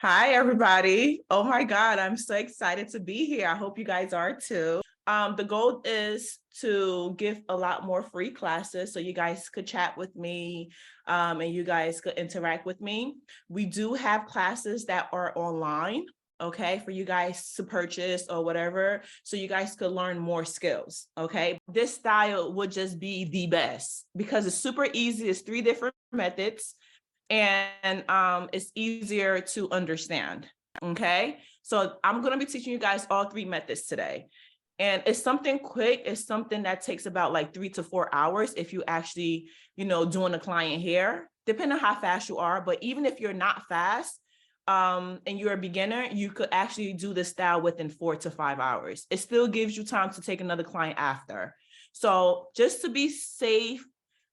Hi, everybody. Oh my God, I'm so excited to be here. I hope you guys are too. The goal is to give a lot more free classes so you guys could chat with me and you guys could interact with me. We do have classes that are online, okay, for you guys to purchase or whatever, so you guys could learn more skills, okay? This style would just be the best because it's super easy. It's 3 different methods and it's easier to understand, okay? So I'm gonna be teaching you guys all 3 methods today. And it's something quick. It's something that takes about like 3 to 4 hours if you actually, doing a client hair, depending on how fast you are. But even if you're not fast and you're a beginner, you could actually do this style within 4 to 5 hours. It still gives you time to take another client after. So just to be safe,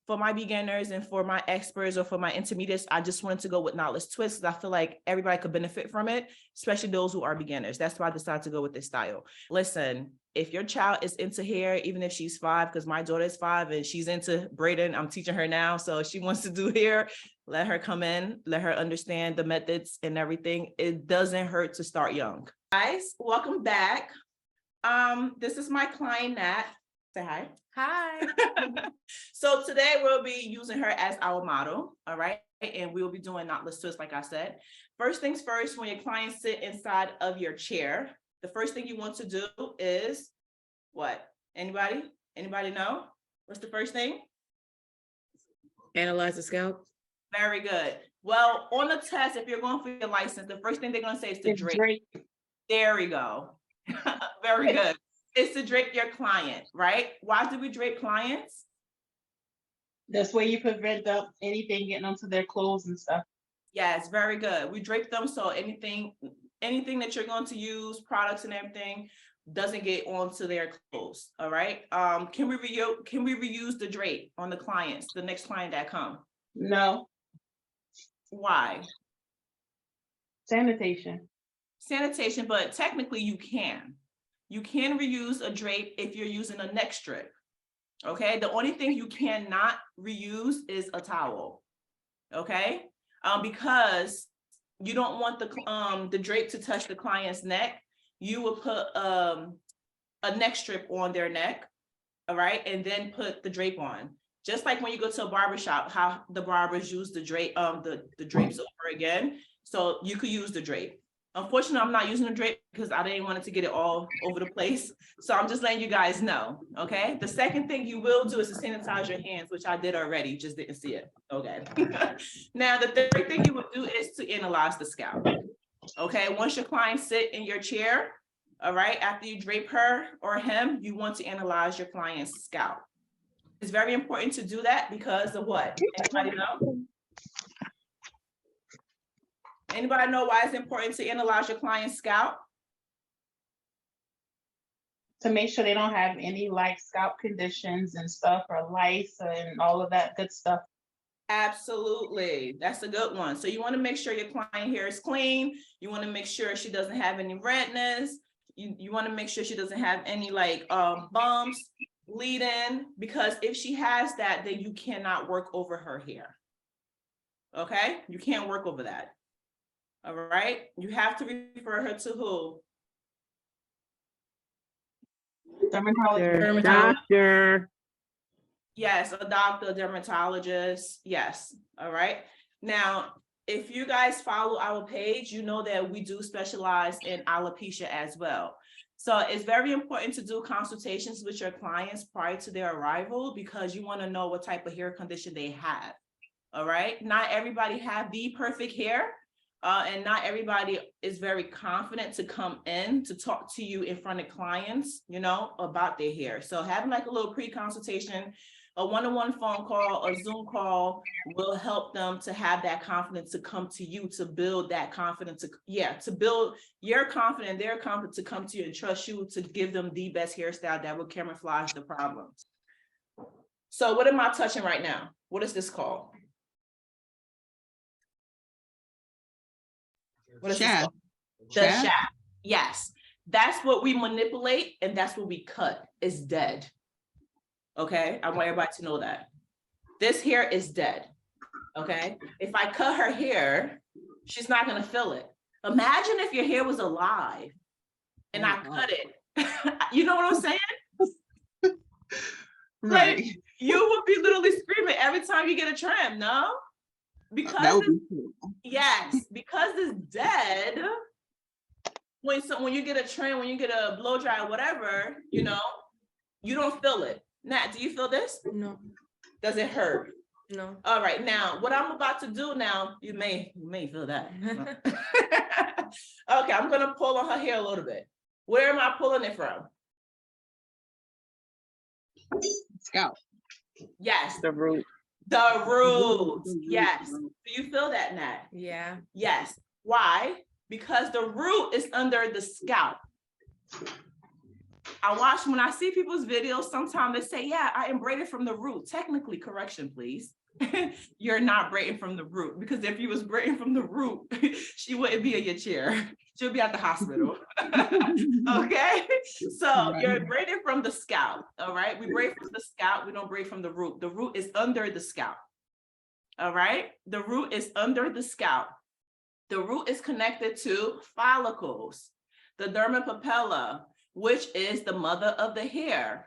for my beginners and for my experts or for my intermediates, I just wanted to go with Knotless Twist because I feel like everybody could benefit from it, especially those who are beginners. That's why I decided to go with this style. Listen, if your child is into hair, even if she's 5, because my daughter is 5 and she's into braiding, I'm teaching her now. So if she wants to do hair, let her come in, let her understand the methods and everything. It doesn't hurt to start young. Guys, welcome back. This is my client, Nat. Say hi. Hi. So today we'll be using her as our model, all right? And we'll be doing Knotless Twist, like I said. First things first, when your clients sit inside of your chair, the first thing you want to do is what? Anybody? Anybody know? What's the first thing? Analyze the scalp. Very good. Well, on the test, if you're going for your license, the first thing they're going to say is to drape. There we go. Very good. It's to drape your client, right? Why do we drape clients? That's where you prevent anything getting onto their clothes and stuff. Yes, very good. We drape them so anything that you're going to use, products and everything, doesn't get onto their clothes. All right. Can we reuse the drape on the clients, the next client that come? No. Why? Sanitation. Sanitation, but technically you can. You can reuse a drape if you're using a neck strip. Okay, the only thing you cannot reuse is a towel. Okay, because you don't want the drape to touch the client's neck. You will put a neck strip on their neck, all right, and then put the drape on. Just like when you go to a barbershop, how the barbers use the drape, the drapes over again. So you could use the drape. Unfortunately, I'm not using the drape because I didn't want it to get it all over the place. So I'm just letting you guys know, okay? The second thing you will do is to sanitize your hands, which I did already, just didn't see it. Okay. Now, the third thing you would do is to analyze the scalp. Okay, once your client sit in your chair, all right, after you drape her or him, you want to analyze your client's scalp. It's very important to do that because of what? Anybody know? Anybody know why it's important to analyze your client's scalp? To make sure they don't have any like scalp conditions and stuff or lice and all of that good stuff. Absolutely. That's a good one. So you want to make sure your client hair is clean. You want to make sure she doesn't have any redness. You want to make sure she doesn't have any like bumps, bleeding, because if she has that, then you cannot work over her hair. Okay? You can't work over that. All right, you have to refer her to who? Dermatologist. Doctor. Yes, a doctor, dermatologist. Yes. All right. Now, if you guys follow our page, you know that we do specialize in alopecia as well. So it's very important to do consultations with your clients prior to their arrival because you want to know what type of hair condition they have. All right. Not everybody have the perfect hair. And not everybody is very confident to come in to talk to you in front of clients, about their hair. So having like a little pre-consultation, a one-on-one phone call, a Zoom call will help them to have that confidence to come to you, to build that confidence, to build your confidence, their confidence to come to you and trust you to give them the best hairstyle that will camouflage the problems. So what am I touching right now? What is this called? What is Shaft. The shaft. Yes, that's what we manipulate and that's what we cut. It's dead. Okay, I want everybody to know that. This hair is dead. Okay, if I cut her hair, she's not gonna feel it. Imagine if your hair was alive and I cut it. You know what I'm saying? Right. Like, you would be literally screaming every time you get a trim, no? That Because would be cool. yes, because it's dead. When you get a trim, when you get a blow dry, whatever, you know, you don't feel it. Nat, do you feel this? No, Does it hurt? no. All right, now what I'm about to do now, you may feel that. Okay, I'm gonna pull on her hair a little bit. Where am I pulling it from? Scalp. Yes, The root. the root. The root. Yes. Do you feel that, Nat? Yeah. Yes. Why? Because the root is under the scalp. When I see people's videos, sometimes they say, yeah, I am braided from the root. Technically, correction, please. You're not braiding from the root, because if you was braiding from the root, she wouldn't be in your chair. She'll be at the hospital. Okay, so you're braiding from the scalp. All right, we braid from the scalp. We don't braid from the root. The root is under the scalp. All right, the root is under the scalp. The root is connected to follicles, the derma papilla, which is the mother of the hair.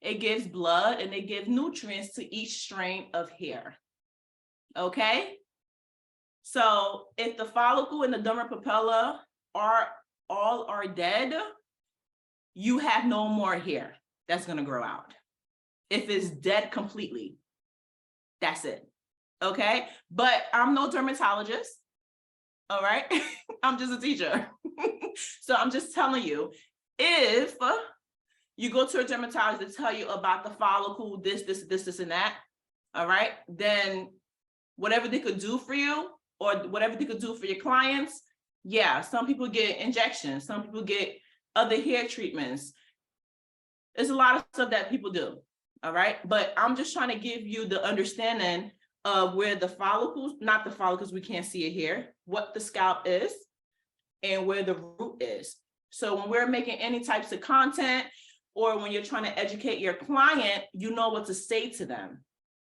It gives blood and it gives nutrients to each strain of hair. Okay? So if the follicle and the derma papilla are dead, you have no more hair that's gonna grow out. If it's dead completely, that's it. Okay? But I'm no dermatologist. All right? I'm just a teacher. So I'm just telling you, if you go to a dermatologist to tell you about the follicle, this, and that, all right, then whatever they could do for you or whatever they could do for your clients, yeah, some people get injections, some people get other hair treatments. There's a lot of stuff that people do, all right? But I'm just trying to give you the understanding of where the follicles, not the follicles, we can't see it here, what the scalp is and where the root is. So when we're making any types of content or when you're trying to educate your client, you know what to say to them,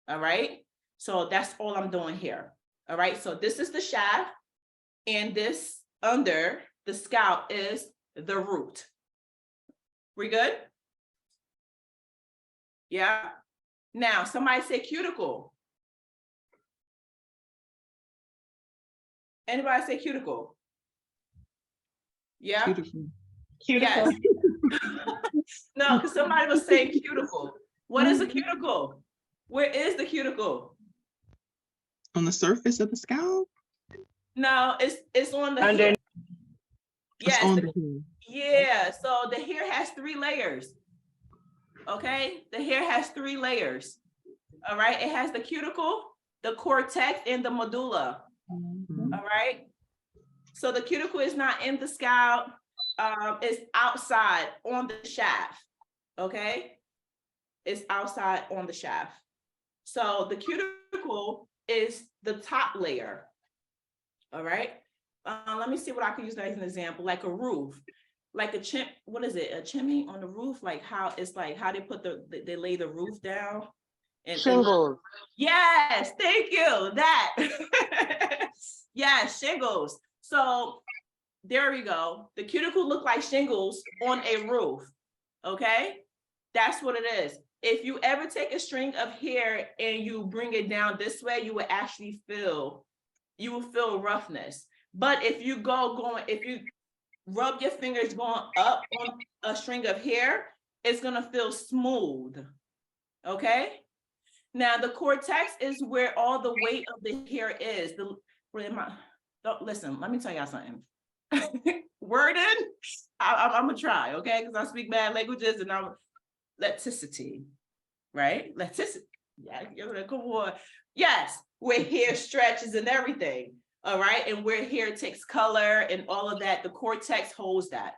all right? So that's all I'm doing here, all right? So this is the shaft and this under the scalp is the root. We good? Yeah. Now, somebody say cuticle. Anybody say cuticle? Yeah. Beautiful. Cuticle. Yes. No, because somebody was saying cuticle. What is a cuticle? Where is the cuticle? On the surface of the scalp? No, it's on the Under. hair. It's Yes. on the hair. Yeah. So the hair has 3 layers. Okay, the hair has 3 layers. All right, it has the cuticle, the cortex, and the medulla. Mhm. All right. So the cuticle is not in the scalp. It's outside on the shaft. Okay. It's outside on the shaft. So the cuticle is the top layer. All right. Let me see what I can use as an example, like a roof, like a what is it? A chimney on the roof? Like how it's like how they put they lay the roof down. And Shingles. yes, thank you. That. Yes, shingles. So there we go. The cuticle look like shingles on a roof. Okay, that's what it is. If you ever take a string of hair and you bring it down this way, you will actually feel roughness. But if you if you rub your fingers going up on a string of hair, it's gonna feel smooth. Okay. Now the cortex is where all the weight of the hair is. Listen, let me tell y'all something. Wording, I'm gonna try, okay? Because I speak bad languages and I'm elasticity, right? Elasticity. Yeah, come on. Yes, where hair stretches and everything. All right, and where hair takes color and all of that, the cortex holds that.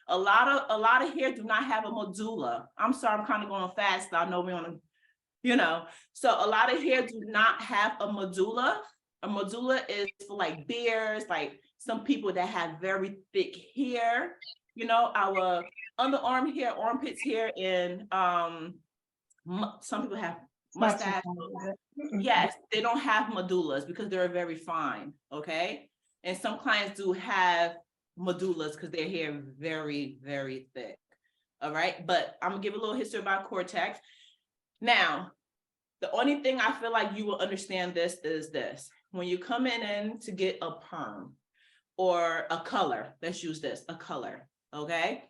A lot of hair do not have a medulla. I'm sorry, I'm kind of going fast. I know we're on a, so a lot of hair do not have a medulla. A medulla is for like beards, like some people that have very thick hair, our underarm hair, armpits hair, and some people have mustache. Yes, they don't have medullas because they're very fine, okay? And some clients do have medullas because their hair very, very thick. All right, but I'm gonna give a little history about cortex. Now, the only thing I feel like you will understand this is this. When you come in to get a perm or a color, let's use this, a color, okay?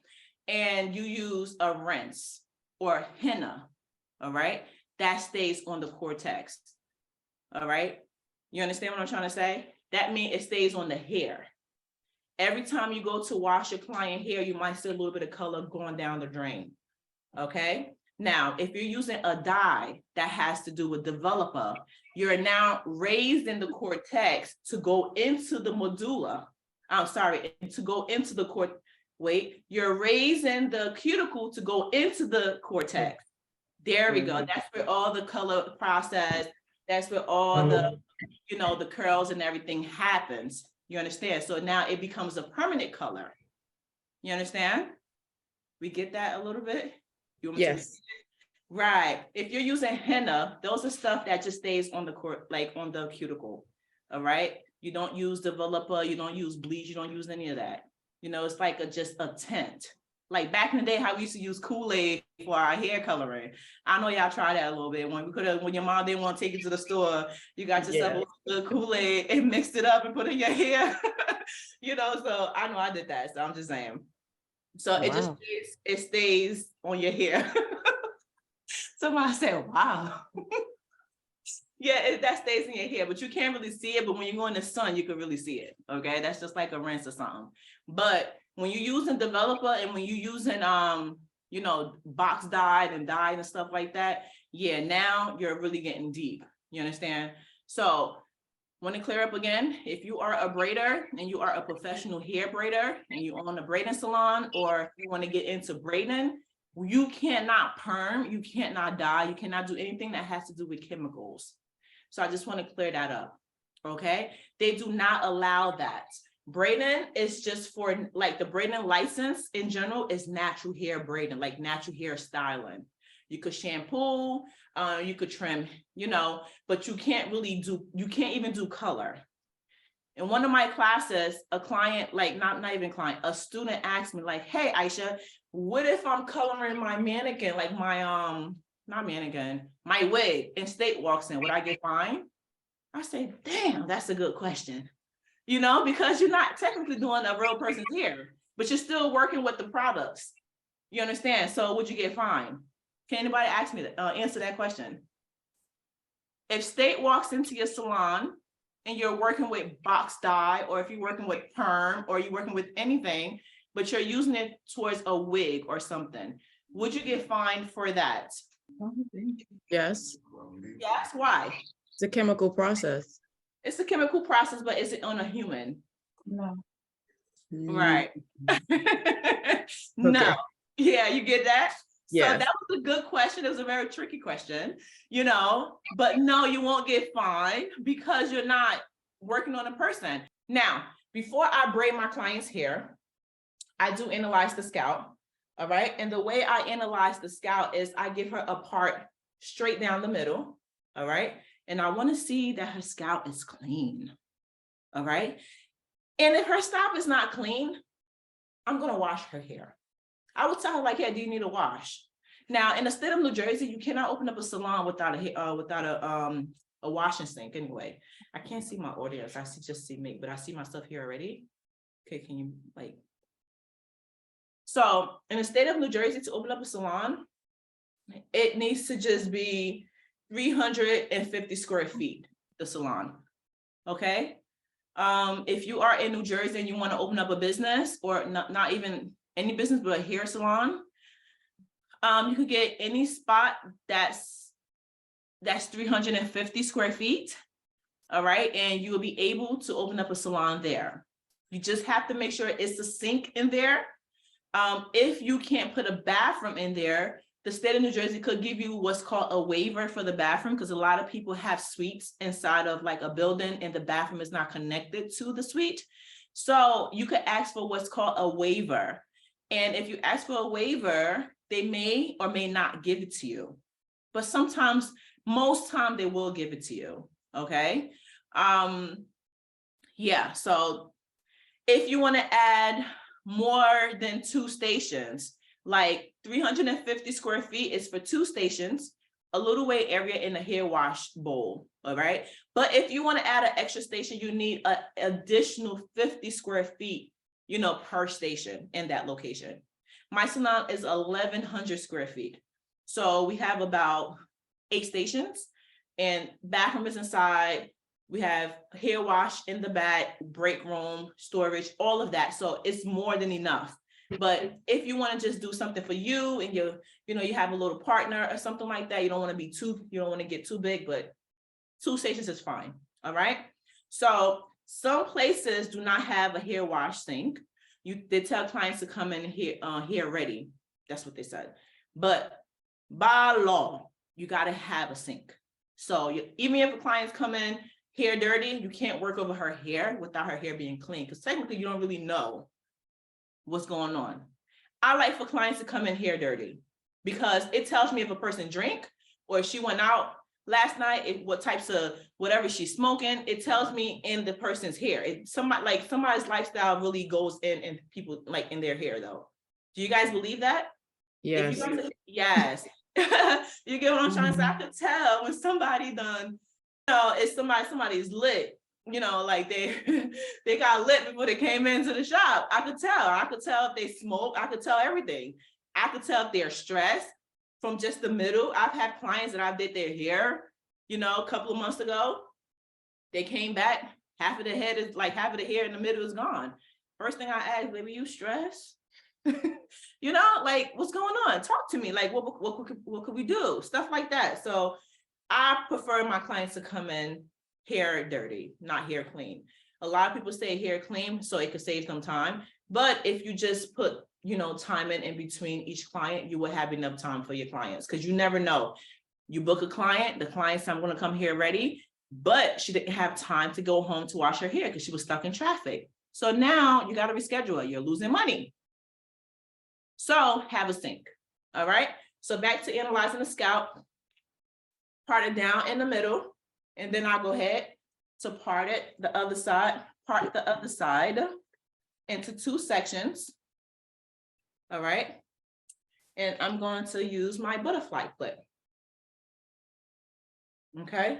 And you use a rinse or henna, all right? That stays on the cortex, all right? You understand what I'm trying to say? That means it stays on the hair. Every time you go to wash your client hair, you might see a little bit of color going down the drain, okay? Now, if you're using a dye that has to do with developer, you're now raising the cortex to go into the medulla. I'm sorry, to go into the you're raising the cuticle to go into the cortex. There we go. That's where all the color process, that's where all the, you know, the curls and everything happens. You understand? So now it becomes a permanent color. You understand? We get that a little bit? You want me to? Right. If you're using henna, those are stuff that just stays on the like on the cuticle. All right. You don't use developer, you don't use bleach, you don't use any of that. You know, it's like just a tint. Like back in the day, how we used to use Kool-Aid for our hair coloring. I know y'all tried that a little bit. When your mom didn't want to take you to the store, you got yourself a little Kool-Aid and mixed it up and put it in your hair. You know, so I know I did that. So I'm just saying. So it stays on your hair. Somebody said, wow. Yeah, that stays in your hair, but you can't really see it. But when you go in the sun, you can really see it. Okay, that's just like a rinse or something. But when you're using developer and when you're using you know, box dyed and stuff like that, yeah, now you're really getting deep. You understand? So want to clear up again, if you are a braider and you are a professional hair braider and you own a braiding salon, or you want to get into braiding, you cannot perm, you cannot dye, you cannot do anything that has to do with chemicals. So I just want to clear that up, okay? They do not allow that. Braiding is just for, like, the braiding license in general is natural hair braiding, like natural hair styling. You could shampoo, you could trim, you know, but you can't really do, you can't even do color. In one of my classes, a client, like not even client, a student asked me like, hey, Aisha, what if I'm coloring my mannequin, like my, not mannequin, my wig, and state walks in, would I get fined? I say, damn, that's a good question. You know, because you're not technically doing a real person's hair, but you're still working with the products. You understand? So would you get fined? Can anybody ask me that, answer that question? If state walks into your salon and you're working with box dye, or if you're working with perm, or you're working with anything, but you're using it towards a wig or something, would you get fined for that? Yes, Yes, why? it's a chemical process. It's a chemical process, but is it on a human? No. Right. No. Yeah, you get that? Yes. So that was a good question. It was a very tricky question, you know, but no, you won't get fined because you're not working on a person. Now, before I braid my client's hair, I do analyze the scalp. All right. And the way I analyze the scalp is I give her a part straight down the middle. All right. And I want to see that her scalp is clean. All right. And if her scalp is not clean, I'm going to wash her hair. I would tell her like, hey, do you need a wash? Now, in the state of New Jersey, you cannot open up a salon without a washing sink anyway. I can't see my audience. I just see me, but I see myself here already. Okay, can you like? So in the state of New Jersey, to open up a salon, it needs to just be 350 square feet, the salon, okay? If you are in New Jersey and you want to open up a business, or not even any business, but a hair salon, you could get any spot that's 350 square feet, all right? And you will be able to open up a salon there. You just have to make sure it's a sink in there. If you can't put a bathroom in there, the state of New Jersey could give you what's called a waiver for the bathroom, because a lot of people have suites inside of like a building and the bathroom is not connected to the suite. So you could ask for what's called a waiver. And if you ask for a waiver, they may or may not give it to you. But sometimes, most time they will give it to you, okay? Yeah, so if you want to add more than 2 stations, like 350 square feet is for 2 stations, a little weight area in a hair wash bowl, all right? But if you want to add an extra station, you need an additional 50 square feet, you know, per station in that location. My salon is 1,100 square feet. So we have about 8 stations, and bathroom is inside. We have hair wash in the back, break room, storage, all of that. So it's more than enough. But if you want to just do something for you and you know, you have a little partner or something like that, you don't want to be you don't want to get too big, but 2 stations is fine. All right. So some places do not have a hair wash sink. They tell clients to come in here ready. That's what they said. But by law, you got to have a sink. So even if a client's come in hair dirty, you can't work over her hair without her hair being clean, because technically you don't really know what's going on. I like for clients to come in hair dirty because it tells me if a person drank or if she went out last night, what types of whatever she's smoking, it tells me in the person's hair. Somebody's lifestyle really goes in people like in their hair though. Do you guys believe that? Yes. Yes. You get what I'm trying to say? I could tell when somebody done, you know, it's somebody's lit, you know, like they got lit before they came into the shop. I could tell if they smoke. I could tell everything. I could tell if they're stressed from just the middle. I've had clients that I did their hair, you know, a couple of months ago. They came back, half of the head is like half of the hair in the middle is gone. First thing I asked, baby, you stressed? You know, like, what's going on? Talk to me. Like, what could we do? Stuff like that. So I prefer my clients to come in hair dirty, not hair clean. A lot of people say hair clean so it could save them time. But if you just put, you know, time in between each client, you will have enough time for your clients, because you never know. You book a client, the client said, I'm going to come here ready, but she didn't have time to go home to wash her hair because she was stuck in traffic. So now you got to reschedule her. You're losing money. So have a sink. All right. So back to analyzing the scalp. Part it down in the middle, and then I'll go ahead to part the other side into 2 sections. All right. And I'm going to use my butterfly clip. Okay.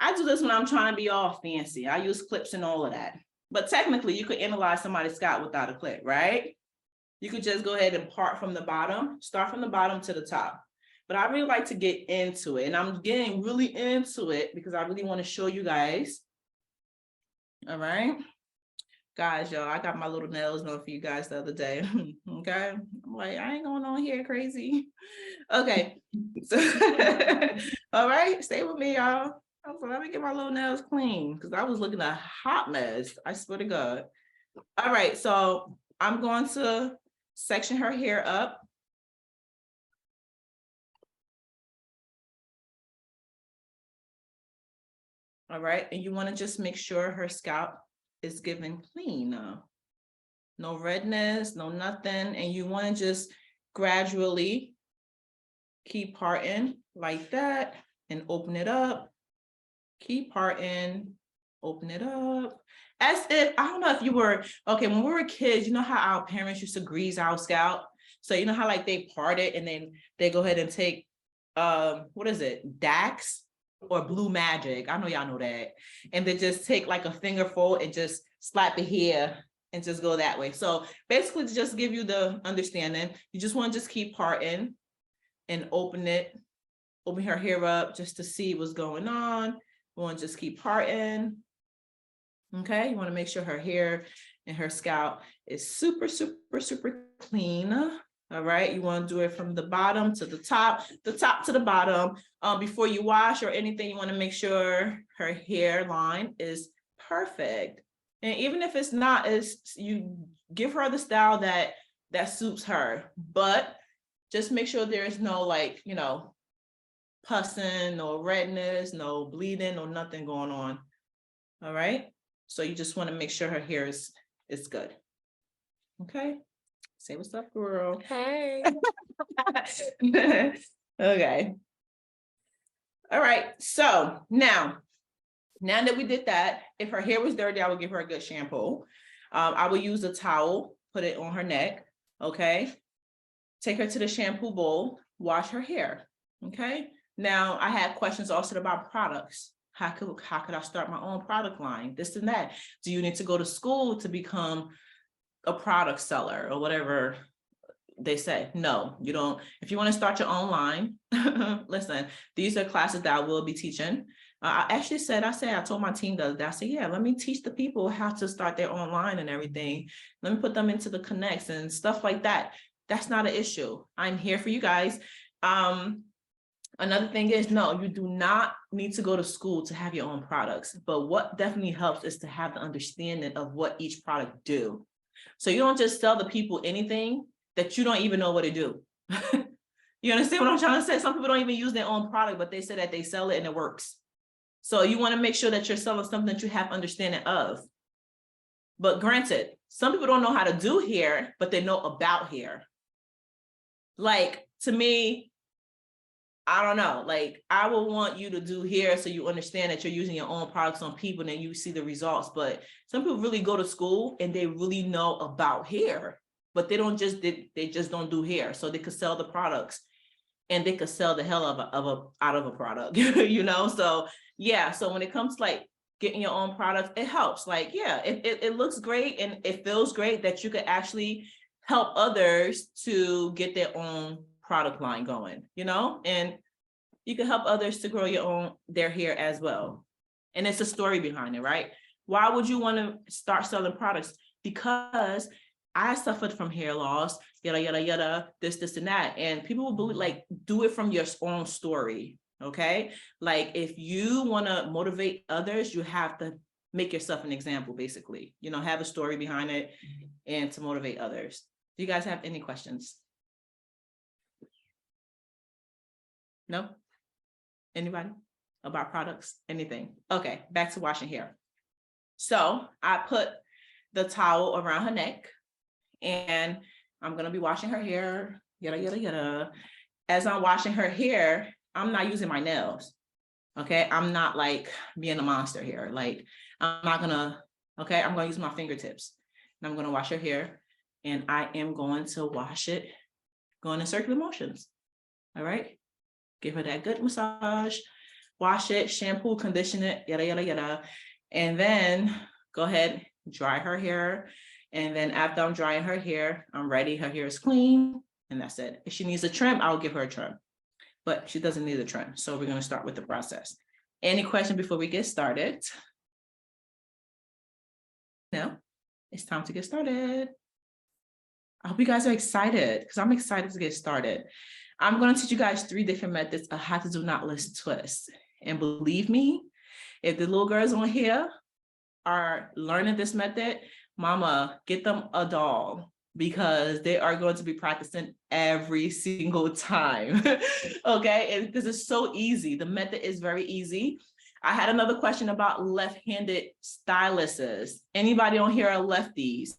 I do this when I'm trying to be all fancy. I use clips and all of that. But technically, you could analyze somebody's scalp without a clip, right? You could just go ahead and part from the bottom, start from the bottom to the top. But I really like to get into it, and I'm getting really into it because I really want to show you guys. All right, guys, y'all, I got my little nails done for you guys the other day. Okay, I'm like, I ain't going on here crazy. Okay, so all right, stay with me, y'all. So let me get my little nails clean because I was looking a hot mess. I swear to God. All right, so I'm going to section her hair up. All right, and you want to just make sure her scalp is given clean. No redness, no nothing. And you want to just gradually keep parting like that and open it up. Keep parting, open it up. As if, I don't know if you were, okay, when we were kids, you know how our parents used to grease our scalp? So you know how like they part it and then they go ahead and take, what is it, Dax? Or Blue Magic, I know y'all know that, and then just take like a fingerful and just slap it here and just go that way. So basically, to just give you the understanding, you just want to just keep parting and open her hair up just to see what's going on. You want to just keep parting. Okay, you want to make sure her hair and her scalp is super, super, super clean. All right, you want to do it from the bottom to the top to the bottom. Before you wash or anything, you want to make sure her hairline is perfect. And even if it's not, you give her the style that suits her, but just make sure there's no, like, you know, pussing, no redness, no bleeding, no nothing going on. All right, so you just want to make sure her hair is good. Okay. Say what's up, girl. Hey. Okay. All right. So now Now that we did that, if her hair was dirty, I would give her a good shampoo. I would use a towel, put it on her neck, okay? Take her to the shampoo bowl, wash her hair, okay? Now, I had questions also about products. How could I start my own product line? This and that. Do you need to go to school to become a product seller or whatever they say? No, you don't. If you want to start your own line, listen, these are classes that I will be teaching. I actually said, I told my team the other day, I said, yeah, let me teach the people how to start their own line and everything. Let me put them into the connects and stuff like that. That's not an issue. I'm here for you guys. Another thing is, no, you do not need to go to school to have your own products. But what definitely helps is to have the understanding of what each product do. So you don't just sell the people anything that you don't even know what to do. You understand what I'm trying to say? Some people don't even use their own product, but they say that they sell it and it works. So you want to make sure that you're selling something that you have understanding of. But granted, some people don't know how to do hair, but they know about hair. Like, to me, I don't know, like, I will want you to do hair so you understand that you're using your own products on people and then you see the results. But some people really go to school and they really know about hair, but they just don't do hair. So they could sell the products and they could sell the hell out of a product, you know? So yeah, so when it comes to like getting your own products, it helps. Like, yeah, it looks great and it feels great that you could actually help others to get their own product line going, you know, and you can help others to grow their hair as well. And it's a story behind it, right? Why would you want to start selling products? Because I suffered from hair loss, yada, yada, yada, this, and that. And people will believe, like, do it from your own story, okay? Like, if you want to motivate others, you have to make yourself an example, basically, you know, have a story behind it and to motivate others. Do you guys have any questions? No? Anybody? About products? Anything? Okay, back to washing hair. So I put the towel around her neck and I'm gonna be washing her hair, yada, yada, yada. As I'm washing her hair, I'm not using my nails, okay? I'm not like being a monster here. Like, I'm gonna use my fingertips and I'm gonna wash her hair and I am going to wash it, going in circular motions, all right? Give her that good massage, wash it, shampoo, condition it, yada, yada, yada. And then go ahead, dry her hair. And then after I'm drying her hair, I'm ready. Her hair is clean and that's it. If she needs a trim, I'll give her a trim, but she doesn't need a trim. So we're gonna start with the process. Any question before we get started? No, it's time to get started. I hope you guys are excited because I'm excited to get started. I'm going to teach you guys 3 different methods of how to do knotless twists. And believe me, if the little girls on here are learning this method, mama, get them a doll because they are going to be practicing every single time. Okay, and because it's so easy. The method is very easy. I had another question about left-handed styluses. Anybody on here are lefties?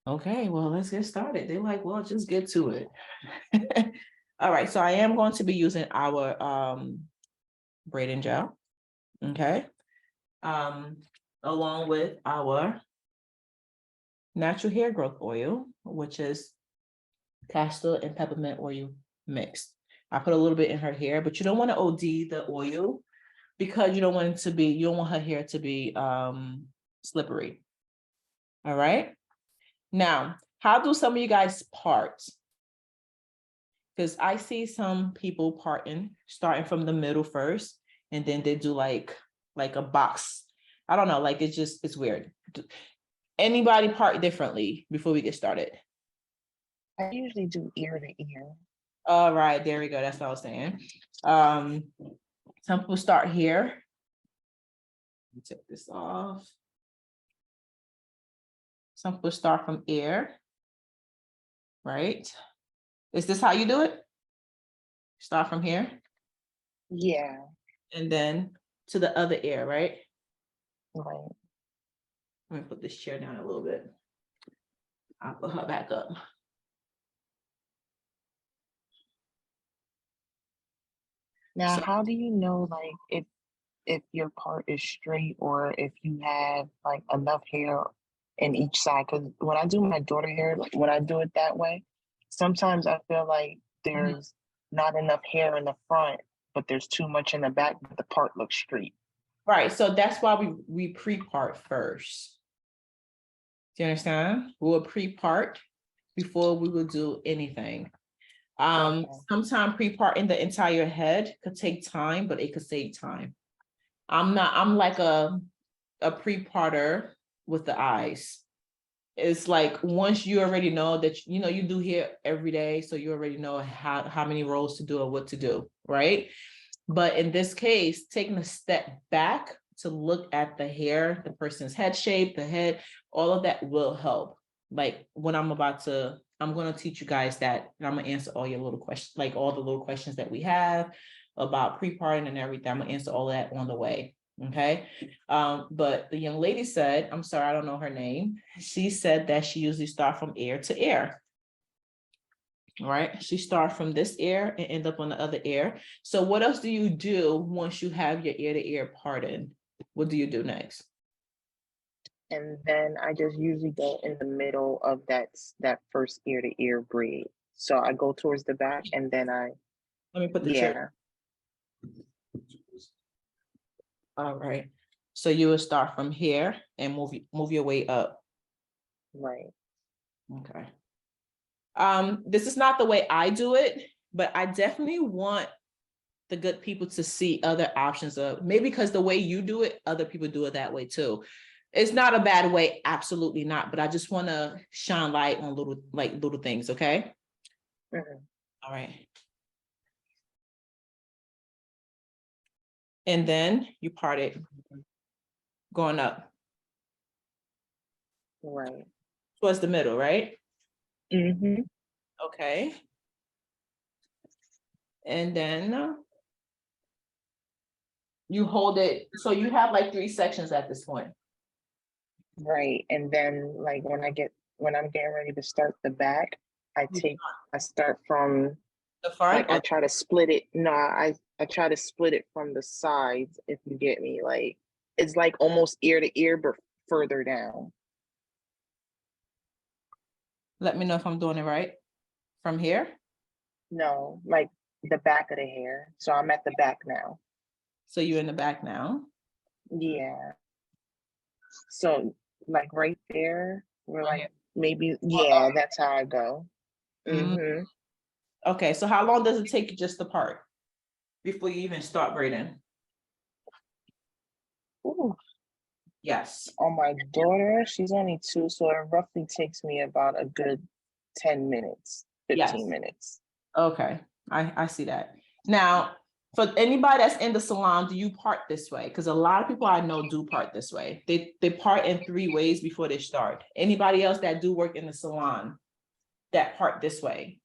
Okay, well, let's get started. They're like, well, just get to it. All right, so I am going to be using our braiding gel, okay? Along with our natural hair growth oil, which is castor and peppermint oil mixed. I put a little bit in her hair, but you don't want to OD the oil because you don't want her hair to be slippery. All right. Now, how do some of you guys part? Because I see some people parting, starting from the middle first, and then they do like a box. I don't know, like it's weird. Anybody part differently before we get started? I usually do ear to ear. All right, there we go. That's what I was saying. Some people start here. Let me take this off. Some people start from ear, right? Is this how you do it? Start from here? Yeah. And then to the other ear, right? Right. Let me put this chair down a little bit. I'll put her back up. Now, So- how do you know, like, if if your part is straight or if you have like enough hair in each side. Because when I do my daughter hair, like when I do it that way, sometimes I feel like there's not enough hair in the front, but there's too much in the back, but the part looks straight. Right, so that's why we pre-part first. Do you understand? We'll pre-part before we will do anything. Okay. Sometimes pre-parting the entire head could take time, but it could save time. I'm like a pre-parter with the eyes. It's like once you already know that you do hair every day, so you already know how many rows to do or what to do, right? But in this case, taking a step back to look at the hair, the person's head shape, the head, all of that will help. Like when I'm going to teach you guys that, and I'm going to answer all your little questions, like all the little questions that we have about pre-parting and everything. I'm going to answer all that on the way. Okay. But the young lady said, I'm sorry, I don't know her name. She said that she usually starts from ear to ear. All right. She starts from this ear and end up on the other ear. So what else do you do once you have your ear to ear parted? What do you do next? And then I just usually go in the middle of that first ear to ear braid. So I go towards the back and then Let me put the yeah. chair. All right. So you will start from here and move your way up. Right. Okay. This is not the way I do it, but I definitely want the good people to see other options of maybe because the way you do it, other people do it that way too. It's not a bad way, absolutely not, but I just want to shine light on little things, okay? Mhm. All right. And then you part it going up Right. towards the middle, right? Mm-hmm. Okay. And then you hold it. So you have like 3 sections at this point. Right. And then like when I'm getting ready to start the back, I start from The front. like I try to split it. No, I try to split it from the sides, if you get me. Like it's like almost ear to ear, but further down. Let me know if I'm doing it right. From here. No, like the back of the hair. So I'm at the back now. So you're in the back now. Yeah. So like right there, we're Right like maybe that's how I go. Mm-hmm. Okay, so how long does it take you just to part before you even start braiding? Ooh. Yes. On my daughter, she's only 2, so it roughly takes me about a good 10 minutes, 15 Yes. minutes. Okay, I see that. Now, for anybody that's in the salon, do you part this way? Because a lot of people I know do part this way. They part in 3 ways before they start. Anybody else that do work in the salon that part this way?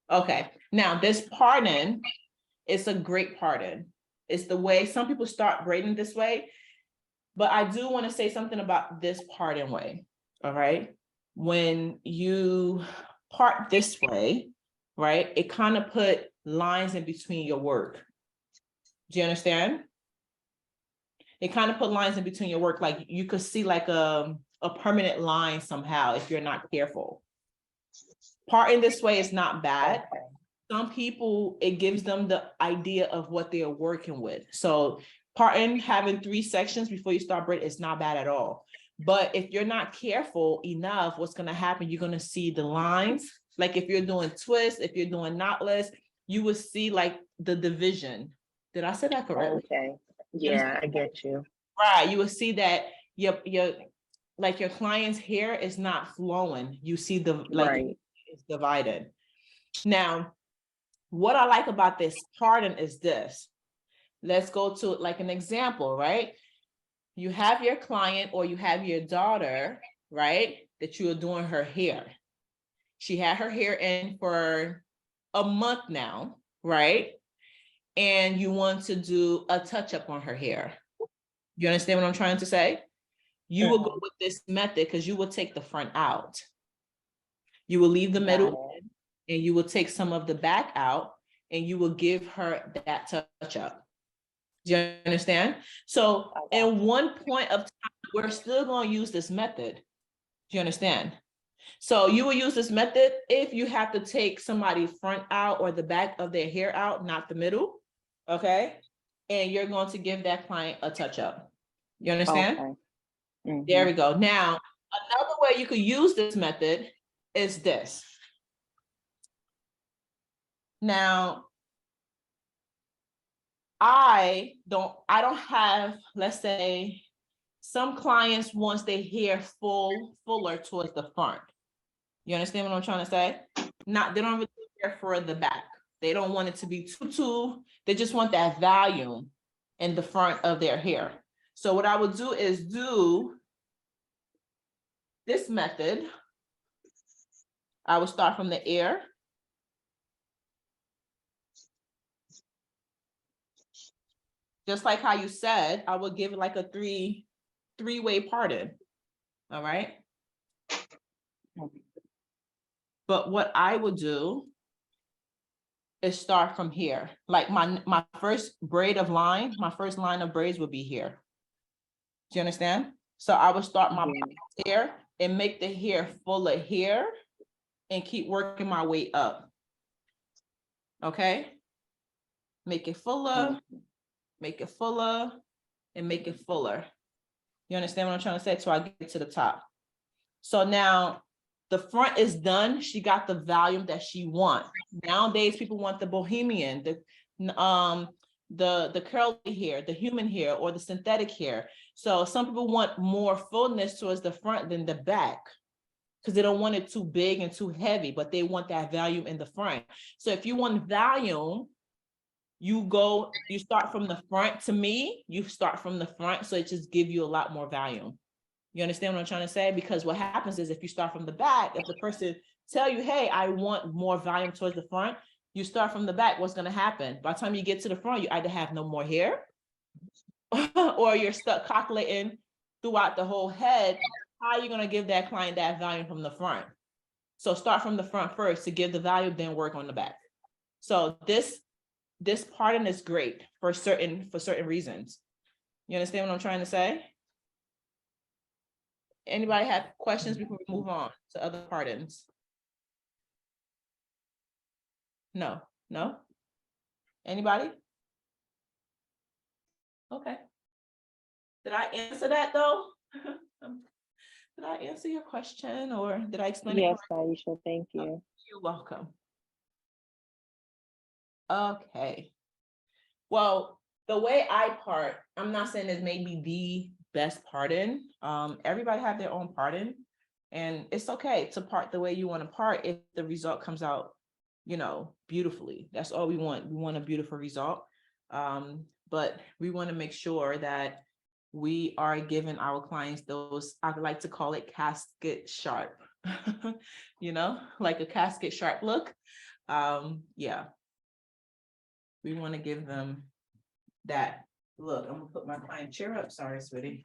Okay, now this parting, it's a great parting. It's the way some people start braiding this way, but I do want to say something about this parting way, all right? When you part this way, right, it kind of put lines in between your work. Do you understand? It kind of put lines in between your work, like you could see like a permanent line somehow if you're not careful. Parting this way is not bad. Okay. Some people, it gives them the idea of what they're working with. So parting, having 3 sections before you start braid is not bad at all. But if you're not careful enough, what's going to happen? You're going to see the lines. Like if you're doing twists, if you're doing knotless, you will see like the division. Did I say that correctly? Okay. Yeah, I get you. Right. You will see that your client's hair is not flowing. You see the Right. it's divided. Now, what I like about this parting is this. Let's go to like an example, right? You have your client or you have your daughter, right? That you are doing her hair. She had her hair in for a month now, right? And you want to do a touch-up on her hair. You understand what I'm trying to say? You will go with this method because you will take the front out. You will leave the middle in, and you will take some of the back out, and you will give her that touch up. Do you understand? So in one point of time, we're still going to use this method. Do you understand? So you will use this method if you have to take somebody's front out or the back of their hair out, not the middle. Okay. And you're going to give that client a touch up. You understand? Okay. Mhm. There we go. Now, another way you could use this method is this. Now, I don't have, let's say, some clients wants their hair fuller towards the front. You understand what I'm trying to say? They don't really care for the back. They don't want it to be too, they just want that volume in the front of their hair. So what I would do is do this method. I would start from the ear. Just like how you said, I would give it like a three-way parting. All right. But what I would do is start from here. Like my first braid of line, my first line of braids would be here. Do you understand? So I would start my hair and make the hair fuller here and keep working my way up. Okay. Make it fuller, make it fuller, and make it fuller. You understand what I'm trying to say? So I get to the top. So now the front is done. She got the volume that she wants. Nowadays, people want the bohemian, the curly hair, the human hair, or the synthetic hair. So some people want more fullness towards the front than the back because they don't want it too big and too heavy, but they want that volume in the front. So if you want volume, you start from the front. To me, you start from the front, so it just gives you a lot more volume. You understand what I'm trying to say? Because what happens is if you start from the back, if the person tell you, hey, I want more volume towards the front, you start from the back, what's going to happen? By the time you get to the front, you either have no more hair or you're stuck calculating throughout the whole head. How are you going to give that client that volume from the front? So start from the front first to give the value, then work on the back. So this parting is great for certain reasons. You understand what I'm trying to say? Anybody have questions before we move on to other partings? No. Anybody? Okay. Did I answer that though? Did I answer your question or did I explain it? Yes, Aisha, thank you. You're welcome. Okay. Well, the way I part, I'm not saying it may be the best parting. Everybody have their own parting, and it's okay to part the way you want to part if the result comes out, beautifully. That's all we want. We want a beautiful result. But we want to make sure that we are giving our clients those, I would like to call it casket sharp, like a casket sharp look. Yeah. We want to give them that look. I'm gonna put my client chair up. Sorry, sweetie.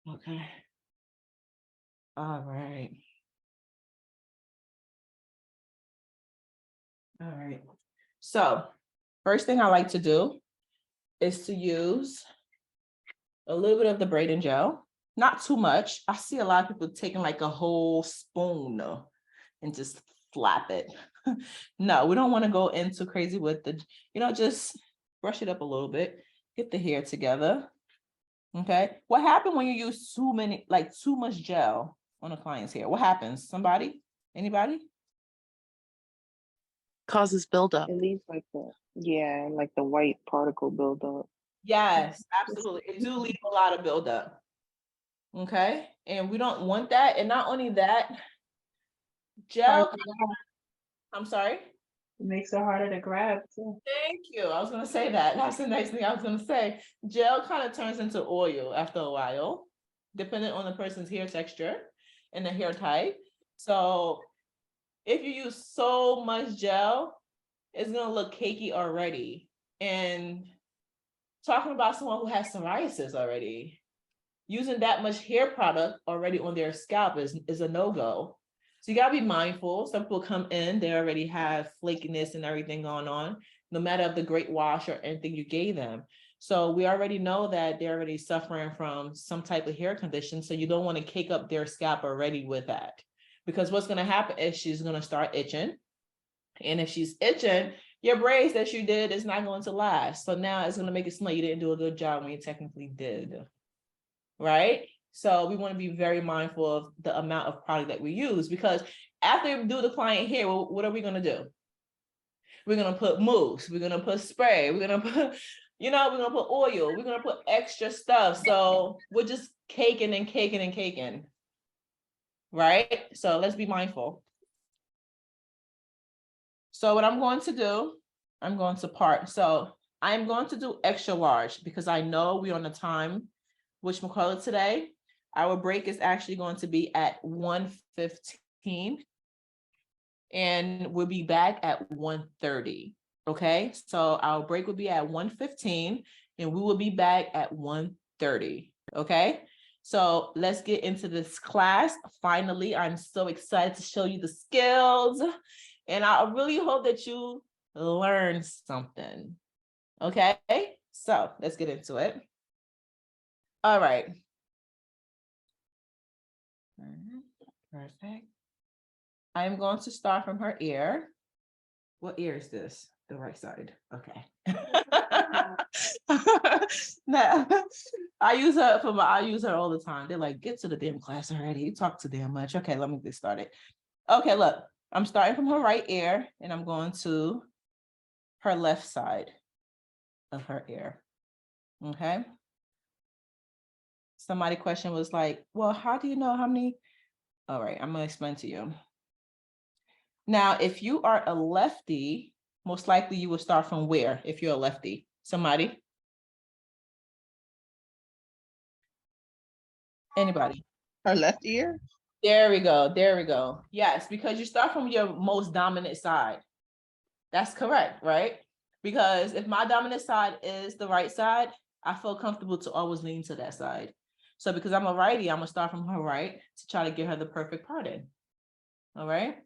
Okay. All right. All right. So first thing I like to do is to use a little bit of the braiding gel, not too much. I see a lot of people taking like a whole spoon and just flap it. No, we don't want to go into crazy with the, just brush it up a little bit, get the hair together. Okay. What happened when you use too much gel on a client's hair? What happens? Anybody? Causes buildup. It leaves like the white particle buildup. Yes, absolutely. It do leave a lot of buildup. Okay. And we don't want that. And not only that, gel. I'm sorry. It makes it harder to grab too. Thank you. I was going to say that. That's the next thing I was going to say. Gel kind of turns into oil after a while, depending on the person's hair texture and the hair type. So if you use so much gel, it's going to look cakey already. And talking about someone who has psoriasis already, using that much hair product already on their scalp is a no-go. So you gotta be mindful. Some people come in, they already have flakiness and everything going on, no matter of the great wash or anything you gave them. So we already know that they're already suffering from some type of hair condition. So you don't want to cake up their scalp already with that. Because what's going to happen is she's going to start itching. And if she's itching, your braids that you did is not going to last. So now it's going to make it seem like you didn't do a good job when you technically did. Right? So we want to be very mindful of the amount of product that we use, because after we do the client hair, well, what are we going to do? We're going to put mousse, we're going to put spray, we're going to put, we're going to put oil, we're going to put extra stuff. So we're just caking and caking and caking. Right? So let's be mindful. So what I'm going to do, I'm going to part. So I'm going to do extra large because I know we're on the time, which we'll call it today. Our break is actually going to be at 1:15 and we'll be back at 1:30. Okay, so our break will be at 1:15 and we will be back at 1:30. Okay, so let's get into this class. Finally, I'm so excited to show you the skills and I really hope that you learn something. Okay, so let's get into it. All right. Perfect. I'm going to start from her ear. What ear is this? The right side. Okay. Now, I use her all the time. They're like, get to the damn class already. You talk too damn much. Okay, let me get started. Okay, look, I'm starting from her right ear and I'm going to her left side of her ear. Okay. Somebody question was like, well, how do you know how many? All right, I'm gonna explain to you. Now, if you are a lefty, most likely you will start from where if you're a lefty? Somebody? Anybody? Her left ear? There we go. There we go. Yes, because you start from your most dominant side. That's correct, right? Because if my dominant side is the right side, I feel comfortable to always lean to that side. So because I'm a righty, I'm gonna start from her right to try to get her the perfect part in. All right.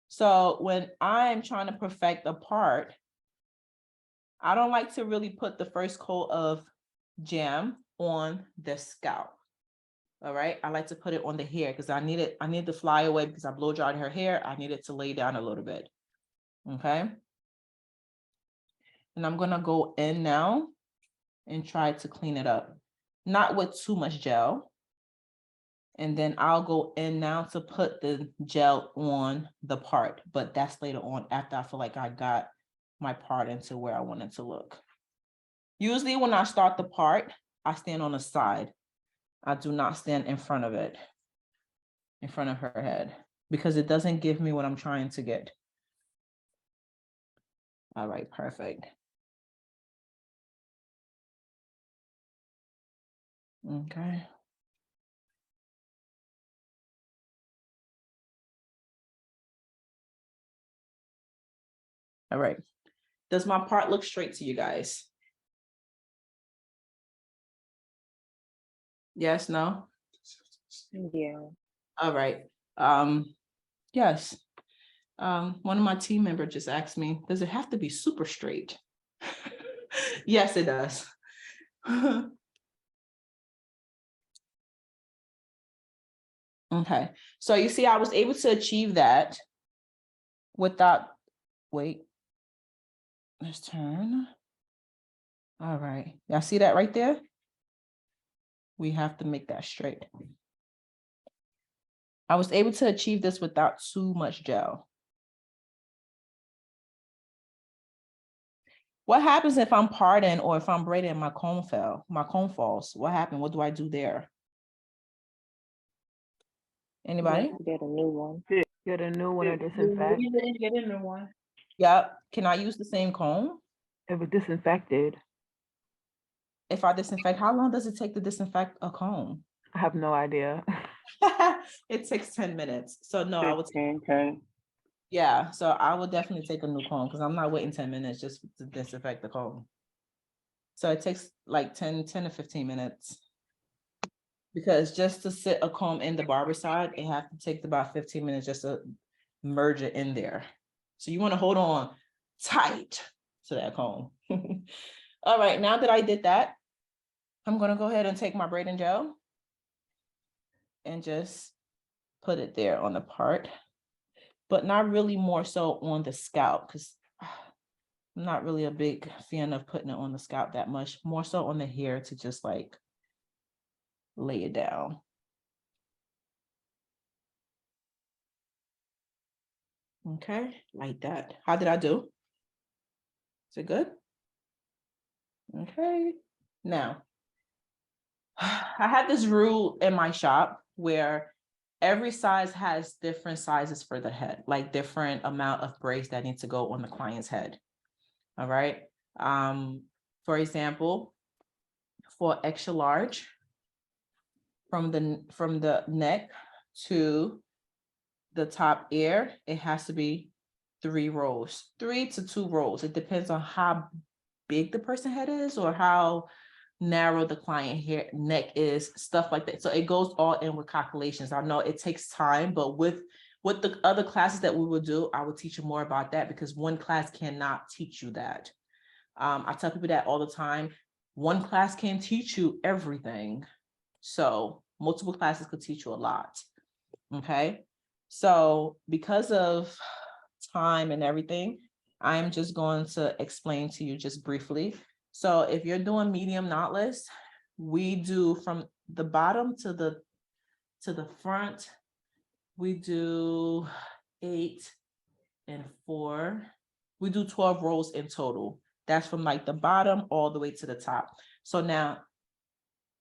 So when I'm trying to perfect a part, I don't like to really put the first coat of jam on the scalp. All right. I like to put it on the hair because I need to fly away because I blow dried her hair. I need it to lay down a little bit. Okay. And I'm going to go in now and try to clean it up, not with too much gel. And then I'll go in now to put the gel on the part, but that's later on after I feel like I got my part into where I want it to look. Usually when I start the part, I stand on the side. I do not stand in front of it, in front of her head, because it doesn't give me what I'm trying to get. All right, perfect. Okay. All right. Does my part look straight to you guys? Yes, no? Yeah. All right. Yes. One of my team members just asked me, does it have to be super straight? Yes, it does. Okay. So you see, I was able to achieve that without, wait, let's turn. All right. Y'all see that right there? We have to make that straight. I was able to achieve this without too much gel. What happens if I'm parting or if I'm braiding my comb falls? What happened? What do I do there? Anybody? Get a new one. Get a new one or disinfect. Get a new one. Yep. Can I use the same comb? If it's disinfected, If I disinfect, how long does it take to disinfect a comb? I have no idea. It takes 10 minutes. So no, I would, Okay. yeah. So I would definitely take a new comb because I'm not waiting 10 minutes just to disinfect the comb. So it takes like 10 to 15 minutes. Because just to sit a comb in the barber side, it have to take about 15 minutes just to merge it in there. So you want to hold on tight to that comb. All right, now that I did that, I'm going to go ahead and take my braiding gel and just put it there on the part, but not really more so on the scalp, because I'm not really a big fan of putting it on the scalp that much, more so on the hair to just like lay it down. Okay, like that. How did I do? Is it good? Okay, now I have this rule in my shop where every size has different sizes for the head, like different amount of braids that need to go on the client's head. All right. For example, for extra large, from the neck to the top ear, it has to be 3 rows, 3 to 2 rows. It depends on how big the person head is or how narrow the client hair neck is, stuff like that. So it goes all in with calculations. I know it takes time, but with the other classes that we will do, I will teach you more about that, because one class cannot teach you that. I tell people that all the time. One class can't teach you everything. So multiple classes could teach you a lot. Okay. So because of time and everything, I'm just going to explain to you just briefly. So if you're doing medium knotless, we do from the bottom to the front, we do 8 and 4. We do 12 rows in total. That's from like the bottom all the way to the top. So now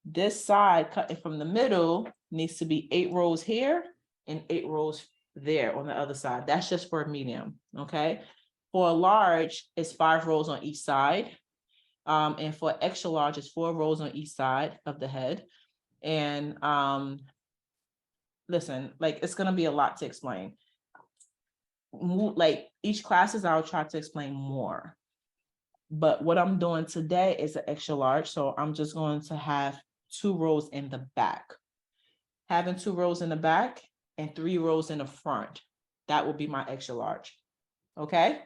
this side cutting from the middle needs to be 8 rows here and 8 rows there on the other side. That's just for a medium, okay? For a large, it's 5 rows on each side. And for extra large, it's 4 rows on each side of the head. And listen, like it's gonna be a lot to explain. Like each classes, I'll try to explain more. But what I'm doing today is an extra large. So I'm just going to have 2 rows in the back. Having 2 rows in the back and 3 rows in the front. That will be my extra large. Okay?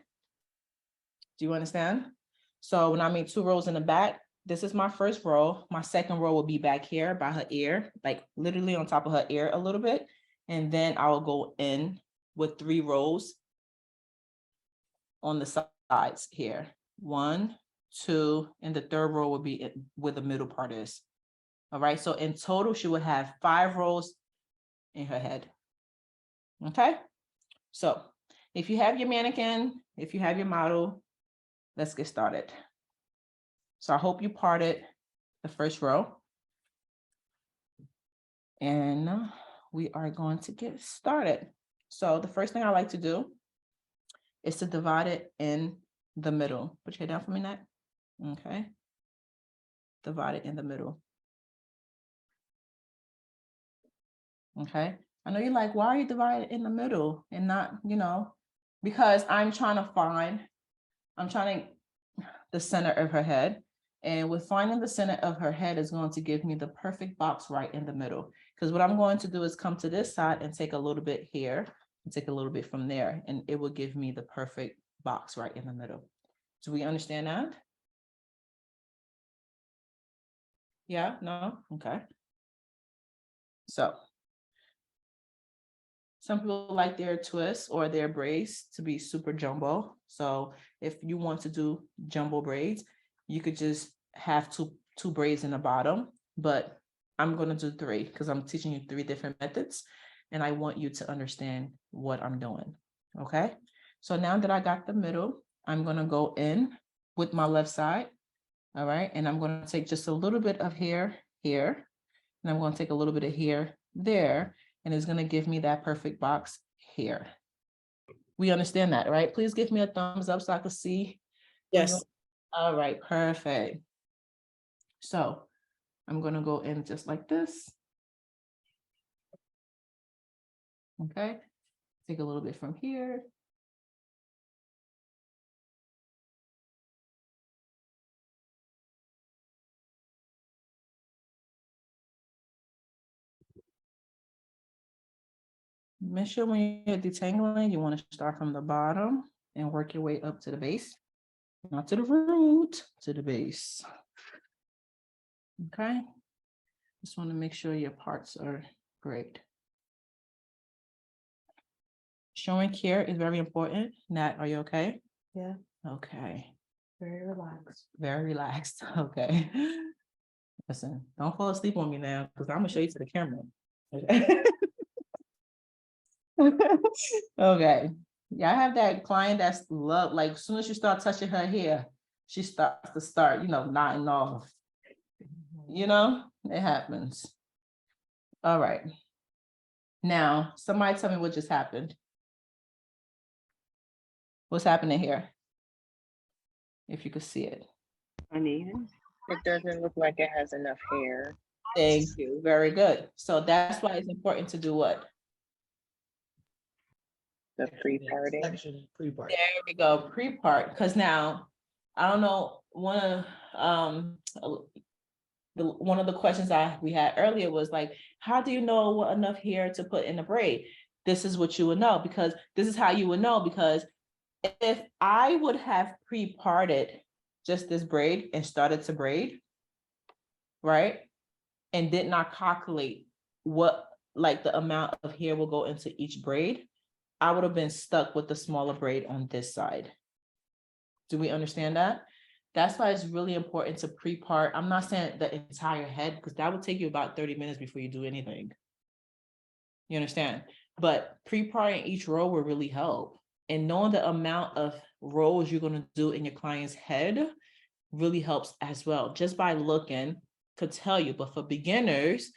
Do you understand? So when I mean 2 rows in the back, this is my first row. My second row will be back here by her ear, like literally on top of her ear a little bit. And then I will go in with 3 rows on the sides here. 1, 2, and the third row will be where the middle part is. All right, so in total, she would have 5 rows in her head. Okay, so if you have your mannequin, if you have your model, let's get started. So I hope you parted the first row. And we are going to get started. So the first thing I like to do is to divide it in the middle. Put your head down for me, Nat. Okay. Divide it in the middle. Okay. I know you're like, why are you divided in the middle and not, because I'm trying the center of her head. And with finding the center of her head is going to give me the perfect box right in the middle. Because what I'm going to do is come to this side and take a little bit here and take a little bit from there. And it will give me the perfect box right in the middle. Do we understand that? Yeah, no? Okay. So some people like their twists or their braids to be super jumbo. So if you want to do jumbo braids, you could just have two braids in the bottom, but I'm going to do 3 because I'm teaching you 3 different methods and I want you to understand what I'm doing. Okay. So now that I got the middle, I'm going to go in with my left side. All right. And I'm going to take just a little bit of hair here, and I'm going to take a little bit of hair there, and it's going to give me that perfect box here. We understand that, right? Please give me a thumbs up so I can see. Yes. All right, perfect. So I'm going to go in just like this. Okay, take a little bit from here. make sure when you're detangling, you want to start from the bottom and work your way up to the base, not to the root, to the base. Okay. Just want to make sure your parts are great. Showing care is very important. Nat, are you okay? Yeah. Okay. Very relaxed. Very relaxed. Okay. Listen, don't fall asleep on me now because I'm gonna show you to the camera. Okay. Yeah, I have that client that's love, like as soon as you start touching her hair, she starts to nodding off. You know, it happens. All right. Now, somebody tell me what just happened. What's happening here? If you could see it. Uneven. It doesn't look like it has enough hair. Thank you. Very good. So that's why it's important to do what? The pre-parting. There we go, pre-part, because now, I don't know, one of the questions we had earlier was like, how do you know what enough hair to put in a braid? This is what you would know, because this is how you would know, because if I would have pre-parted just this braid and started to braid, right? And did not calculate what, like the amount of hair will go into each braid, I would have been stuck with the smaller braid on this side. Do we understand that? That's why it's really important to pre-part. I'm not saying the entire head, because that would take you about 30 minutes before you do anything. You understand? But pre-parting each row will really help. And knowing the amount of rows you're going to do in your client's head really helps as well. Just by looking could tell you. But for beginners,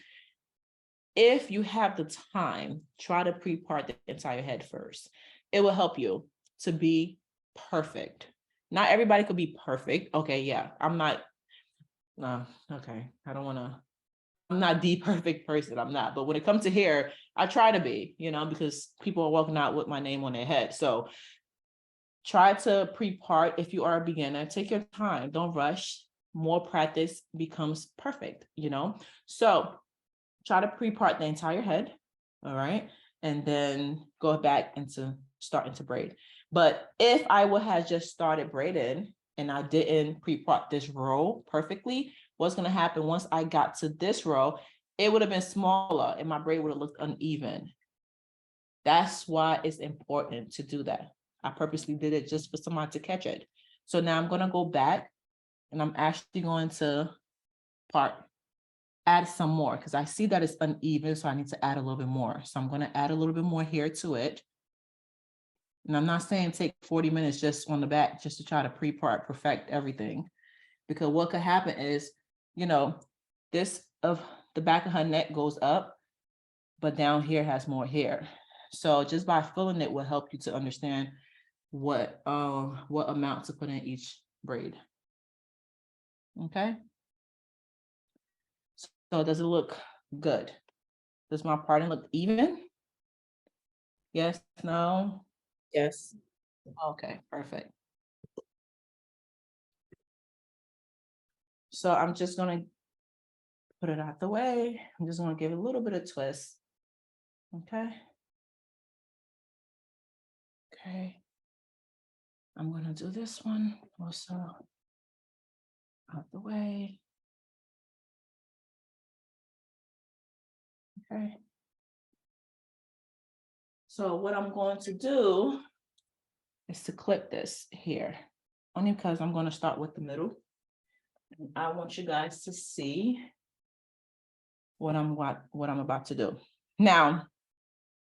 if you have the time, try to pre-part the entire head first. It will help you to be perfect. Not everybody could be perfect. Okay, yeah, I'm not, no, okay. I'm not the perfect person, I'm not. But when it comes to hair, I try to be, because people are walking out with my name on their head. So try to pre-part if you are a beginner. Take your time, don't rush. More practice becomes perfect, So try to pre-part the entire head, all right? And then go back into starting to braid. But if I would have just started braiding and I didn't pre-part this row perfectly, what's gonna happen once I got to this row, it would have been smaller and my braid would have looked uneven. That's why it's important to do that. I purposely did it just for someone to catch it. So now I'm gonna go back and I'm actually going to add some more because I see that it's uneven, so I need to add a little bit more. So I'm going to add a little bit more here to it. And I'm not saying take 40 minutes just on the back just to try to pre-part, perfect everything. Because what could happen is, this of the back of her neck goes up, but down here has more hair. So just by filling it will help you to understand what amount to put in each braid. Okay. So does it look good? Does my parting look even? Yes, no? Yes. Okay, perfect. So I'm just gonna put it out the way. I'm just gonna give it a little bit of twist. Okay. Okay. I'm gonna do this one also out the way. Okay. So what I'm going to do is to clip this here, only because I'm going to start with the middle. I want you guys to see what I'm about to do. Now,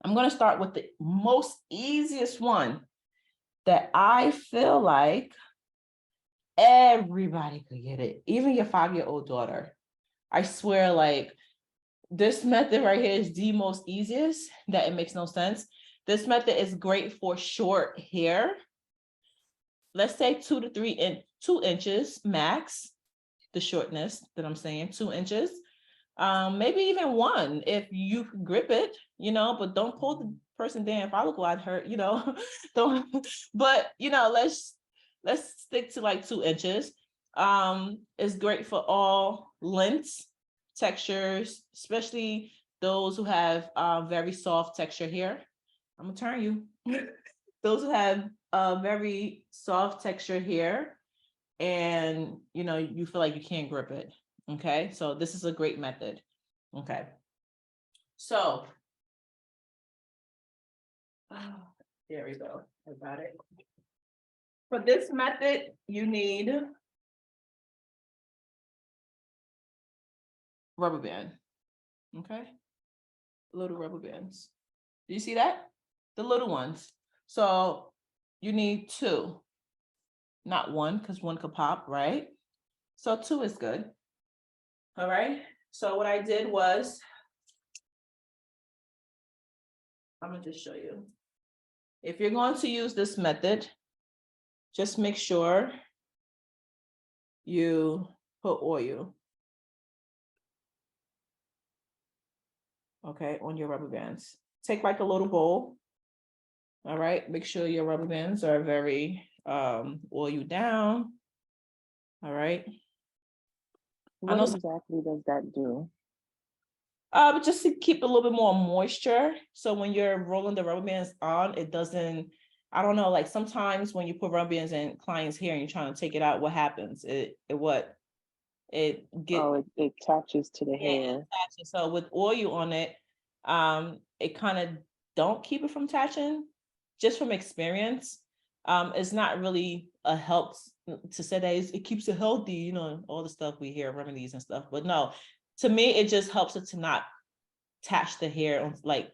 I'm going to start with the most easiest one that I feel like everybody could get it, even your 5-year-old daughter. I swear, like, this method right here is the most easiest, that it makes no sense. This method is great for short hair. Let's say 2 inches max, the shortness that I'm saying, 2 inches. Maybe even 1 if you can grip it, but don't pull the person down. If I look like hurt, don't, but let's stick to like 2 inches. It's great for all lengths, textures, especially those who have very soft texture hair. I'm gonna turn you. Those who have a very soft texture hair and you feel like you can't grip it. Okay, so this is a great method. Okay, so there we go. I got it. For this method, you need rubber band. Okay, little rubber bands. Do you see that? The little ones. So you need 2, not 1, because 1 could pop, right? So 2 is good. All right. So what I did was, I'm gonna just show you. If you're going to use this method, just make sure you put oil, okay, on your rubber bands. Take like a little bowl. All right, make sure your rubber bands are very oiled down. All right. What know exactly does that do? Just to keep a little bit more moisture. So when you're rolling the rubber bands on, it doesn't, I don't know, like sometimes when you put rubber bands in clients' hair and you're trying to take it out, what happens? It attaches to the hair. attaches. So with oil on it, it kind of don't keep it from attaching, just from experience. It's not really a help to say that it keeps it healthy, all the stuff we hear, remedies and stuff, but no, to me, it just helps it to not attach the hair on, like,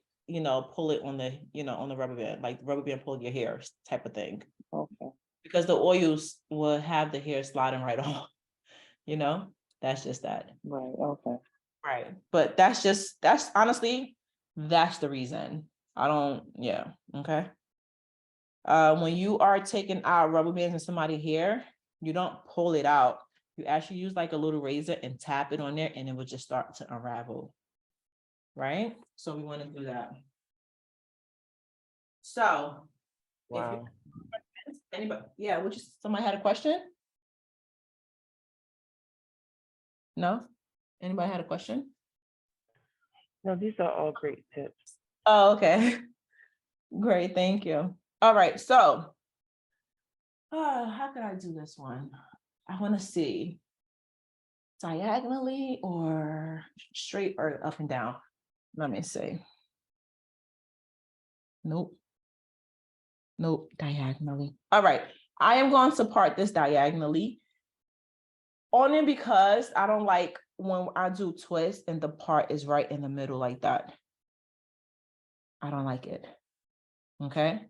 pull it on the, on the rubber band, like the rubber band pull your hair type of thing. Okay. Because the oils will have the hair sliding right off, that's just that. Right, okay. Right. But that's honestly, that's the reason. Okay. When you are taking out rubber bands in somebody's hair, you don't pull it out. You actually use like a little razor and tap it on there and it will just start to unravel. Right? So we want to do that. So, Wow. anybody, somebody had a question? No? Anybody had a question? No, these are all great tips. Oh, okay. Great, thank you. All right, so how can I do this one? I want to see diagonally or straight or up and down. Let me see. Nope, diagonally. All right, I am going to part this diagonally only because I don't like when I do twist and the part is right in the middle like that. I don't like it. Okay.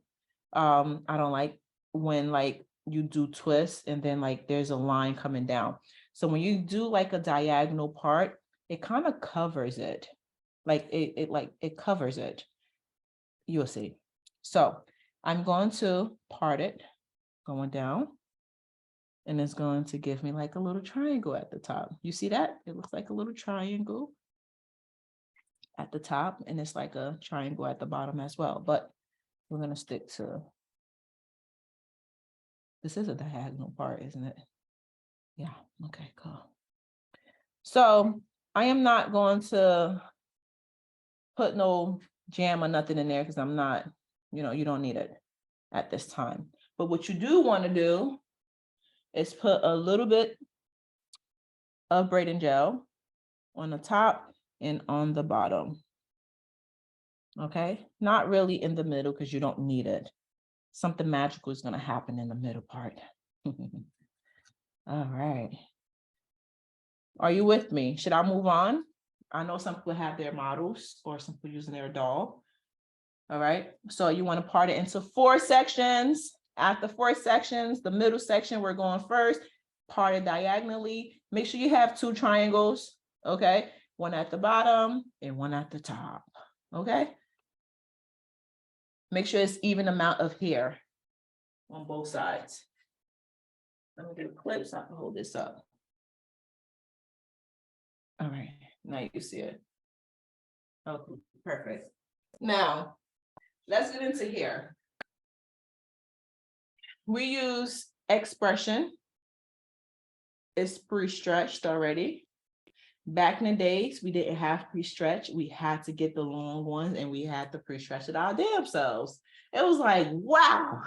I don't like when like you do twist and then like there's a line coming down. So when you do like a diagonal part, it kind of covers it. Like it covers it. You'll see. So I'm going to part it going down. And it's going to give me like a little triangle at the top. You see that? It looks like a little triangle at the top, and it's like a triangle at the bottom as well. But we're going to stick to, this is a diagonal part, isn't it? Yeah, okay, cool. So I am not going to put no jam or nothing in there because I'm not, you don't need it at this time. But what you do want to do is put a little bit of braiding gel on the top and on the bottom. Okay, not really in the middle because you don't need it. Something magical is going to happen in the middle part. All right. Are you with me? Should I move on? I know some people have their models or some people using their doll. All right. So you want to part it into 4 sections. After 4 sections, the middle section, we're going first, part it diagonally. Make sure you have 2 triangles. Okay. 1 at the bottom and 1 at the top. Okay. Make sure it's even amount of hair on both sides. Let me get a clip so I can hold this up. All right, now you see it. Okay, perfect. Now, let's get into hair. We use expression. It's pre-stretched already. Back in the days, we didn't have pre-stretch. We had to get the long ones and we had to pre-stretch it our damn selves. It was like, wow.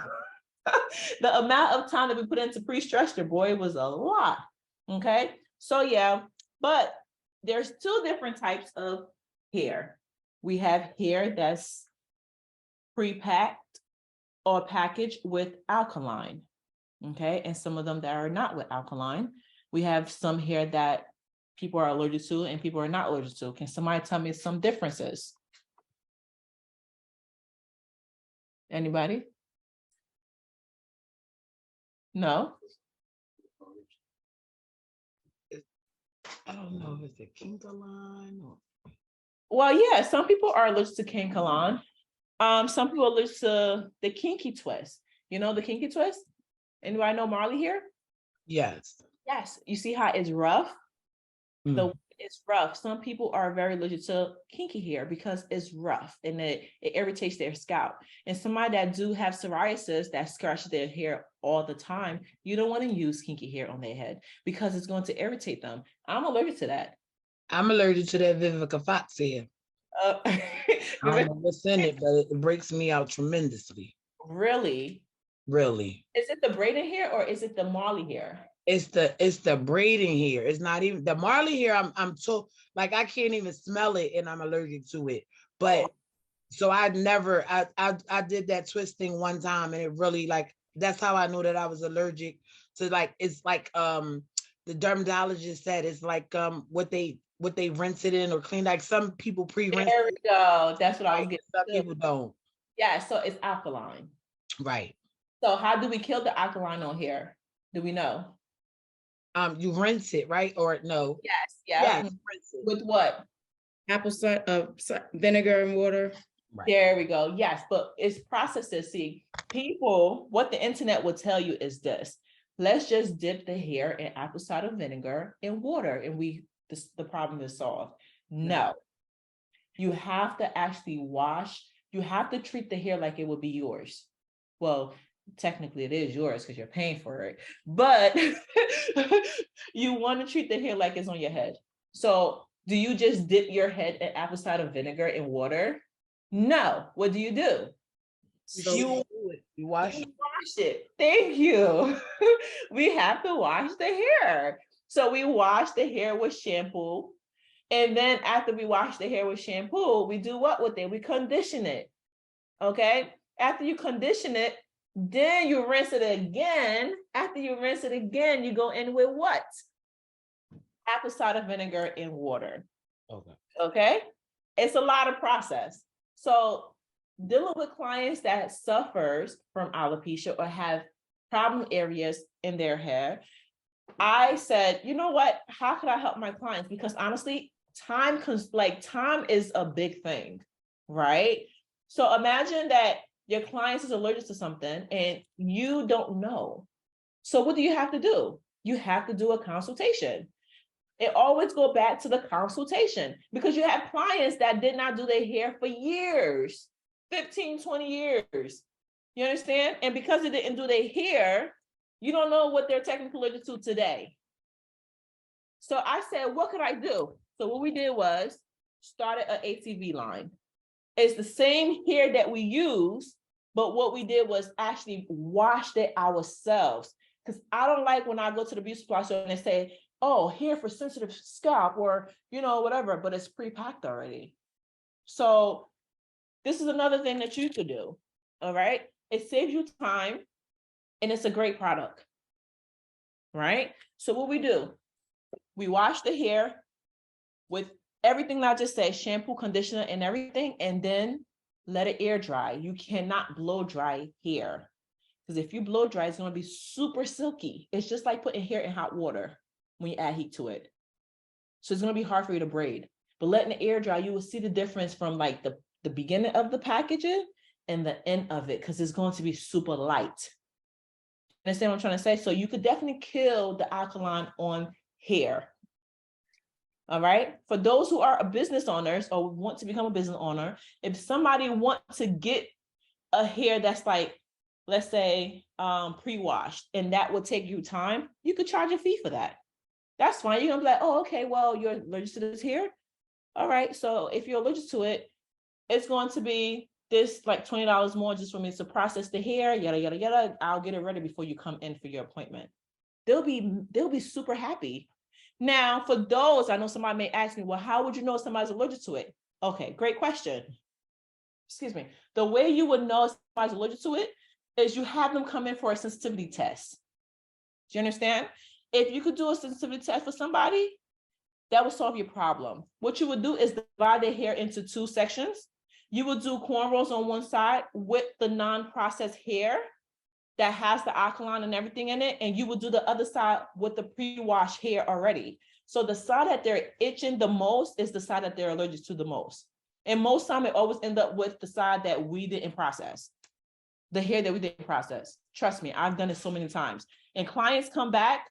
The amount of time that we put into pre-stretch, boy, it was a lot. Okay. So yeah, but there's two different types of hair. We have hair that's pre-packed or packaged with alkaline. Okay. And some of them that are not with alkaline. We have some hair that people are allergic to and people are not allergic to. Can somebody tell me some differences? Anybody? No? I don't know if it's a Kinkaline or. Well, yeah, some people are allergic to Kinkaline. Some people are allergic to the kinky twist. You know the kinky twist? Anybody know Marley here? Yes. Yes. You see how it's rough? Mm. It's rough. Some people are very allergic to kinky hair because it's rough and it irritates their scalp. And somebody that do have psoriasis that scratches their hair all the time, you don't want to use kinky hair on their head because it's going to irritate them. I'm allergic to that. I'm allergic to that Vivica Fox hair. I don't know what's in it, but it breaks me out tremendously. Really? Really. Is it the braiding hair or is it the Marley hair? It's the braiding hair. It's not even the Marley hair. I'm so like I can't even smell it and I'm allergic to it. But so I did that twisting one time and it really like that's how I knew that I was allergic to like it's like the dermatologist said it's like what they rinse it in or clean, like some people pre-rinse. There we go. That's what I was getting. Some people don't. Yeah, so it's alkaline. Right. So how do we kill the alkaline on hair? Do we know? You rinse it, right? Or no? Yes, yeah. Yes, rinse it. With what? Apple vinegar and water. Right. There we go. Yes, but it's processes. See, people, what the internet will tell you is this. Let's just dip the hair in apple cider vinegar and water and the problem is solved. No. You have to actually wash. You have to treat the hair like it would be yours. Well, technically it is yours because you're paying for it, but you want to treat the hair like it's on your head. So do you just dip your head in apple cider vinegar and water? No. What do? So you wash it. Thank you. We have to wash the hair. So we wash the hair with shampoo. And then after we wash the hair with shampoo, we do what with it? We condition it. Okay. After you condition it, then you rinse it again. After you rinse it again, you go in with what? Apple cider vinegar and water. Okay. Okay. It's a lot of process. So dealing with clients that suffers from alopecia or have problem areas in their hair, I said, you know what? How could I help my clients? Because honestly, time is a big thing, right? So imagine that your client is allergic to something and you don't know. So what do you have to do? You have to do a consultation. It always go back to the consultation because you have clients that did not do their hair for years, 15, 20 years. You understand? And because they didn't do their hair, you don't know what they're technically allergic to today. So I said, what could I do? So what we did was started an ATV line. It's the same hair that we use, but what we did was actually washed it ourselves. Because I don't like when I go to the beauty supply store and they say, oh, hair for sensitive scalp or, whatever, but it's pre-packed already. So this is another thing that you could do. All right. It saves you time and it's a great product. Right. So what we do, we wash the hair with everything that I just said, shampoo, conditioner, and everything, and then let it air dry. You cannot blow dry hair because if you blow dry, it's going to be super silky. It's just like putting hair in hot water when you add heat to it. So it's going to be hard for you to braid. But letting it air dry, you will see the difference from like the beginning of the packaging and the end of it because it's going to be super light. Understand what I'm trying to say? So you could definitely kill the alkaline on hair. All right. For those who are business owners or want to become a business owner, if somebody wants to get a hair that's like, let's say, pre-washed, and that would take you time, you could charge a fee for that. That's fine. You're gonna be like, oh, okay, well, you're allergic to this hair. All right. So if you're allergic to it, it's going to be this like $20 more just for me to process the hair, yada, yada, yada. I'll get it ready before you come in for your appointment. They'll be super happy. Now, for those, I know somebody may ask me, well, how would you know if somebody's allergic to it? Okay, great question. Excuse me. The way you would know if somebody's allergic to it is you have them come in for a sensitivity test. Do you understand? If you could do a sensitivity test for somebody, that would solve your problem. What you would do is divide their hair into 2 sections. You would do cornrows on one side with the non-processed hair that has the alkaline and everything in it, and you would do the other side with the pre-washed hair already. So the side that they're itching the most is the side that they're allergic to the most. And most time it always end up with the side that we didn't process, the hair that we didn't process. Trust me, I've done it so many times. And clients come back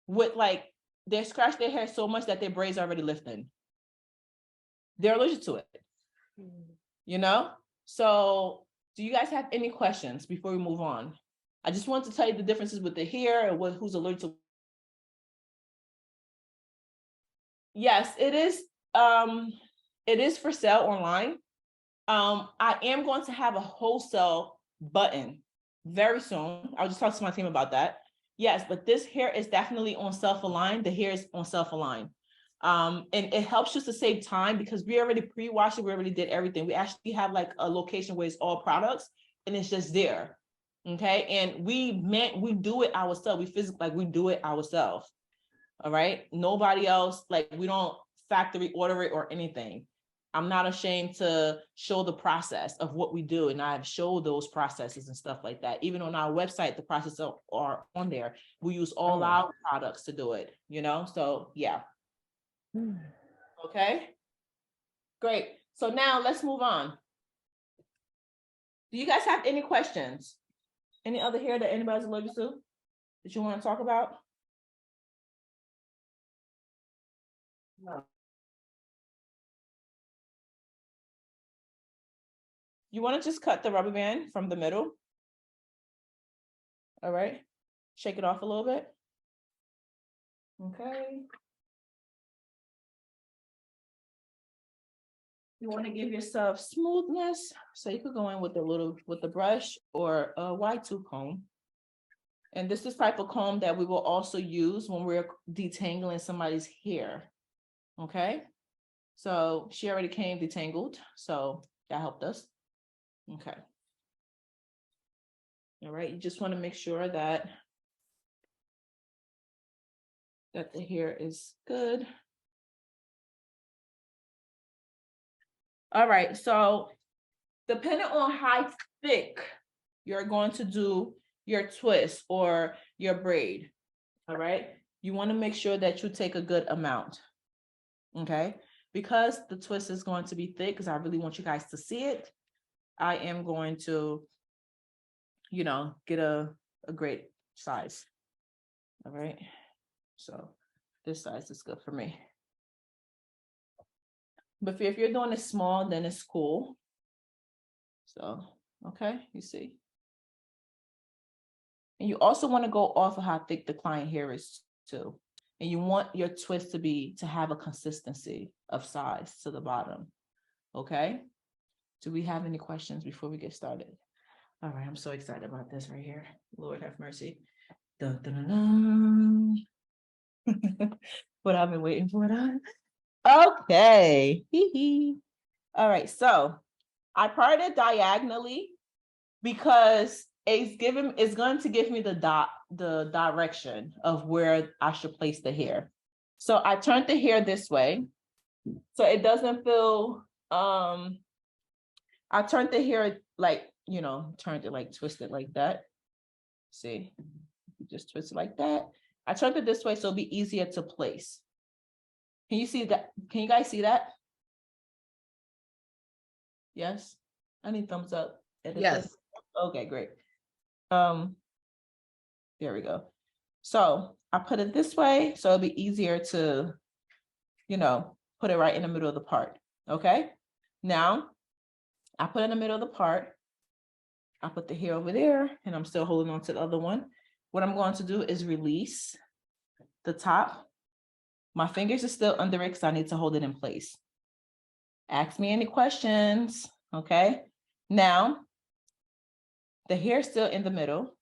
with like, they scratch their hair so much that their braids are already lifting. They're allergic to it, you know? So do you guys have any questions before we move on? I just want to tell you the differences with the hair and who's allergic to. Yes, it is. It is for sale online. I am going to have a wholesale button very soon. I'll just talk to my team about that. Yes, but this hair is definitely on self-align. The hair is on self-align. And it helps us to save time because we already pre-washed it. We already did everything. We actually have like a location where it's all products and it's just there. Okay. And we do it ourselves. We physically, like we do it ourselves. All right. Nobody else, like we don't factory order it or anything. I'm not ashamed to show the process of what we do. And I've showed those processes and stuff like that. Even on our website, the processes are on there. We use all our products to do it, you know? So yeah. Okay, great. So now let's move on. Do you guys have any questions? Any other hair that anybody's allergic to that you want to talk about? No. You want to just cut the rubber band from the middle. All right. Shake it off a little bit. Okay. You want to give yourself smoothness. So you could go in with the brush or a wide tooth comb. And this is the type of comb that we will also use when we're detangling somebody's hair. Okay. So she already came detangled. So that helped us. Okay. All right. You just want to make sure that the hair is good. All right. So depending on how thick you're going to do your twist or your braid, all right, you want to make sure that you take a good amount. Okay. Because the twist is going to be thick, because I really want you guys to see it, I am going to, you know, get a great size. All right. So this size is good for me. But if you're doing it small, then it's cool. So, okay, you see. And you also want to go off of how thick the client hair is too. And you want your twist to have a consistency of size to the bottom. Okay. Do we have any questions before we get started? All right, I'm so excited about this right here. Lord have mercy. Dun, dun, dun, dun. What I've been waiting for that. Okay. All right, so I parted it diagonally because it's going to give me the direction of where I should place the hair. So I turned the hair this way, so it doesn't feel. I turned the hair like, you know, turned it like twisted like that. See, just twist it like that. I turned it this way so it'll be easier to place. Can you see that? Can you guys see that? Yes. I need thumbs up. Yes. Okay, great. There we go. So I put it this way so it'll be easier to, you know, put it right in the middle of the part. Okay. Now I put in the middle of the part. I put the hair over there and I'm still holding on to the other one. What I'm going to do is release the top. My fingers are still under it because I need to hold it in place. Ask me any questions, okay? Now, the hair is still in the middle,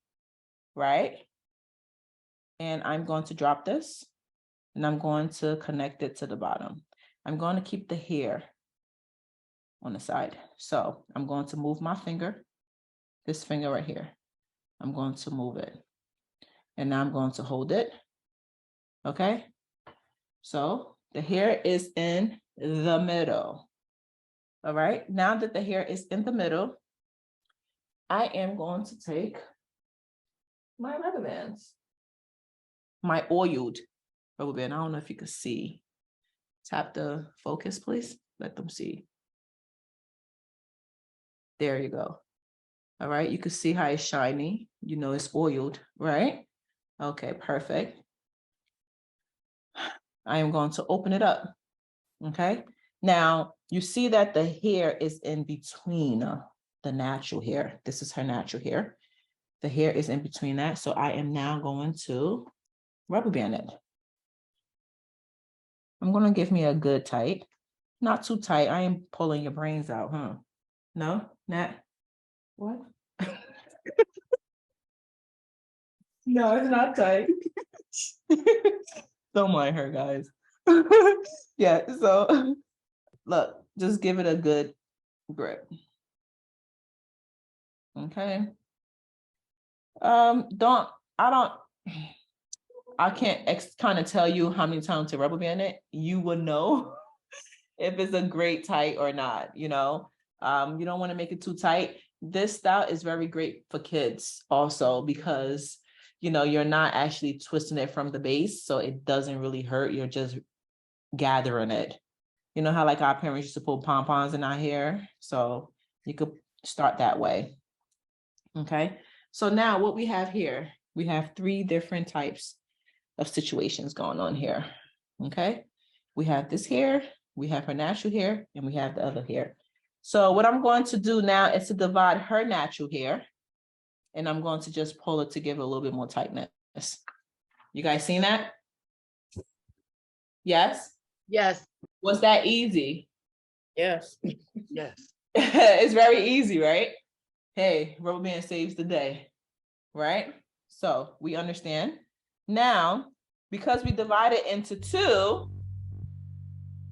right? And I'm going to drop this and I'm going to connect it to the bottom. I'm going to keep the hair on the side. So I'm going to move my finger, this finger right here. I'm going to move it. And now I'm going to hold it, okay? So the hair is in the middle. All right, now that the hair is in the middle, I am going to take my rubber bands, my oiled rubber band. I don't know if you can see. Tap the focus, please. Let them see. There you go. All right, you can see how it's shiny. You know it's oiled, right? Okay, perfect. I am going to open it up, okay? Now, you see that the hair is in between the natural hair. This is her natural hair. The hair is in between that. So I am now going to rubber band it. I'm going to give me a good tight, not too tight. I am pulling your brains out, huh? No, Nat? What? No, it's not tight. Don't mind her, guys. Yeah, so look, just give it a good grip. Okay. I can't kind of tell you how many times to rubber band it. You would know if it's a great tight or not, you know. You don't want to make it too tight. This style is very great for kids also because, you know, you're not actually twisting it from the base, so it doesn't really hurt. You're just gathering it. You know how like our parents used to put pom-poms in our hair? So you could start that way. Okay, so now what we have here, we have 3 different types of situations going on here. Okay, we have this hair, we have her natural hair, and we have the other hair. So what I'm going to do now is to divide her natural hair, and I'm going to just pull it to give it a little bit more tightness. You guys seen that? Yes? Yes, Was that easy? Yes. yes. It's very easy, right? Hey, rubber band saves the day, right? So we understand. Now, because we divide it into 2,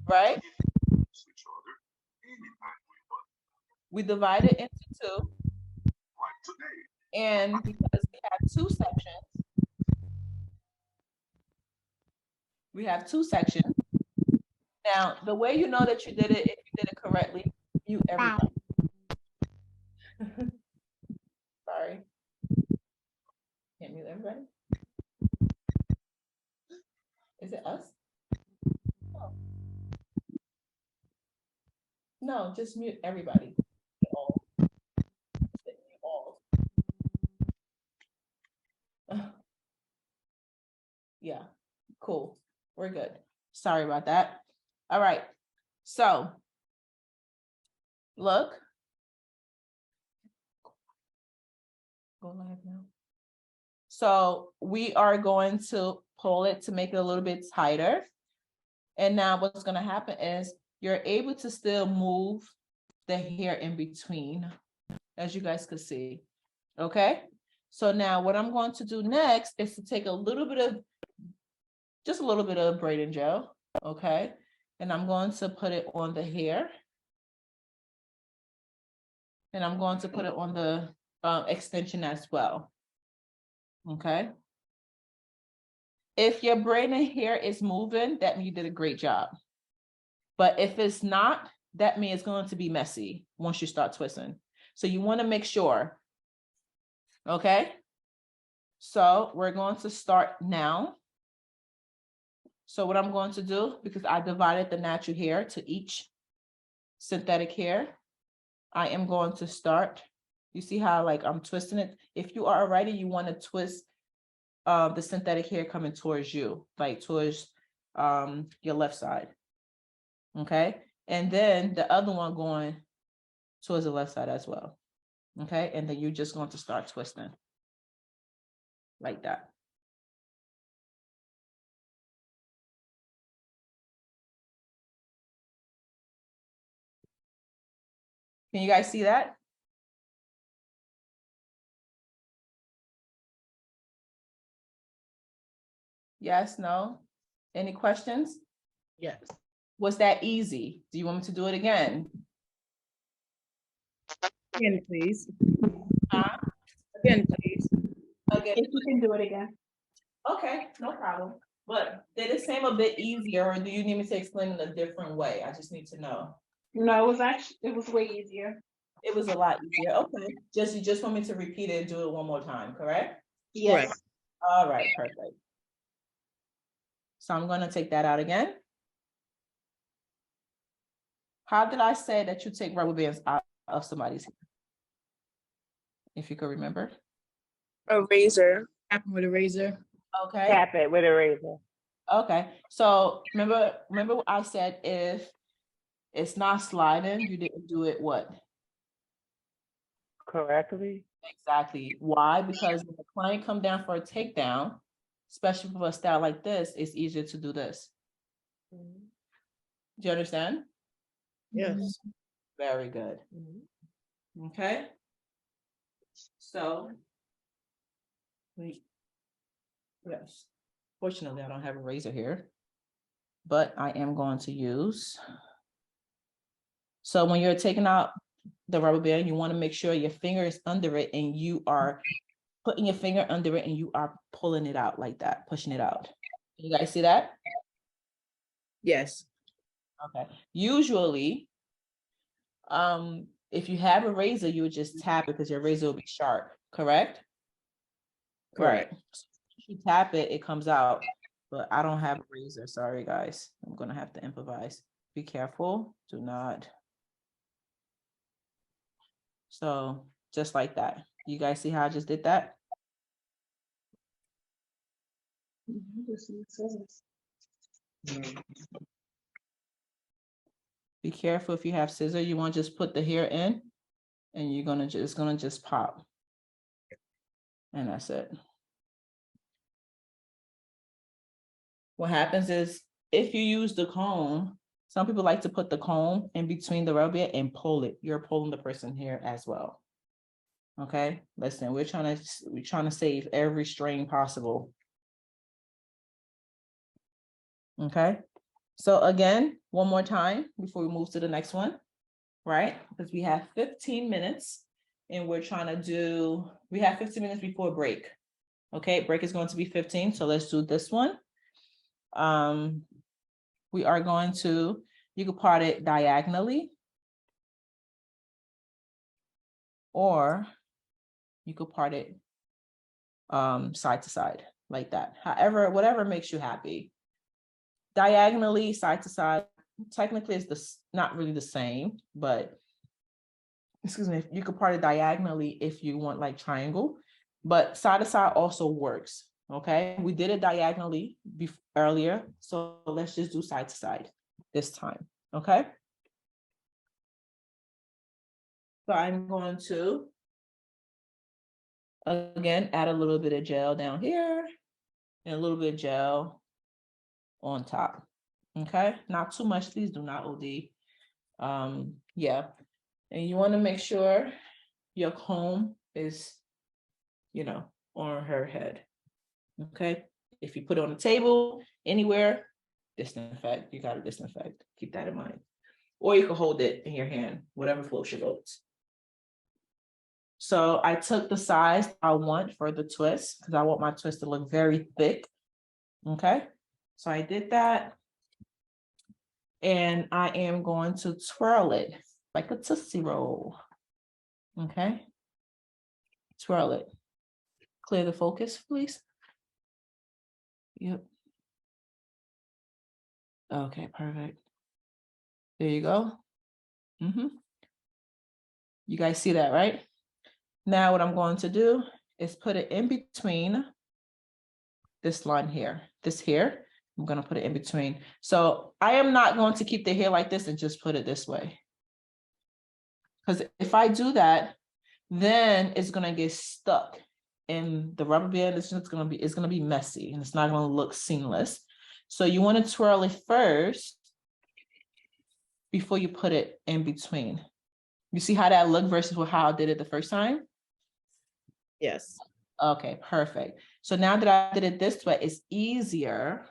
right? We divide it into 2. And because we have 2 sections, Now, the way you know that you did it, if you did it correctly, mute everybody. Sorry. Can't mute everybody? Is it us? No. No, just mute everybody. All. All. Yeah, cool. We're good. Sorry about that. All right. So, look. Go live now. So we are going to pull it to make it a little bit tighter. And now what's going to happen is you're able to still move the hair in between, as you guys could see. Okay. So now what I'm going to do next is to take just a little bit of braiding gel. Okay. And I'm going to put it on the hair. And I'm going to put it on the extension as well. Okay. If your braiding hair is moving, that means you did a great job. But if it's not, that means it's going to be messy once you start twisting. So you want to make sure. Okay. So we're going to start now. So what I'm going to do, because I divided the natural hair to each synthetic hair, I am going to start. You see how like I'm twisting it? If you are already, you want to twist the synthetic hair coming towards you, like towards your left side. Okay. And then the other one going towards the left side as well. Okay. And then you're just going to start twisting like that. Can you guys see that? Yes, no? Any questions? Yes. Was that easy? Do you want me to do it again? Again, please. Huh? Again, please. Again. If you can do it again. Okay, no problem. But did it seem a bit easier, or do you need me to explain it a different way? I just need to know. No, it was way easier. It was a lot easier. Okay. You just want me to repeat it and do it one more time, correct? Yes. Correct. All right, perfect. So I'm gonna take that out again. How did I say that you take rubber bands out of somebody's hair? If you could remember. A razor. Tapping with a razor. Okay. Tap it with a razor. Okay. So remember what I said, if it's not sliding, you didn't do it what? Correctly. Exactly. Why? Because when the client come down for a takedown, especially for a style like this, it's easier to do this. Do you understand? Yes. Very good. Okay. So yes. Fortunately, I don't have a razor here, but I am going to use. So when you're taking out the rubber band, you want to make sure your finger is under it and you are putting your finger under it and you are pulling it out like that, pushing it out. You guys see that? Yes. Okay. Usually, if you have a razor, you would just tap it because your razor will be sharp, correct? Correct. Right. If you tap it, it comes out, but I don't have a razor. Sorry, guys. I'm gonna have to improvise. Be careful. Do not. So just like that. You guys see how I just did that? Be careful if you have scissors. You want to just put the hair in and you're gonna just pop. And that's it. What happens is if you use the comb, some people like to put the comb in between the rubber band and pull it. You're pulling the person here as well. Okay, listen, we're trying to save every strain possible. Okay, so again, one more time before we move to the next one, right? Because we have 15 minutes and we have 15 minutes before break. Okay, break is going to be 15, so let's do this one. We are going to, you could part it diagonally, or you could part it side to side like that. However, whatever makes you happy. Diagonally, side to side, technically it's not really the same, but excuse me, you could part it diagonally if you want like triangle, but side to side also works. Okay, we did it diagonally earlier, so let's just do side to side this time. Okay, so I'm going to again add a little bit of gel down here and a little bit of gel on top. Okay, not too much, please do not OD. Yeah, and you want to make sure your comb is, on her head. Okay, if you put it on the table anywhere, disinfect. You got to disinfect. Keep that in mind. Or you can hold it in your hand, whatever floats your boat. So I took the size I want for the twist because I want my twist to look very thick. Okay, so I did that. And I am going to twirl it like a Tootsie Roll. Okay, twirl it. Clear the focus, please. Yep. Okay, perfect. There you go. You guys see that, right? Now what I'm going to do is put it in between this line here, this here. I'm going to put it in between. So I am not going to keep the hair like this and just put it this way. Because if I do that, then it's going to get stuck in the rubber band. It's going to be messy and it's not going to look seamless. So you want to twirl it first before you put it in between. You see how that looked versus how I did it the first time? Yes. Okay, perfect. So now that I did it this way, it's easier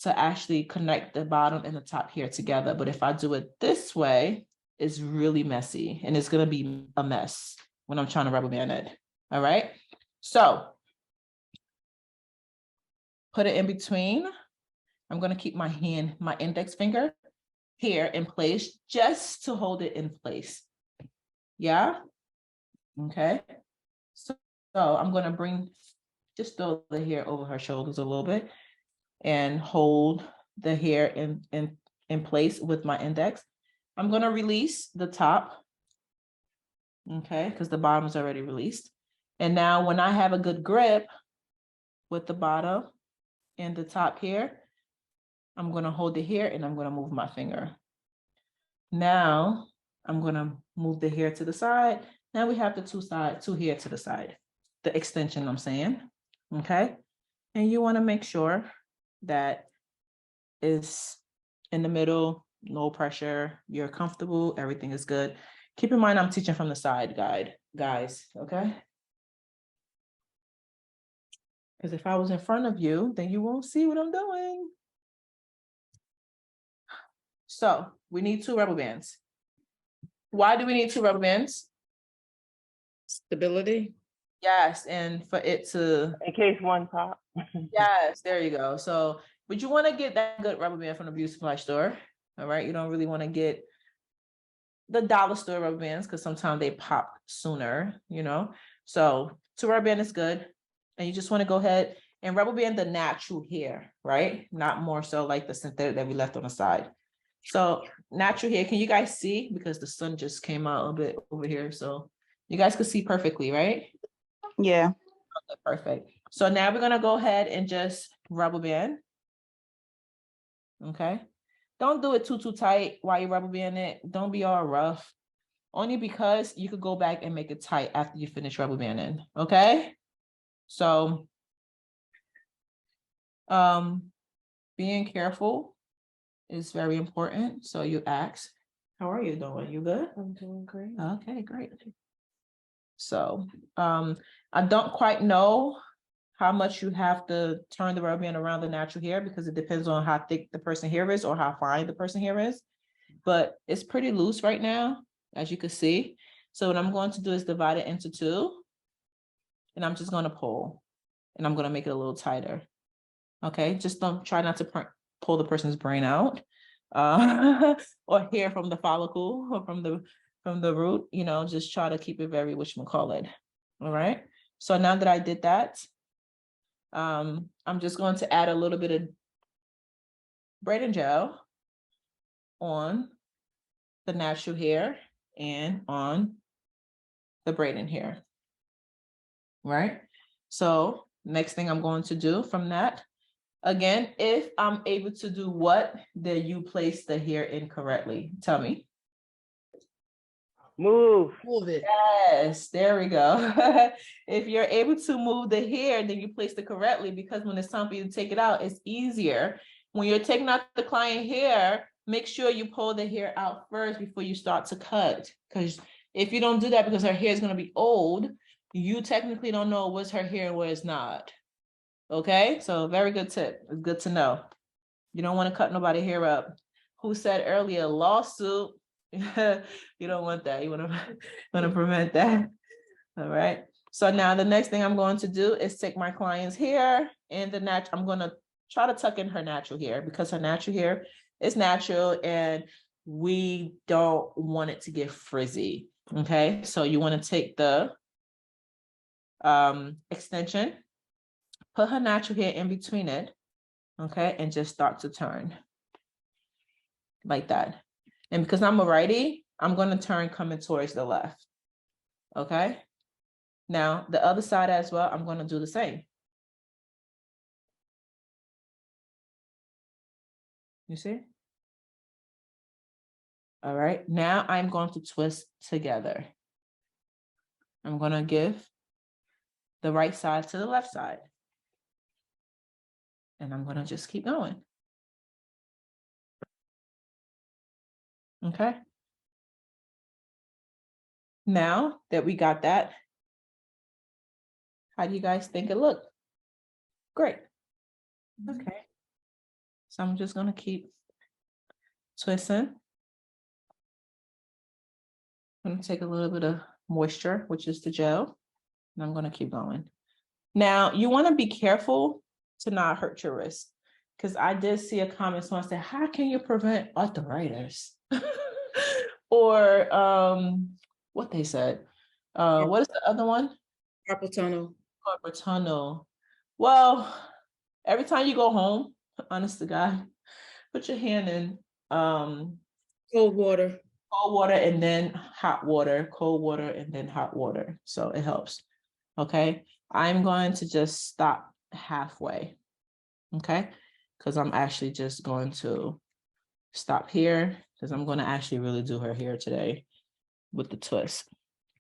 to actually connect the bottom and the top here together. But if I do it this way, it's really messy and it's gonna be a mess when I'm trying to rubber band it. All right, so put it in between. I'm gonna keep my hand, my index finger here in place just to hold it in place. Yeah, okay. So I'm gonna just throw the hair over her shoulders a little bit and hold the hair in place with my index. I'm gonna release the top, okay, because the bottom is already released. And now when I have a good grip with the bottom and the top here, I'm gonna hold it here and I'm gonna move my finger. Now I'm gonna move the hair to the side. Now we have the two hair to the side, the extension I'm saying, okay? And you wanna make sure that is in the middle, no pressure, you're comfortable, everything is good. Keep in mind, I'm teaching from the side guys, okay? Because if I was in front of you, then you won't see what I'm doing. So we need 2 rubber bands. Why do we need 2 rubber bands? Stability. Yes, and for it to, In case one pop. yes, there you go. So, but you want to get that good rubber band from the beauty supply store, all right? You don't really want to get the dollar store rubber bands because sometimes they pop sooner, you know? So 2 rubber band is good. And you just want to go ahead and rubber band the natural hair, right? Not more so like the synthetic that we left on the side. So natural hair, can you guys see? Because the sun just came out a bit over here. So you guys could see perfectly, right? Yeah. Okay, perfect. So now we're gonna go ahead and just rubber band. Okay. Don't do it too tight while you rubber band it. Don't be all rough. Only because you could go back and make it tight after you finish rubber banding. Okay. So being careful is very important. So you ask, how are you doing? You good? I'm doing great. Okay, great. So I don't quite know how much you have to turn the rubber band around the natural hair because it depends on how thick the person hair is or how fine the person hair is. But it's pretty loose right now, as you can see. So what I'm going to do is divide it into 2. And I'm just going to pull. And I'm going to make it a little tighter. Okay, just don't try not to pull the person's brain out or hair from the follicle or from the root, you know, just try to keep it very whatchamacallit. All right. So now that I did that, I'm just going to add a little bit of braiding gel on the natural hair and on the braiding hair. Right. So next thing I'm going to do from that, again, if I'm able to do what, then you place the hair in correctly. Tell me. Move. Move it. Yes, there we go. If you're able to move the hair, then you place it correctly because when it's time for you to take it out, it's easier. When you're taking out the client hair, make sure you pull the hair out first before you start to cut. Because if you don't do that, because her hair is going to be old, you technically don't know what's her hair and what it's not. Okay, so very good tip. It's good to know. You don't want to cut nobody hair up. Who said earlier, lawsuit? You don't want that. You want to prevent that. All right. So now the next thing I'm going to do is take my client's hair and I'm going to try to tuck in her natural hair because her natural hair is natural and we don't want it to get frizzy. Okay. So you want to take the extension, put her natural hair in between it. Okay. And just start to turn like that. And because I'm a righty, I'm going to turn coming towards the left. Okay. Now, the other side as well, I'm going to do the same. You see? All right. Now I'm going to twist together. I'm going to give the right side to the left side. And I'm going to just keep going. Okay. Now that we got that, how do you guys think it looked? Great. Okay. So I'm just gonna keep twisting. I'm gonna take a little bit of moisture, which is the gel, and I'm gonna keep going. Now, you wanna be careful to not hurt your wrist, because I did see a comment, someone said, how can you prevent arthritis? Or what they said. What is the other one? Carpal tunnel. Carpal tunnel. Well, every time you go home, honest to God, put your hand in Cold water. cold water and then hot water, cold water and then hot water. So it helps. Okay. I'm going to just stop halfway. Okay. Because I'm actually just going to stop here because I'm going to actually really do her hair today with the twist.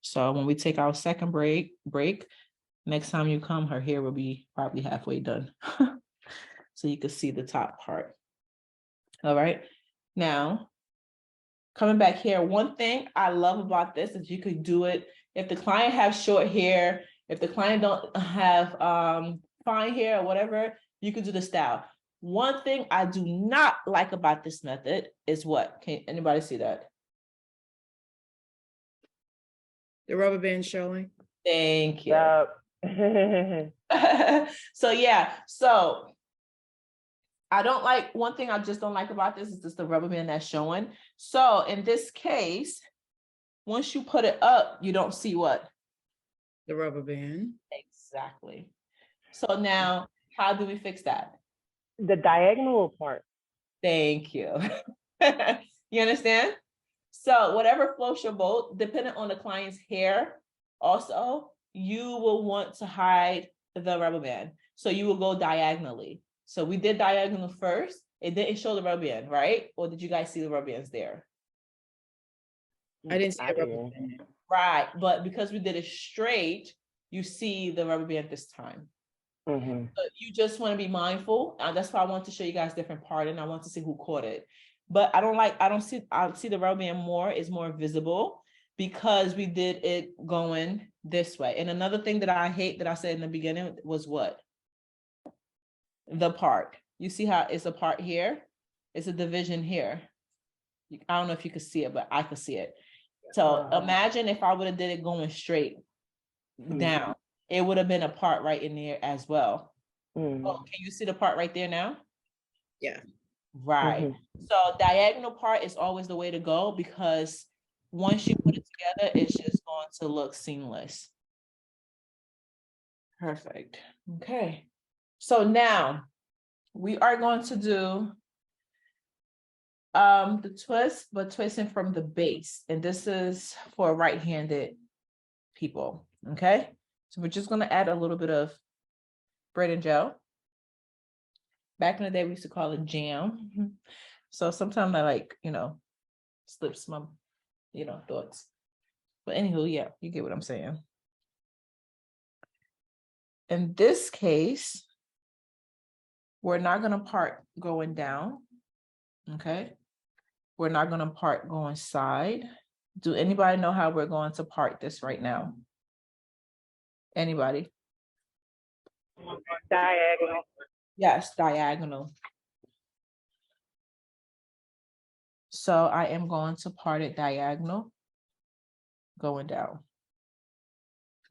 So when we take our second break, next time you come, her hair will be probably halfway done. So you can see the top part. All right. Now, coming back here, one thing I love about this is you could do it if the client has short hair, if the client don't have fine hair or whatever, you could do the style. One thing I do not like about this method is what? Can anybody see that? The rubber band showing. Thank you. Yep. So yeah, so I don't like, one thing I just don't like about this is just the rubber band that's showing. So in this case, once you put it up, you don't see what? The rubber band. Exactly. So now, how do we fix that? The diagonal part. Thank you. You understand? So whatever floats your boat, depending on the client's hair, also, you will want to hide the rubber band. So you will go diagonally. So we did diagonal first. It didn't show the rubber band, right? Or did you guys see the rubber bands there? I didn't see the rubber didn't. band. Right, but because we did it straight, you see the rubber band this time. Mhm. But you just want to be mindful. That's why I want to show you guys different part, and I want to see who caught it. But I see the rubber band more, is more visible because we did it going this way. And another thing that I hate that I said in the beginning was what? The part. You see how it's a part here? It's a division here. I don't know if you could see it, but I could see it. So imagine if I would have did it going straight down, it would have been a part right in there as well. Mhm. Oh, can you see the part right there now? Yeah. Right. So diagonal part is always the way to go because once you put it together, it's just going to look seamless. Perfect. Okay. So now we are going to do the twist, but twisting from the base. And this is for right-handed people. Okay. So we're just going to add a little bit of braiding gel. Back in the day, we used to call it jam. So sometimes I slips my, thoughts. But anywho, yeah, you get what I'm saying. In this case, we're not going to part going down. Okay. We're not going to part going side. Do anybody know how we're going to part this right now? Anybody? Diagonal. Yes, diagonal. So I am going to part it diagonal, going down.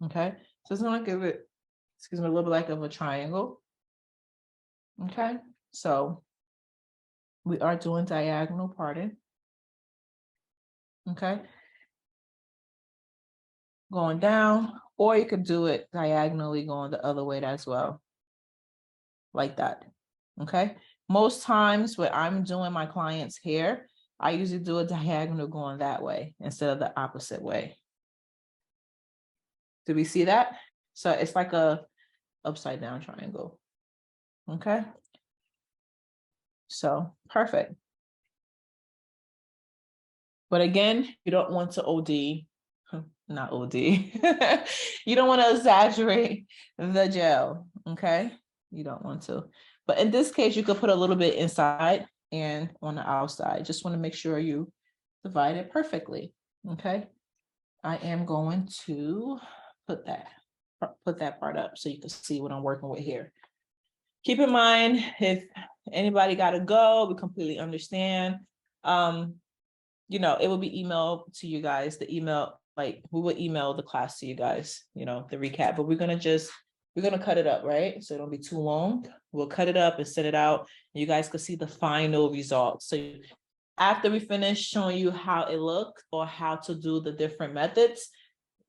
Okay, so it's going to give it, a little bit like of a triangle. Okay, so we are doing diagonal parting. Okay, going down, or you could do it diagonally going the other way as well, like that. Okay, most times when I'm doing my client's hair, I usually do a diagonal going that way instead of the opposite way. Do we see that? So it's like a upside down triangle. Okay. So perfect. But again, you don't want to OD, not OD. You don't want to exaggerate the gel. Okay. You don't want to. But in this case, you could put a little bit inside and on the outside. Just want to make sure you divide it perfectly. Okay. I am going to put that part up so you can see what I'm working with here. Keep in mind, if anybody got to go, we completely understand. You know, it will be emailed to you guys, the email, like we will email the class to you guys, you know, the recap, but we're going to cut it up, right? So it don't be too long. We'll cut it up and send it out. You guys can see the final results. So after we finish showing you how it looked or how to do the different methods,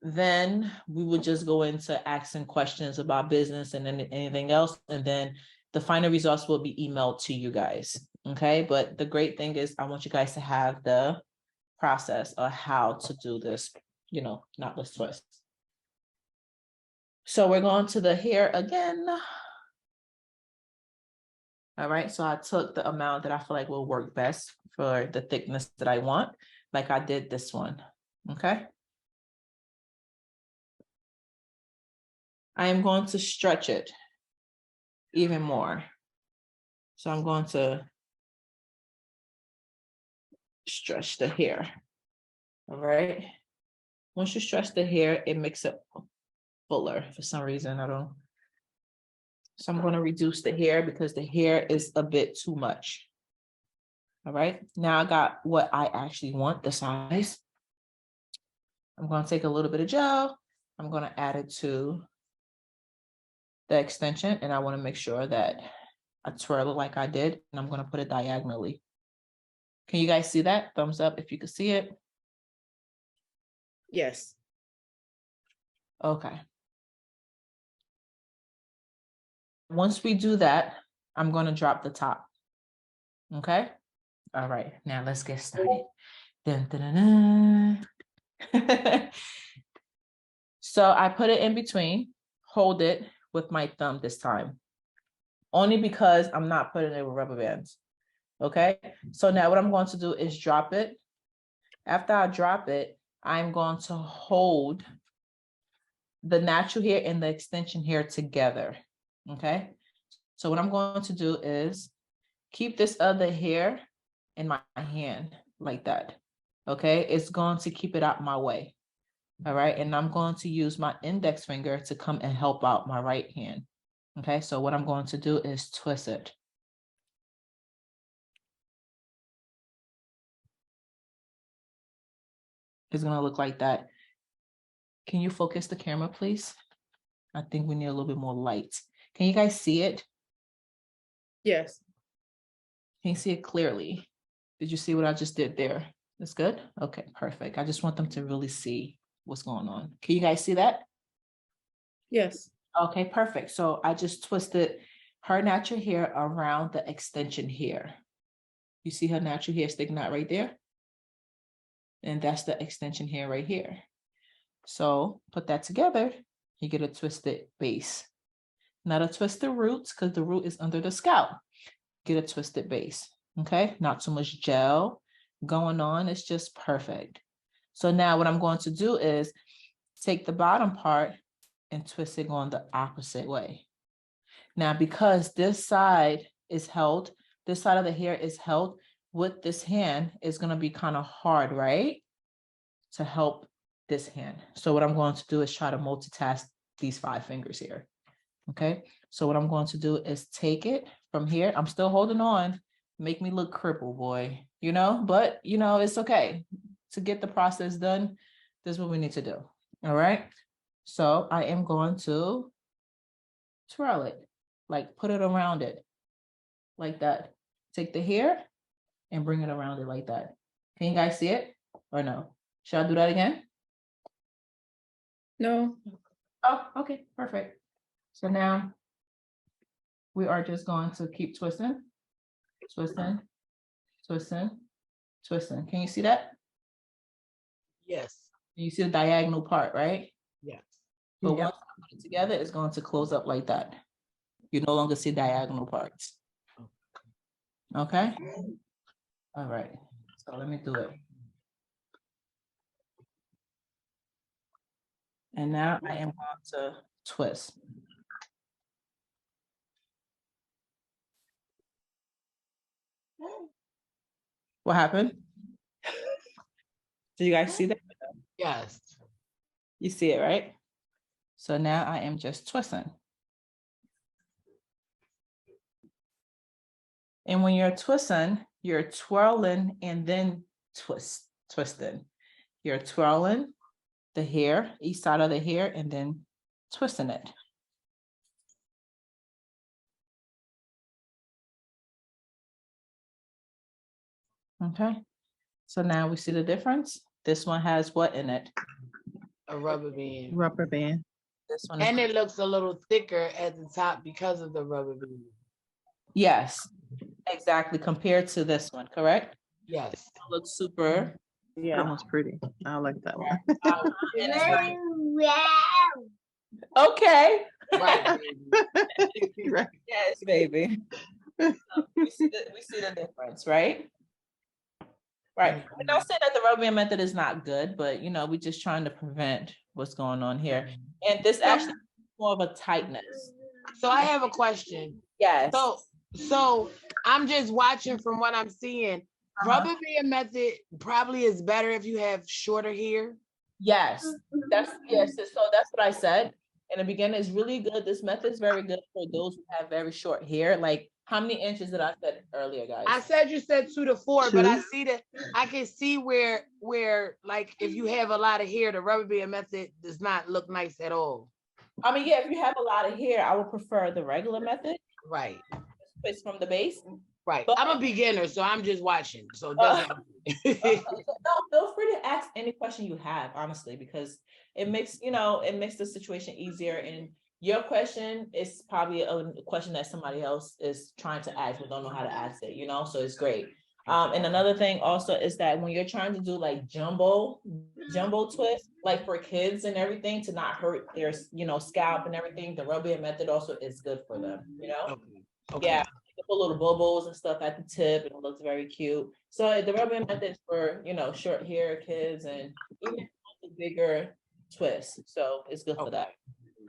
then we would just go into asking questions about business and then anything else. And then the final results will be emailed to you guys. Okay. But the great thing is I want you guys to have the process of how to do this, you know, knotless twist. So we're going to the hair again. All right. So I took the amount that I feel like will work best for the thickness that I want, like I did this one. Okay. I am going to stretch it even more. So I'm going to stretch the hair. All right. Once you stretch the hair, it makes it fuller for some reason. So I'm going to reduce the hair because the hair is a bit too much. All right. Now I got what I actually want, the size. I'm going to take a little bit of gel. I'm going to add it to the extension, and I want to make sure that I twirl it like I did, and I'm going to put it diagonally. Can you guys see that? Thumbs up if you can see it. Yes. Okay. Once we do that, I'm going to drop the top. Okay. All right. Now let's get started. Dun, dun, dun, dun. So I put it in between, hold it with my thumb this time, only because I'm not putting it with rubber bands. Okay. So now what I'm going to do is drop it. After I drop it, I'm going to hold the natural hair and the extension hair together. Okay. So what I'm going to do is keep this other hair in my hand like that. Okay. It's going to keep it out my way. All right. And I'm going to use my index finger to come and help out my right hand. Okay. So what I'm going to do is twist it. It's going to look like that. Can you focus the camera, please? I think we need a little bit more light. Can you guys see it? Yes. Can you see it clearly? Did you see what I just did there? That's good? Okay, perfect. I just want them to really see what's going on. Can you guys see that? Yes. Okay, perfect. So I just twisted her natural hair around the extension hair. You see her natural hair sticking out right there? And that's the extension hair right here. So put that together, you get a twisted base. Not a twisted roots, because the root is under the scalp. Get a twisted base, okay? Not too much gel going on, it's just perfect. So now what I'm going to do is take the bottom part and twist it going the opposite way. Now, because this side is held, this side of the hair is held with this hand, is going to be kind of hard, right? To help this hand. So what I'm going to do is try to multitask these 5 fingers here. Okay. So what I'm going to do is take it from here. I'm still holding on. Make me look crippled, boy, you know, but you know, it's okay to get the process done. This is what we need to do. All right. So I am going to twirl it, like put it around it like that. Take the hair and bring it around it like that. Can you guys see it or no? Should I do that again? No. Oh, okay, perfect. So now we are just going to keep twisting, twisting, twisting, twisting. Can you see that? Yes. You see the diagonal part, right? Yes. But once I put it together, it's going to close up like that. You no longer see diagonal parts. Okay? All right. So let me do it. And now I am going to twist. What happened? Do you guys see that? Yes. You see it, right? So now I am just twisting. And when you're twisting, you're twirling and then twisting. You're twirling the hair, each side of the hair, and then twisting it. Okay, so now we see the difference. This one has what in it? A rubber band. Rubber band. This one And is, it looks a little thicker at the top because of the rubber band. yes, exactly, compared to this one, correct? Yes. It looks super. That one's pretty. I like that one. And it's like, okay. Right. Right. Yes, baby. So we see the difference, right? Right. We're not saying that the rubber band method is not good, but you know, we're just trying to prevent what's going on here. And this actually is more of a tightness. So I have a question. Yes. So I'm just watching from what I'm seeing. Rubber band method probably is better if you have shorter hair. Yes. Yes. So that's what I said in the beginning. It's really good. This method is very good for those who have very short hair. Like, how many inches did I said earlier, guys? I said you said 2 to 4, but I 2. see that I can see where like if you have a lot of hair, the rubber band method does not look nice at all. I mean, yeah, if you have a lot of hair, I would prefer the regular method. Right. Twist from the base. Right. But- I'm a beginner, so I'm just watching. So it doesn't. No, feel free to ask any question you have, honestly, because it makes the situation easier. And your question is probably a question that somebody else is trying to ask but don't know how to ask it, so it's great. And another thing also is that when you're trying to do like jumbo twist, like for kids and everything, to not hurt their scalp and everything, the rubber band method also is good for them, Okay. Yeah, put little bubbles and stuff at the tip, and it looks very cute. So the rubber band method is for short hair kids and even the bigger twist. So it's good for that.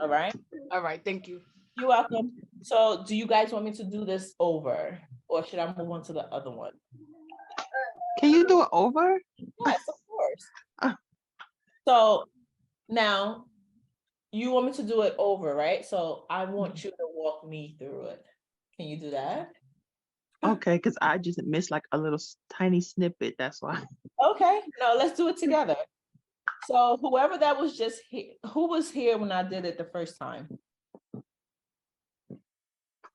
All right. All right. Thank you. You're welcome. So do you guys want me to do this over, or should I move on to the other one? Can you do it over? Yes, of course. So now you want me to do it over, right? So I want you to walk me through it. Can you do that? Okay, because I just missed like a little tiny snippet. That's why. Okay, no, let's do it together. So whoever that was just here, who was here when I did it the first time?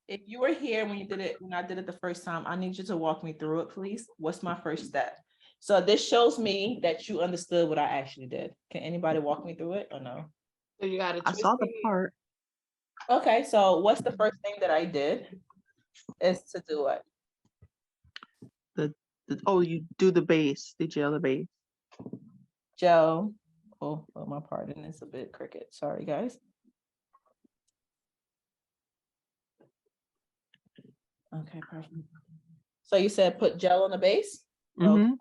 If you were here when I did it the first time, I need you to walk me through it, please. What's my first step? So this shows me that you understood what I actually did. Can anybody walk me through it or no? So you got to. I saw the part. Okay, so what's the first thing that I did is to do it. Oh, you do the base, the gel the base. Joe. Oh, my pardon, it's a bit crooked. Sorry, guys. Okay, perfect. So you said put gel on the base? Mm-hmm.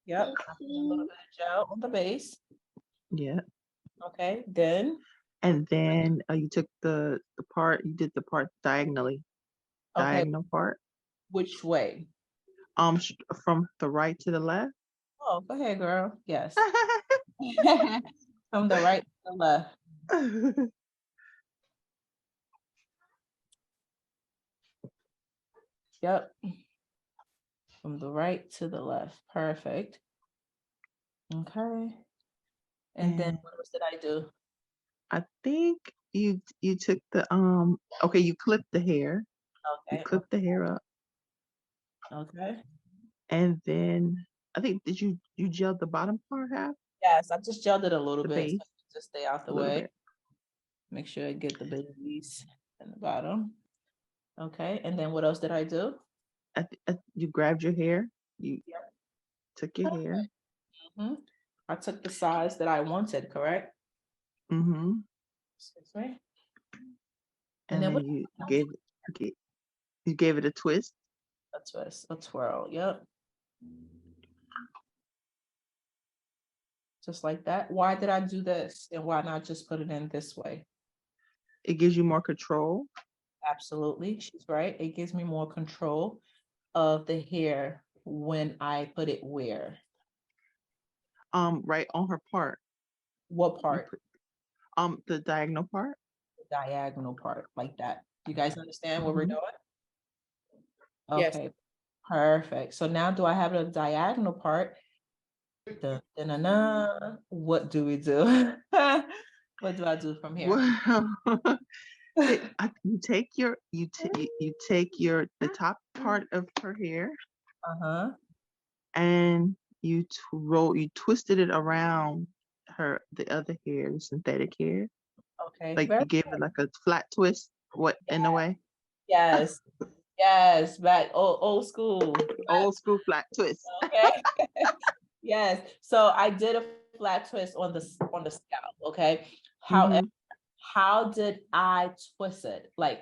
Yep. A little bit of gel on the base. Yeah. Okay, then. And then you took the part, you did the part diagonally. Okay. Diagonal part. Which way? From the right to the left. Oh, go ahead, girl. Yes. From the right to the left. Yep. From the right to the left. Perfect. Okay. And then what else did I do? I think you took the okay, you clipped the hair. Okay. You clipped the hair up. Okay. And then I think you gelled the bottom part half? Yes, I just gelled it a little The bit. base. So just stay out the A little way. bit. Make sure I get the babies in the bottom. Okay. And then what else did I do? You grabbed your hair. You took your hair. Mm-hmm. I took the size that I wanted, correct? Mm-hmm. Excuse me. And then then you gave it a twist. A twist, a twirl. Yep. Just like that. Why did I do this? And why not just put it in this way? It gives you more control. Absolutely. She's right. It gives me more control of the hair when I put it where. right on her part. What You part? put, the diagonal part. Diagonal part, like that. You guys understand what we're Mhm. doing? Yes. Okay, perfect. So now do I have the diagonal part? Dun, dun, dun, dun. What do we do? What do I do from here? Well, you take the top part of her hair Uh-huh. and you twisted it around the other hair, the synthetic hair. Okay. Like you gave it like a flat twist, in a way. Yes. Yes. Back old school. Old school flat twist. Okay. Yes. So I did a flat twist on the scalp. Okay. However, Mhm. how did I twist it? Like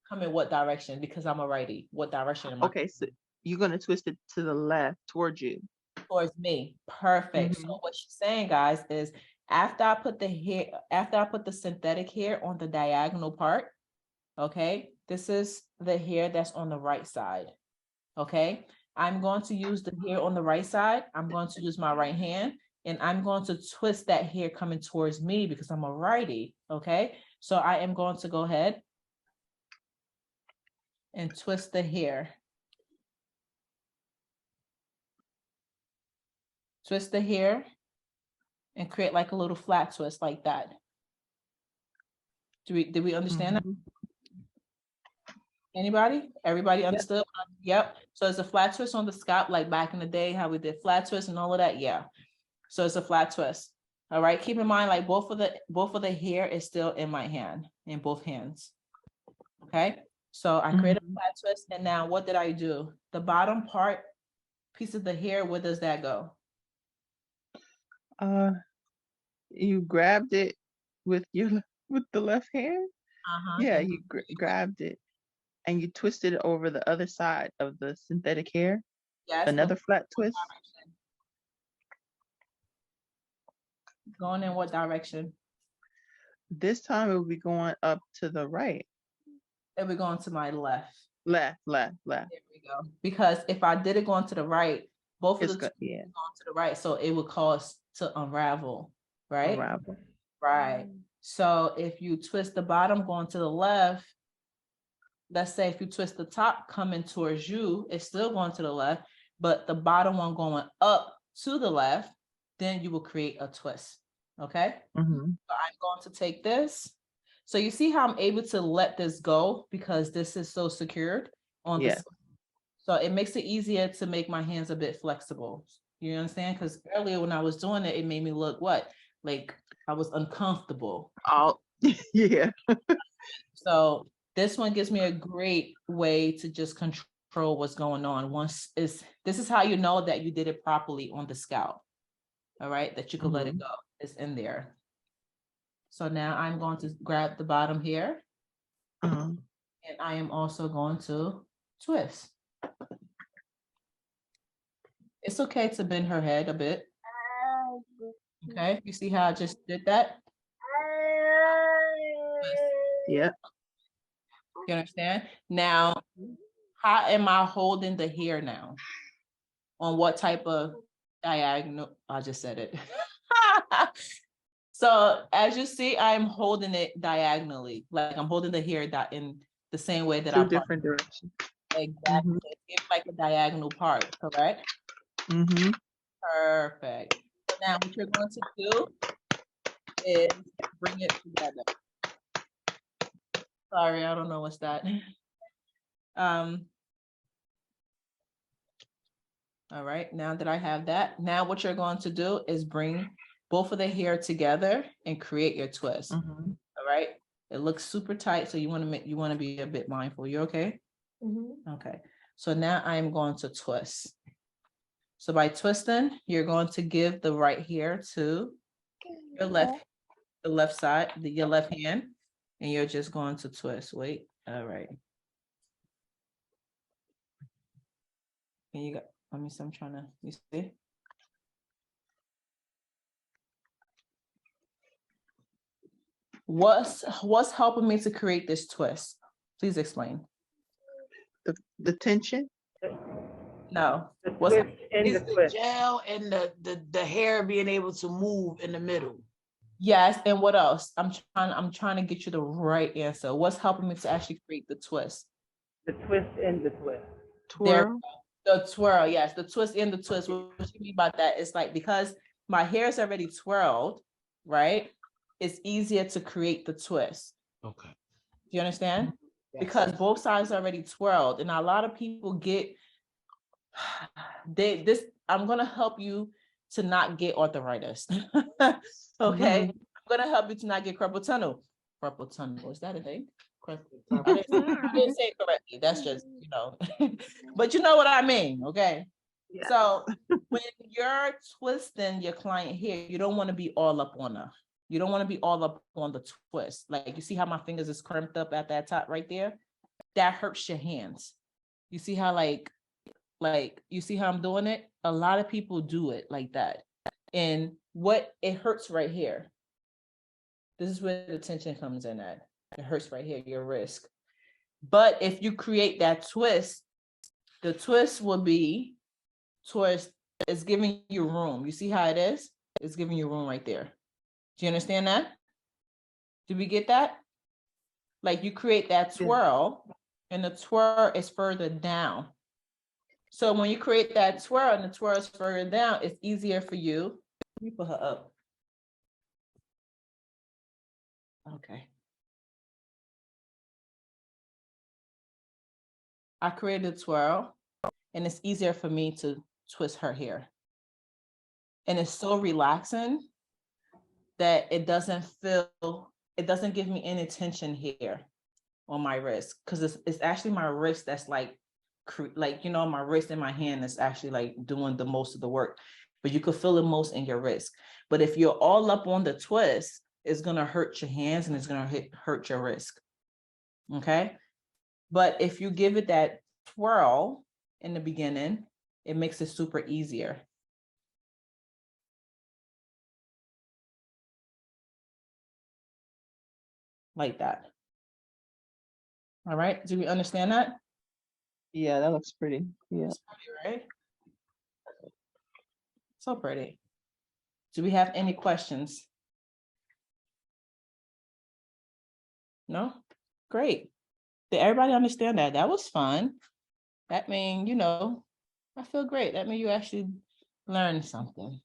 come in what direction? Because I'm a righty. What direction am I? Okay, so you're gonna twist it to the left towards you. Towards me. Perfect. So Mhm. what she's saying, guys, is after I put the synthetic hair on the diagonal part, okay, this is the hair that's on the right side. Okay, I'm going to use the hair on the right side. I'm going to use my right hand and I'm going to twist that hair coming towards me because I'm a righty. Okay, so I am going to go ahead and twist the hair. Twist the hair and create like a little flat twist like that. Did we understand that? Mhm. Anybody? Everybody understood? Yep. So it's a flat twist on the scalp, like back in the day, how we did flat twist and all of that. Yeah. So it's a flat twist. All right. Keep in mind, like both of the hair is still in my hand, in both hands. Okay. So I created a flat twist, and now what did I do? The bottom part, piece of the hair, where does that go? You grabbed it with with the left hand. Uh-huh. Yeah, And you grabbed it and you twisted it over the other side of the synthetic hair. yes, Another flat twist. going in what direction? This time it will be going up to the right. And we're going to my left. Left. There we go. Because if I did it going to the right, both of It's the good. two Yeah. going to the right, so it would cause to unravel, right? Unravel. Right. So if you twist the bottom going to the left, let's say if you twist the top coming towards you, it's still going to the left, but the bottom one going up to the left, then you will create a twist. Okay. Mhm. So I'm going to take this. So you see how I'm able to let this go because this is so secured on Yeah. the. So it makes it easier to make my hands a bit flexible. You understand? Because earlier when I was doing it, it made me look what? Like I was uncomfortable. Yeah. So this one gives me a great way to just control what's going on. This is how you know that you did it properly on the scalp. All right, that you could let it go. It's in there. So now I'm going to grab the bottom here. Uh-huh. And I am also going to twist. It's okay to bend her head a bit. Okay, you see how I just did that? Yeah. You understand? Now, how am I holding the hair now? On what type of diagonal? I just said it. So as you see, I'm holding it diagonally. Like I'm holding the hair in the same way that I Two different directions. Exactly. It's like a diagonal part, correct? Mm-hmm. Perfect. So now what you're going to do is bring it together. Sorry, I don't know what's that. All right, now that I have that, now what you're going to do is bring both of the hair together and create your twist. Mm-hmm. All right. It looks super tight, so you want to be a bit mindful. You okay? Mm-hmm. Okay. So now I'm going to twist. So by twisting, you're going to give the right hair to your left side, your left hand, and you're just going to twist. Wait. All right. And you got, let me see, I'm trying to, you see? What's helping me to create this twist? Please explain. The tension. No. The What's twist and the It's the twist. gel and the hair being able to move in the middle. yes, and what else? I'm trying to get you the right answer. What's helping me to actually create the twist? The twist and the twist. There, Twirl. the twirl, yes, the twist and the twist. What you mean by that is like because my hair is already twirled, right? It's easier to create the twist. Okay. Do you understand? Yes. Because both sides are already twirled, and a lot of people get I'm gonna help you to not get arthritis. Okay, I'm gonna help you to not get carpal tunnel. Carpal tunnel, is that a thing? I didn't say it correctly. That's just, but you know what I mean, okay? Yeah. So when you're twisting your client hair, you don't want to be all up on her. You don't want to be all up on the twist. Like you see how my fingers is crimped up at that top right there? That hurts your hands. You see how like you see how I'm doing it? A lot of people do it like that. And what it hurts right here. This is where the tension comes in at. It hurts right here, your wrist. But if you create that twist, the twist will be towards, it's giving you room. You see how it is? It's giving you room right there. Do you understand that? Did we get that? Like you create that twirl and the twirl is further down. So when you create that twirl and the twirl is further down, it's easier for you. Let me put her up. Okay. I created a twirl and it's easier for me to twist her hair. And it's so relaxing that it doesn't give me any tension here on my wrist. Cause it's actually my wrist that's like my wrist and my hand is actually like doing the most of the work, but you could feel it most in your wrist. But if you're all up on the twist, it's gonna hurt your hands and it's gonna hurt your wrist. Okay. But if you give it that twirl in the beginning, it makes it super easier. Like that. All right. Do we understand that? Yeah, that looks pretty. Yeah. It's pretty, right? So pretty. Do we have any questions? No? Great. Did everybody understand that? That was fun. That means, I feel great. That means you actually learned something.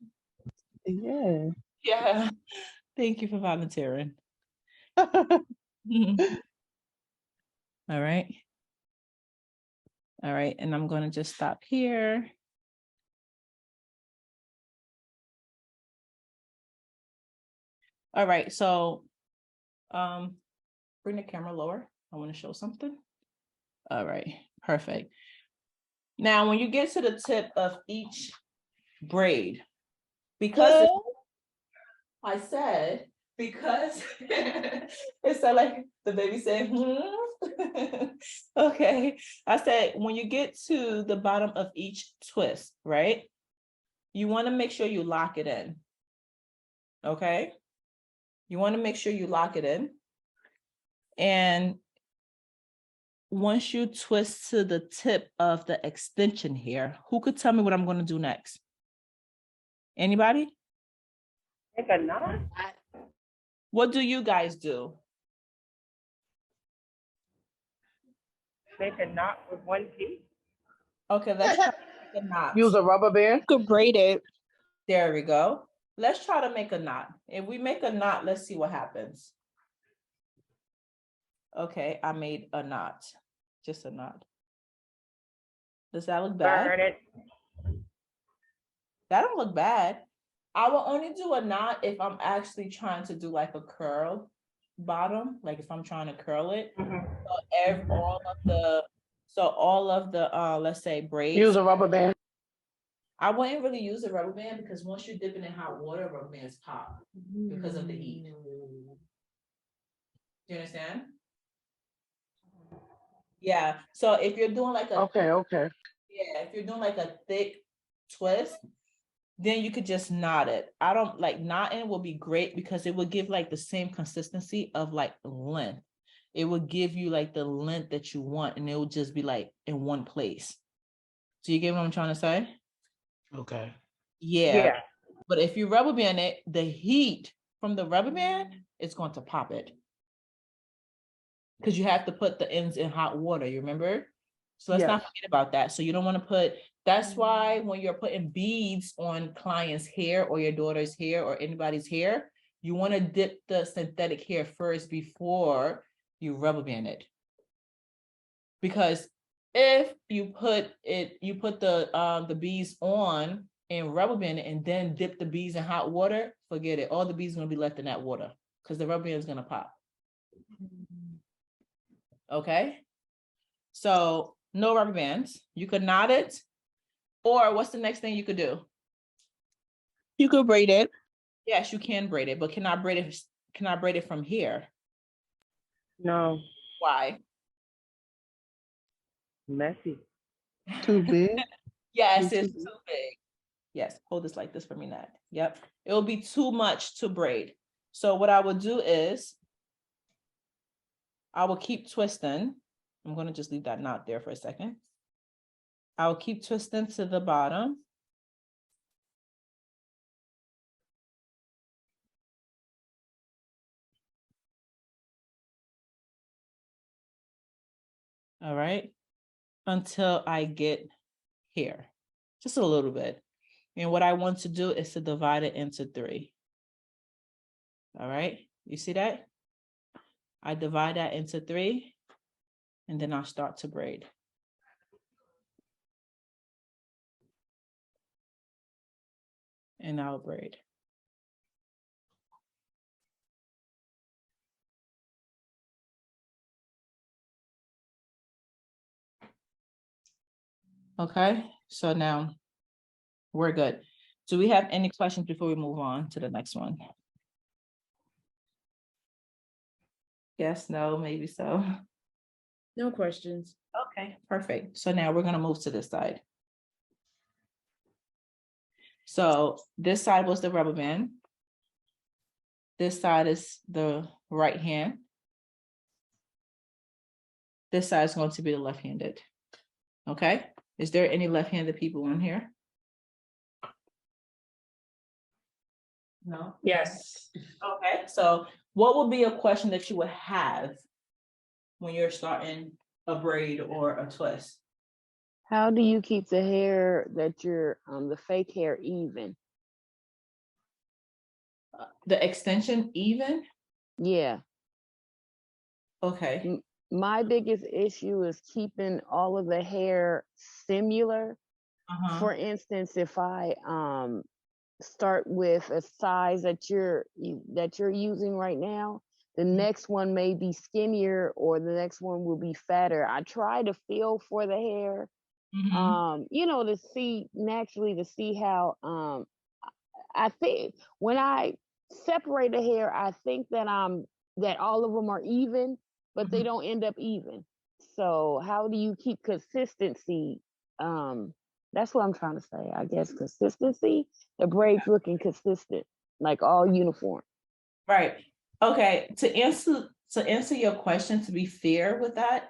Yeah. Yeah. Thank you for volunteering. All right. All right. And I'm going to just stop here. All right. So bring the camera lower. I want to show something. All right. Perfect. Now, when you get to the tip of each braid, because I said, because it sounded like the baby said, okay. I said, when you get to the bottom of each twist, right? You want to make sure you lock it in. Okay. You want to make sure you lock it in. And once you twist to the tip of the extension here, who could tell me what I'm going to do next? Anybody? Make a knot? What do you guys do? Make a knot with one piece? Okay, let's try to make a knot. Use a rubber band. You could braid it. There we go. Let's try to make a knot. If we make a knot, let's see what happens. Okay, I made a knot. Just a knot. Does that look bad? Burn it. That don't look bad. I will only do a knot if I'm actually trying to do like a curl bottom, like if I'm trying to curl it. So all of the let's say braids. Use a rubber band. I wouldn't really use a rubber band because once you dip it in hot water, rubber bands pop because of the heat. Do you understand? Yeah. So if you're doing like a if you're doing like a thick twist, then you could just knot it. I don't like knotting will be great because it will give like the same consistency of like length. It will give you like the length that you want and it will just be like in one place. Do you get what I'm trying to say? Okay. Yeah. But if you rubber band it, the heat from the rubber band is going to pop it. Because you have to put the ends in hot water, you remember? So let's not forget about that. So you don't want to put, that's why when you're putting beads on clients' hair or your daughter's hair or anybody's hair, you want to dip the synthetic hair first before you rubber band it. Because if you put the beads on and rubber band it and then dip the beads in hot water, forget it. All the beads are going to be left in that water because the rubber band is going to pop. Okay. So no rubber bands. You could knot it. Or what's the next thing you could do? You could braid it. Yes, you can braid it, but can I braid it from here? No, Why? messy. Too big. Yes, Be it's too too big. Yes, hold this like this for me, Nat. Yep. It will be too much to braid. So what I would do is I will keep twisting. I'm going to just leave that knot there for a second. I will keep twisting to the bottom. All right. Until I get here, just a little bit. And what I want to do is to divide it into 3. All right. You see that? I divide that into 3 and then I'll start to braid. And I'll braid. Okay, so now we're good. Do we have any questions before we move on to the next one? Yes, no, maybe so. No questions. Okay, perfect. So now we're going to move to this side. So this side was the rubber band. This side is the right hand. This side is going to be the left-handed. Okay, is there any left-handed people in here? No? Yes. Okay, so what would be a question that you would have when you're starting a braid or a twist? How do you keep the hair that you're the fake hair even? The extension even? Yeah. Okay. My biggest issue is keeping all of the hair similar. For instance, if I start with a size that you're using right now, the next one may be skinnier or the next one will be fatter. I try to feel for the hair, you know, to see how I think when I separate the hair, I think that all of them are even, but they don't end up even. So how do you keep consistency? That's what I'm trying to say. I guess consistency, the braids looking consistent, like all uniform. Right. Okay. To answer your question, to be fair with that,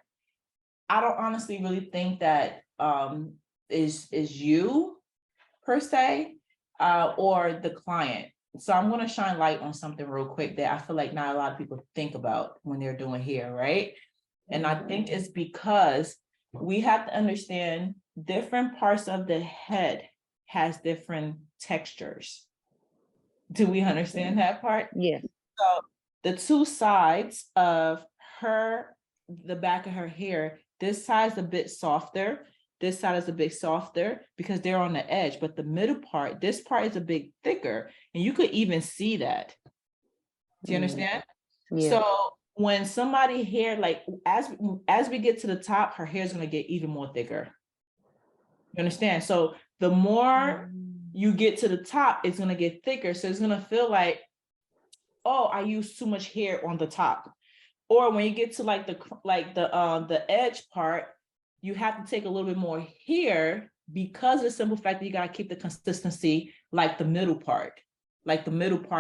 I don't honestly really think that is you per se, or the client. So I'm going to shine light on something real quick that I feel like not a lot of people think about when they're doing hair, right? And I think it's because we have to understand different parts of the head has different textures. Do we understand that part? Yeah. So the 2 sides of the back of her hair, this side's a bit softer. This side is a bit softer because they're on the edge, but the middle part, this part is a bit thicker, and you could even see that. Do you understand? Yeah. So when somebody hair, like as we get to the top, her hair is going to get even more thicker. You understand? So the more you get to the top, it's going to get thicker. So it's going to feel like, oh, I used too much hair on the top. Or when you get to like the edge part, you have to take a little bit more hair because of the simple fact that you got to keep the consistency like the middle part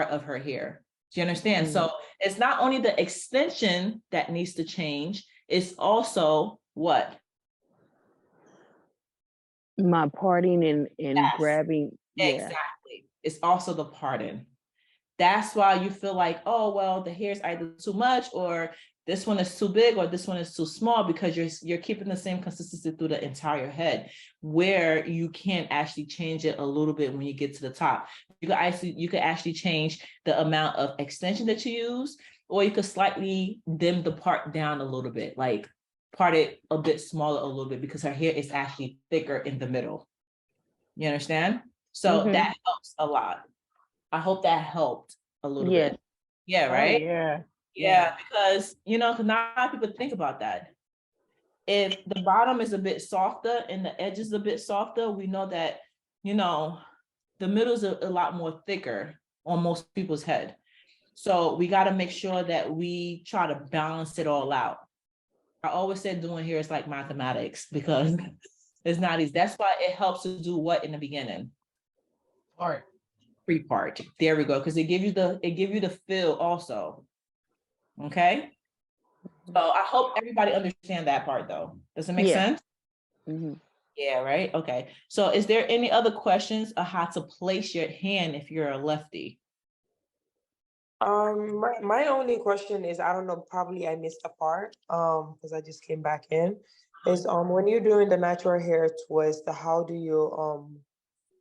of her hair. Do you understand? So it's not only the extension that needs to change, it's also what? My parting and Yes. grabbing. Yeah. Exactly. It's also the parting. That's why you feel like, oh, well, the hair is either too much or this one is too big or this one is too small, because you're keeping the same consistency through the entire head, where you can actually change it a little bit when you get to the top. You could actually change the amount of extension that you use, or you could slightly dim the part down a little bit, like part it a bit smaller a little bit, because her hair is actually thicker in the middle. You understand? So that helps a lot. I hope that helped a little bit. Yeah, right? Yeah. Yeah, because, because not a lot of people think about that. If the bottom is a bit softer and the edge is a bit softer, we know that, the middle is a lot more thicker on most people's head. So we got to make sure that we try to balance it all out. I always said doing hair is like mathematics, because it's not easy. That's why it helps to do what in the beginning? Pre-part. There we go. Because it give you the feel also. Okay. So I hope everybody understand that part though. Does it make sense? Yeah, right. Okay. So is there any other questions on how to place your hand if you're a lefty? My only question is, I don't know, probably I missed a part, because I just came back in, is when you're doing the natural hair twist, how do you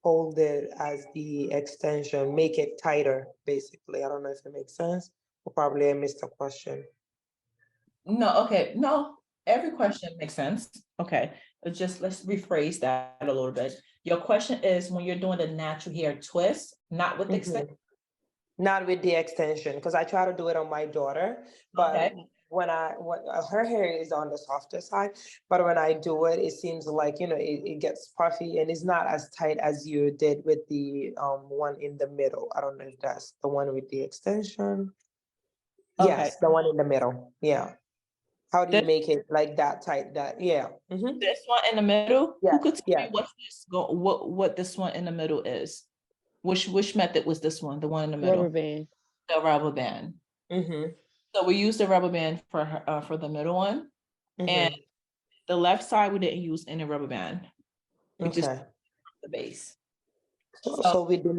hold it as the extension, make it tighter, basically? I don't know if it makes sense, or probably I missed a question. No, okay. No, every question makes sense. Okay. Let's rephrase that a little bit. Your question is, when you're doing the natural hair twist, not with the extension? Not with the extension, because I try to do it on my daughter, but when her hair is on the softer side, but when I do it, it seems like, it gets puffy and it's not as tight as you did with the one in the middle. I don't know if that's the one with the extension. Yes, the one in the middle. Yeah. How do you make it like that tight? This one in the middle? Yeah. Who could tell me what this one in the middle is? Which method was this one? The one in the middle? Rubber band. The rubber band. So we used the rubber band for the middle one, and the left side we didn't use any rubber band. We just the base. So with the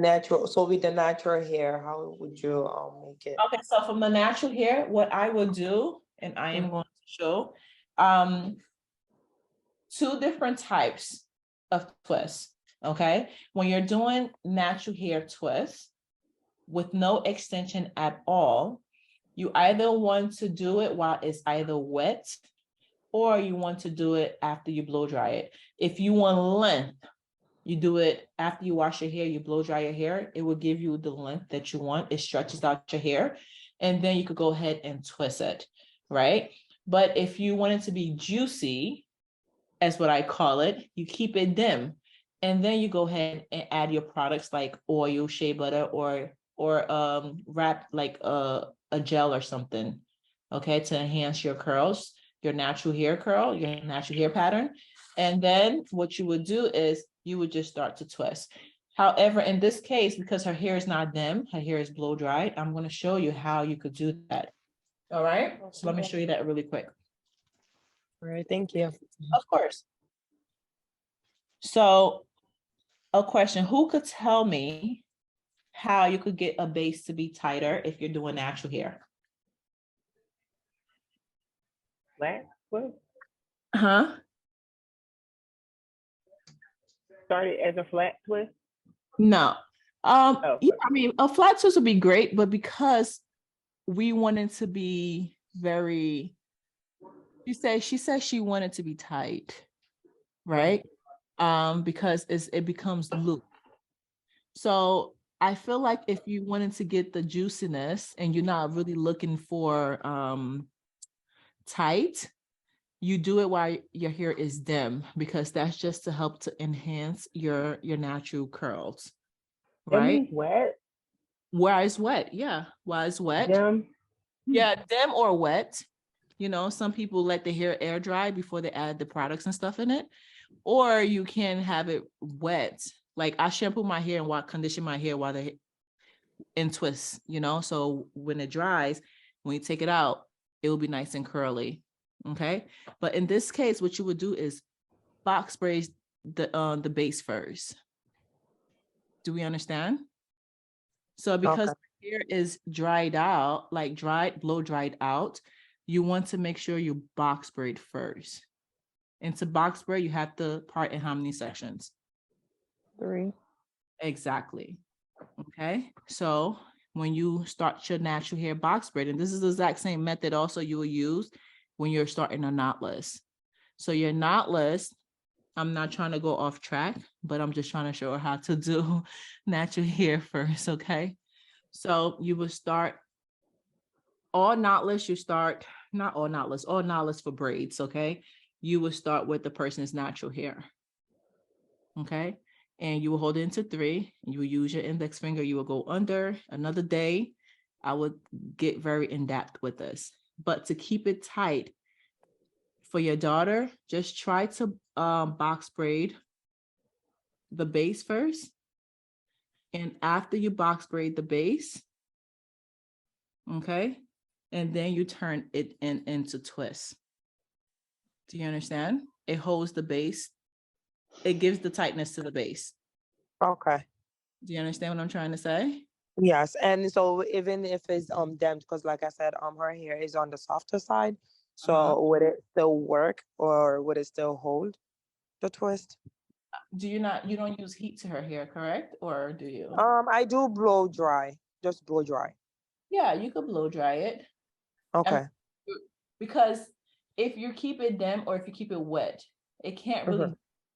natural hair, how would you make it? Okay, so from the natural hair, what I would do, and I am going to show, 2 different types of twists. Okay, when you're doing natural hair twists with no extension at all, you either want to do it while it's either wet, or you want to do it after you blow dry it. If you want length, you do it after you wash your hair, you blow dry your hair, it will give you the length that you want. It stretches out your hair, and then you could go ahead and twist it, right? But if you want it to be juicy, as what I call it, you keep it dim. And then you go ahead and add your products like oil, shea butter, or wrap like a gel or something, okay, to enhance your curls, your natural hair curl, your natural hair pattern. And then what you would do is you would just start to twist. However, in this case, because her hair is not dim, her hair is blow dried, I'm going to show you how you could do that. All right, so let me show you that really quick. All right, thank you. Of course. So a question, who could tell me how you could get a base to be tighter if you're doing natural hair? Flat twist? Huh? Started as a flat twist? No. I mean, a flat twist would be great, but because we wanted to be very, she said she wanted to be tight, right? Because it becomes loose. So I feel like if you wanted to get the juiciness and you're not really looking for tight, you do it while your hair is dim, because that's just to help to enhance your natural curls, right? Wet? While it's wet, yeah. While it's wet. Dim? Yeah, dim or wet. Some people let the hair air dry before they add the products and stuff in it. Or you can have it wet. Like I shampoo my hair and condition my hair while they're in twists, so when it dries, when you take it out, it will be nice and curly. Okay. But in this case, what you would do is box braid the base first. Do we understand? So because Okay. hair is dried out, like blow dried out, you want to make sure you box braid first. And to box braid, you have to part in how many sections? 3. Exactly. Okay. So when you start your natural hair box braid, and this is the exact same method also you will use when you're starting a knotless. So your knotless, I'm not trying to go off track, but I'm just trying to show her how to do natural hair first. Okay. So you will start all knotless. You start, not all knotless for braids. Okay. You will start with the person's natural hair. Okay. And you will hold it into 3. And you will use your index finger. You will go under. Another day, I would get very in depth with this. But to keep it tight for your daughter, just try to box braid the base first. And after you box braid the base, okay, and then you turn it into twists. Do you understand? It holds the base. It gives the tightness to the base. Okay. Do you understand what I'm trying to say? Yes, and so even if it's damped, because like I said, her hair is on the softer side, so would it still work or would it still hold the twist? You don't use heat to her hair, correct? Or do you? I do blow dry, just blow dry. Yeah, you could blow dry it. Okay. Because if you keep it damp or if you keep it wet, it can't really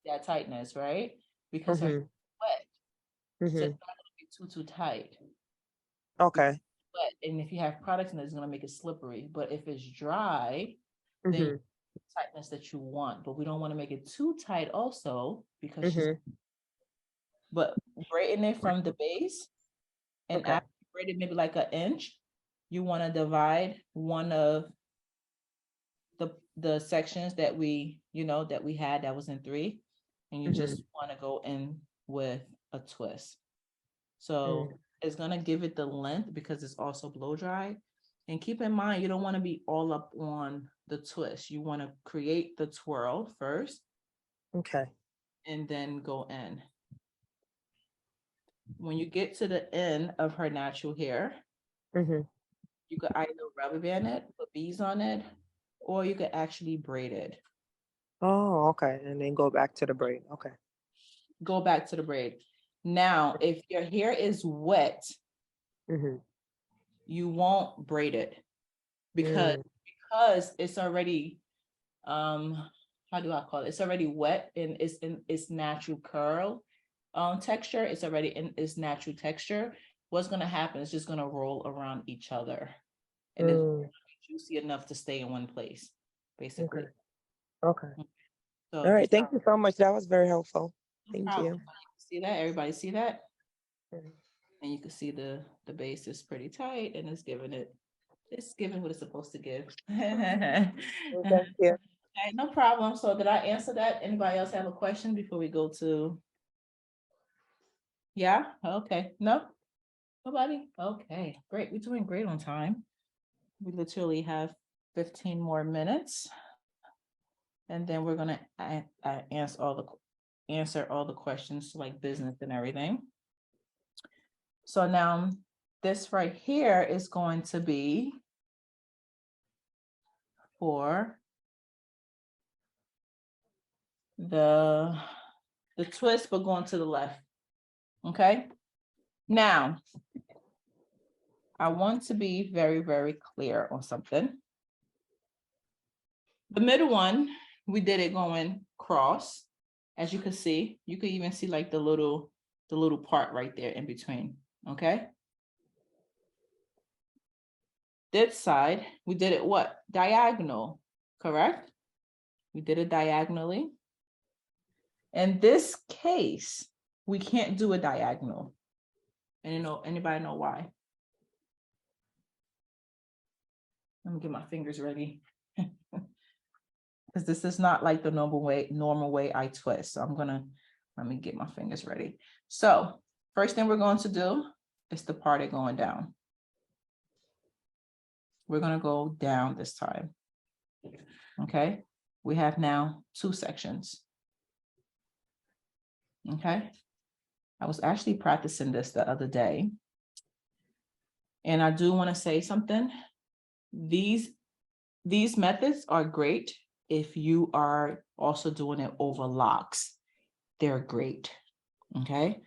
that tightness, right? Because her hair is wet. So it's not gonna be too tight. Okay. Wet. And if you have products in it, it's gonna make it slippery. But if it's dry, then tightness that you want. But we don't want to make it too tight also because but braiding it from the base and after you braid it maybe like an inch, you want to divide one of the sections that we had that was in 3, and you just want to go in with a twist. So it's gonna give it the length because it's also blow dry. And keep in mind, you don't want to be all up on the twist. You want to create the twirl first. Okay. And then go in. When you get to the end of her natural hair, you could either rubber band it, put beads on it, or you could actually braid it. Oh, okay. And then go back to the braid. Okay. Go back to the braid. Now, if your hair is wet, you won't braid it because it's already how do I call it? It's already wet and it's in its natural curl texture. It's already in its natural texture. What's gonna happen? It's just gonna roll around each other, and it's juicy enough to stay in one place, basically. Okay. So all right. Thank you so much. That was very helpful. Thank you. See that? Everybody see that? And you can see the base is pretty tight, and it's giving what it's supposed to give. Thank you. Okay, no problem. So did I answer that? Anybody else have a question before we go to? Yeah, okay. No? Nobody? Okay, great. We're doing great on time. We literally have 15 more minutes. And then we're gonna answer all the questions like business and everything. So now this right here is going to be for the twist, but going to the left. Okay. Now, I want to be very, very clear on something. The middle one, we did it going cross. As you can see, you could even see like the little part right there in between. Okay. This side, we did it what? Diagonal, correct? We did it diagonally. In this case, we can't do a diagonal. And anybody know why? Let me get my fingers ready. Because this is not like the normal way I twist. So let me get my fingers ready. So first thing we're going to do is the part it going down. We're going to go down this time. Okay. We have now 2 sections. Okay. I was actually practicing this the other day. And I do want to say something. These methods are great if you are also doing it over locks. They're great. Okay.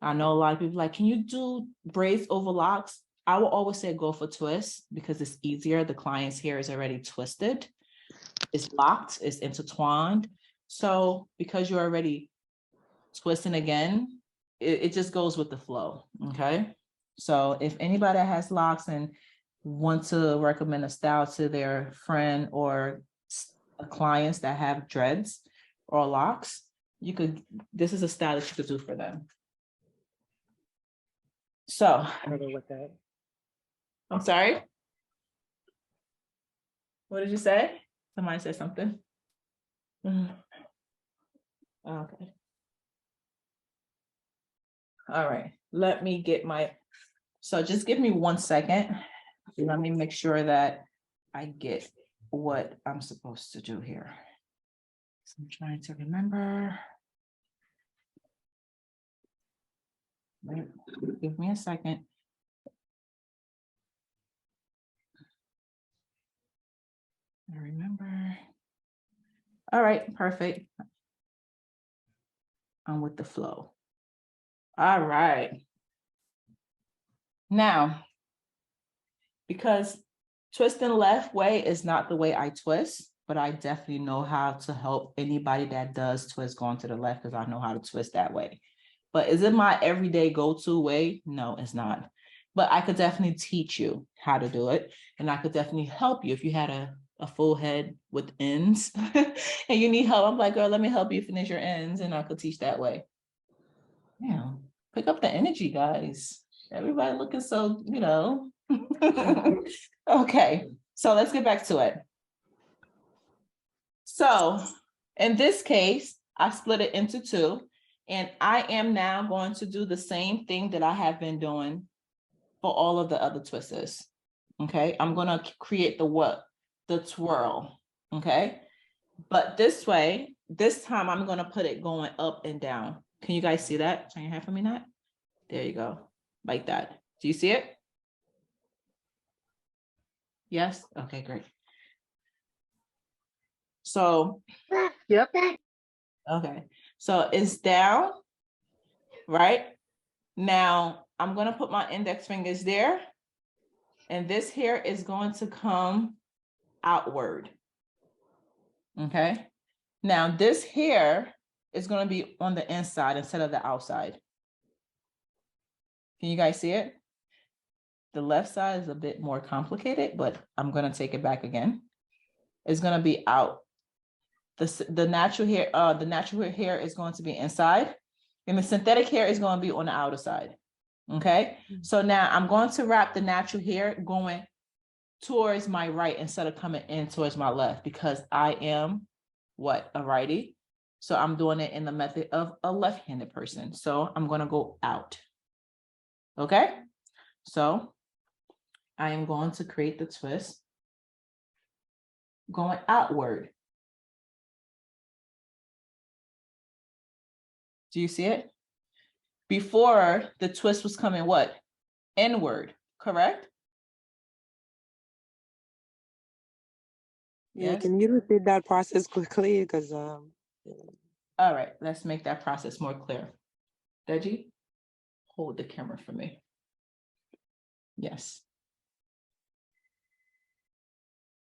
I know a lot of people like, can you do braids over locks? I will always say go for twists because it's easier. The client's hair is already twisted. It's locked, it's intertwined. So because you're already twisting again, it just goes with the flow. Okay. So if anybody has locks and want to recommend a style to their friend or clients that have dreads or locks, this is a style that you could do for them. So I don't know what that. I'm sorry. What did you say? Somebody said something. Okay. All right. Let me get so just give me 1 second. Let me make sure that I get what I'm supposed to do here. So I'm trying to remember. Wait, give me a second. I remember. All right, perfect. I'm with the flow. All right. Now, because twisting left way is not the way I twist, but I definitely know how to help anybody that does twist going to the left because I know how to twist that way. But is it my everyday go-to way? No, it's not. But I could definitely teach you how to do it. And I could definitely help you if you had a full head with ends and you need help. I'm like, girl, let me help you finish your ends and I could teach that way. Yeah, pick up the energy, guys. Everybody looking so, Okay, so let's get back to it. So in this case, I split it into two, and I am now going to do the same thing that I have been doing for all of the other twists. Okay, I'm going to create the twirl. Okay, but this way, this time I'm going to put it going up and down. Can you guys see that? Turn your head for me, Nat. There you go, like that. Do you see it? Yes? Okay, great. So, Yep. okay, so it's down, right? Now, I'm going to put my index fingers there, and this hair is going to come outward. Okay, now this hair is going to be on the inside instead of the outside. Can you guys see it? The left side is a bit more complicated, but I'm going to take it back again. It's going to be out. The natural hair is going to be inside, and the synthetic hair is going to be on the outer side. Okay, so now I'm going to wrap the natural hair going towards my right instead of coming in towards my left because I am a righty. So I'm doing it in the method of a left-handed person. So I'm going to go out. Okay, so I am going to create the twist going outward. Do you see it? Before the twist was coming what? Inward, correct? Yeah, Yes. can you repeat that process quickly? Because All right, let's make that process more clear. Deji, hold the camera for me. Yes.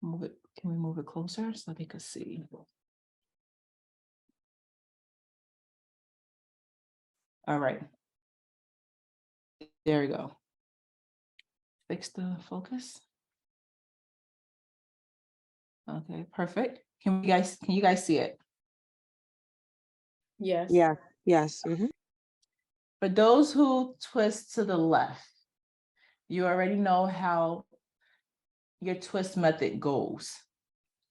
Move it. Can we move it closer so they could see? All right. There we go. Fix the focus. Okay, perfect. Can you guys see it? Yes. yeah, yes. Mm-hmm. For those who twist to the left, you already know how your twist method goes.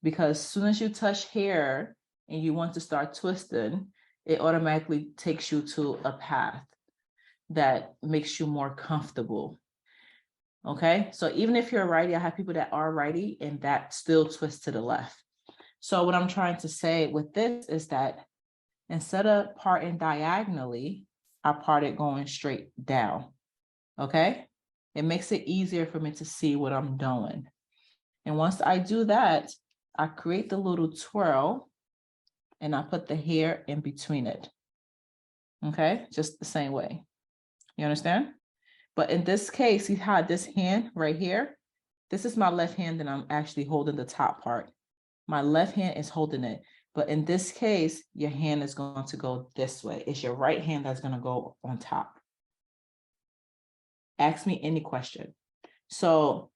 Because as soon as you touch hair and you want to start twisting, it automatically takes you to a path that makes you more comfortable. Okay, so even if you're a righty, I have people that are righty and that still twist to the left. So what I'm trying to say with this is that Instead of parting diagonally, I part it going straight down, okay? It makes it easier for me to see what I'm doing. And once I do that, I create the little twirl and I put the hair in between it, okay? Just the same way, you understand? But in this case, you had this hand right here. This is my left hand and I'm actually holding the top part. My left hand is holding it. But in this case, your hand is going to go this way. It's your right hand that's going to go on top. Ask me any question. So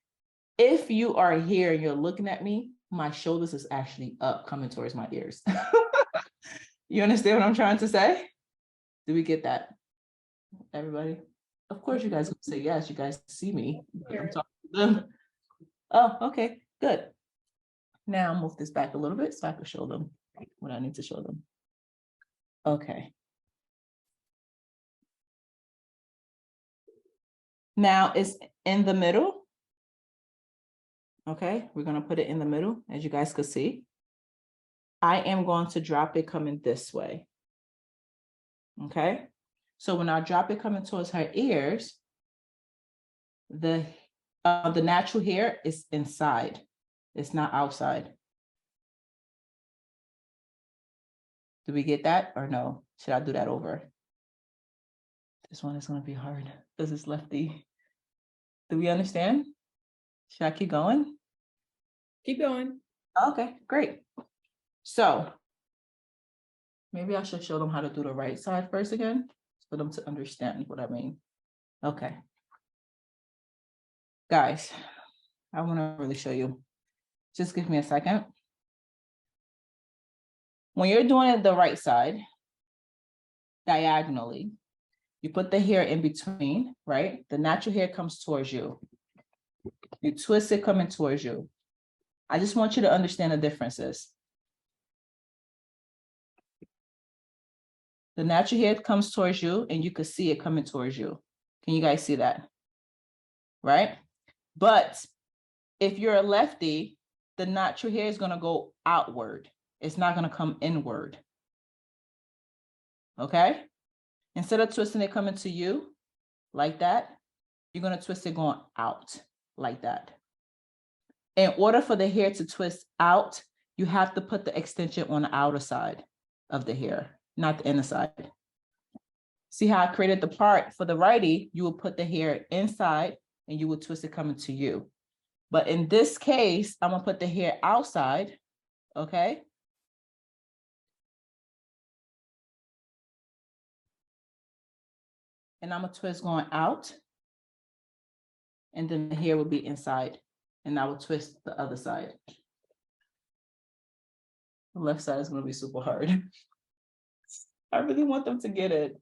if you are here and you're looking at me, my shoulders is actually up coming towards my ears. You understand what I'm trying to say? Do we get that? Everybody? Of course you guys can say yes, you guys see me. I'm talking to them. Oh, okay, good. Now I'll move this back a little bit so I can show them what I need to show them. Okay. Now it's in the middle. Okay, we're gonna put it in the middle, as you guys could see. I am going to drop it coming this way. Okay, so when I drop it coming towards her ears, the natural hair is inside. It's not outside. Do we get that or no? Should I do that over? This one is going to be hard because it's lefty. Do we understand? Should I keep going? Keep going. Okay, great. So maybe I should show them how to do the right side first again for them to understand what I mean. Okay. Guys, I want to really show you. Just give me a second. When you're doing it the right side, diagonally, you put the hair in between, right? The natural hair comes towards you. You twist it coming towards you. I just want you to understand the differences. The natural hair comes towards you and you can see it coming towards you. Can you guys see that? Right? But if you're a lefty, the natural hair is going to go outward. It's not going to come inward. Okay? Instead of twisting it coming to you like that, you're going to twist it going out like that. In order for the hair to twist out, you have to put the extension on the outer side of the hair, not the inner side. See how I created the part for the righty? You will put the hair inside and you will twist it coming to you. But in this case, I'm going to put the hair outside, okay? And I'm going to twist going out. And then the hair will be inside. And I will twist the other side. The left side is going to be super hard. I really want them to get it.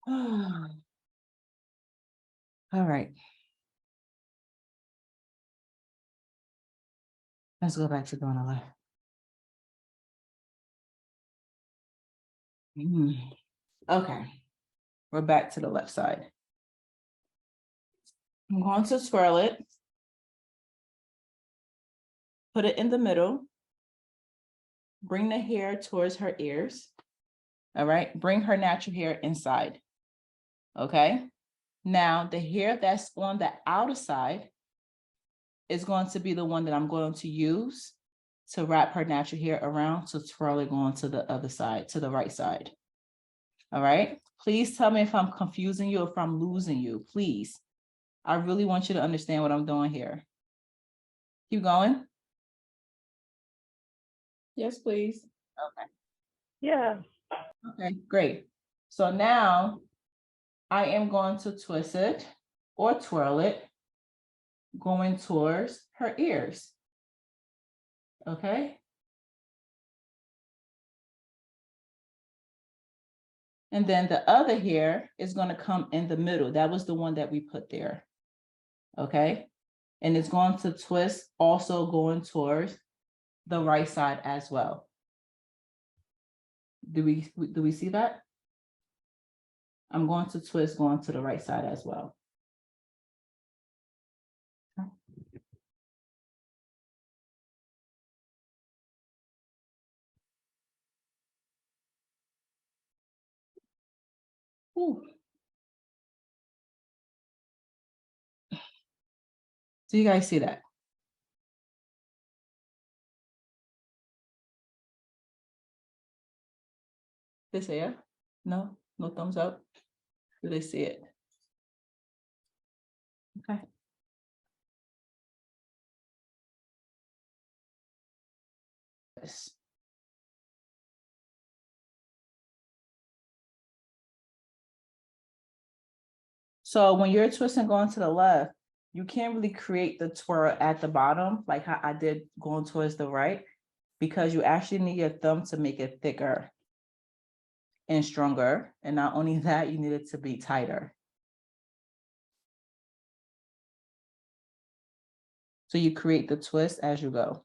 All right. Let's go back to doing the left. Okay, we're back to the left side. I'm going to swirl it. Put it in the middle. Bring the hair towards her ears. All right, bring her natural hair inside. Okay, now the hair that's on the outer side is going to be the one that I'm going to use to wrap her natural hair around to twirl it going to the other side, to the right side. All right, please tell me if I'm confusing you or if I'm losing you, please. I really want you to understand what I'm doing here. Keep going. Yes, please. Okay. Yeah. Okay, great. So now I am going to twist it or twirl it going towards her ears. Okay. And then the other hair is going to come in the middle. That was the one that we put there. Okay. And it's going to twist also going towards the right side as well. Do we see that? I'm going to twist going to the right side as well. Whew. Do you guys see that? They say yeah? No? No thumbs up? Do they see it? Okay. Yes. So when you're twisting going to the left, you can't really create the twirl at the bottom like how I did going towards the right, because you actually need your thumb to make it thicker and stronger. And not only that, you need it to be tighter. So you create the twist as you go.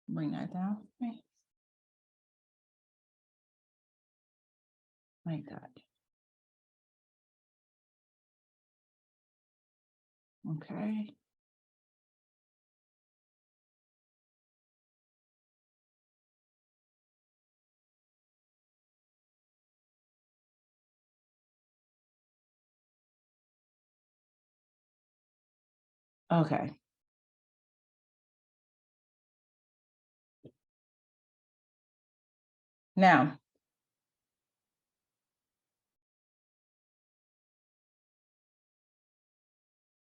Bring that down. Like that. Okay. Okay. Now,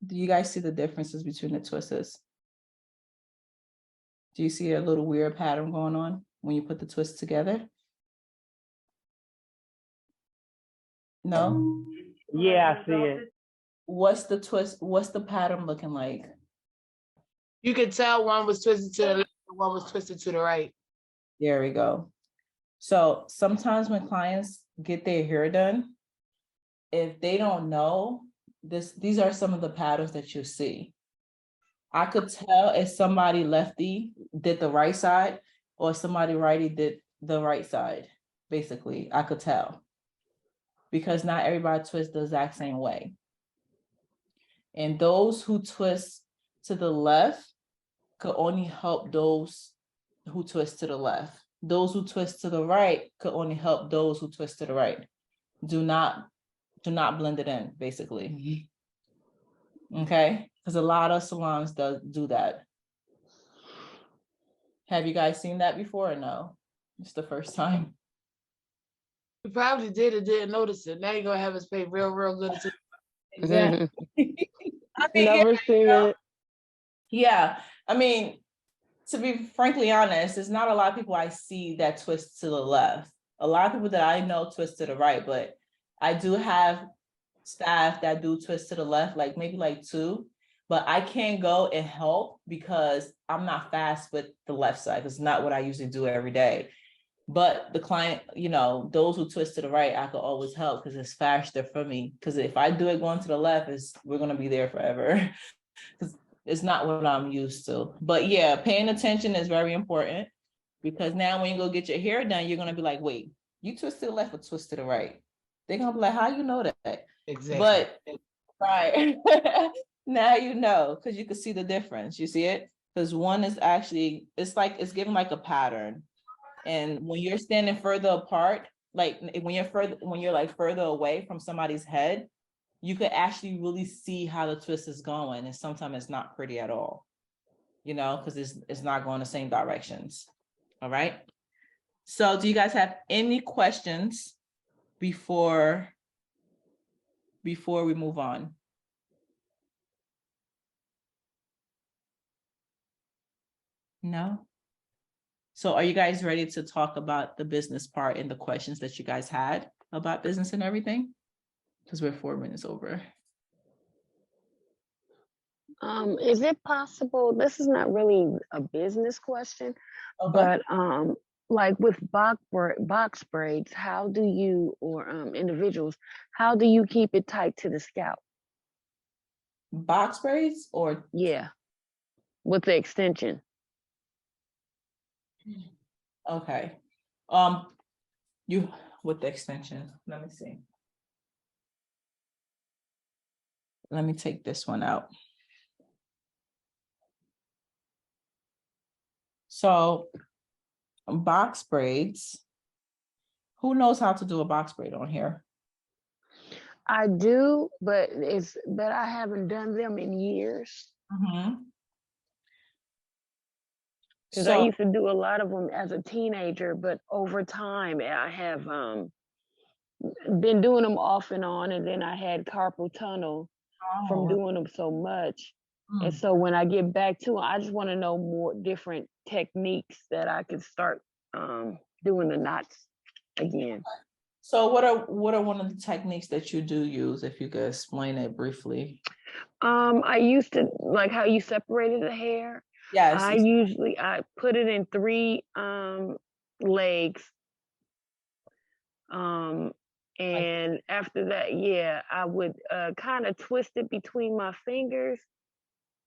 do you guys see the differences between the twists? Do you see a little weird pattern going on when you put the twists together? No? Yeah, I see it. What's the twist? What's the pattern looking like? You could tell one was twisted to the left, one was twisted to the right. There we go. So sometimes when clients get their hair done, if they don't know this, these are some of the patterns that you see. I could tell if somebody lefty did the right side or somebody righty did the right side. Basically, I could tell because not everybody twists the exact same way. And those who twist to the left could only help those who twist to the left. Those who twist to the right could only help those who twist to the right. Do not blend it in, basically. Okay, because a lot of salons do that. Have you guys seen that before or no? It's the first time. You probably did or didn't notice it. Now you're gonna have us pay real good attention. Exactly. I mean, Never seen it. yeah, I mean, to be frankly honest, there's not a lot of people I see that twist to the left. A lot of people that I know twist to the right, but I do have staff that do twist to the left, like maybe like two, but I can't go and help because I'm not fast with the left side. It's not what I usually do every day. But the client, you know, those who twist to the right, I could always help because it's faster for me. Because if I do it going to the left, we're gonna be there forever. Because it's not what I'm used to. But yeah, paying attention is very important because now when you go get your hair done, you're gonna be like, wait, you twist to the left or twist to the right? They're gonna be like, how you know that? Exactly. But right. Now you know, because you can see the difference. You see it? Because one is actually, it's like it's giving like a pattern. And when you're standing further apart, like when you're like further away from somebody's head, you could actually really see how the twist is going. And sometimes it's not pretty at all, you know, because it's not going the same directions. All right. So do you guys have any questions before we move on? No? So are you guys ready to talk about the business part and the questions that you guys had about business and everything? Because we're 4 minutes over. Is it possible, this is not really a business question, Okay. but like with box braids, how do you, or individuals, how do you keep it tight to the scalp? Box braids or? Yeah, with the extension. Okay. You with the extension, let me see. Let me take this one out. So box braids, Who knows how to do a box braid on here? I do, but I haven't done them in years. Because I So, used to do a lot of them as a teenager, but over time I have been doing them off and on, and then I had carpal tunnel from doing them so much. And so when I get back to it, I just want to know more different techniques that I could start doing the knots again. so what are one of the techniques that you do use, if you could explain it briefly? I used to like how you separated the hair. Yes. I put it in 3 legs. And after that, yeah, I would kind of twist it between my fingers.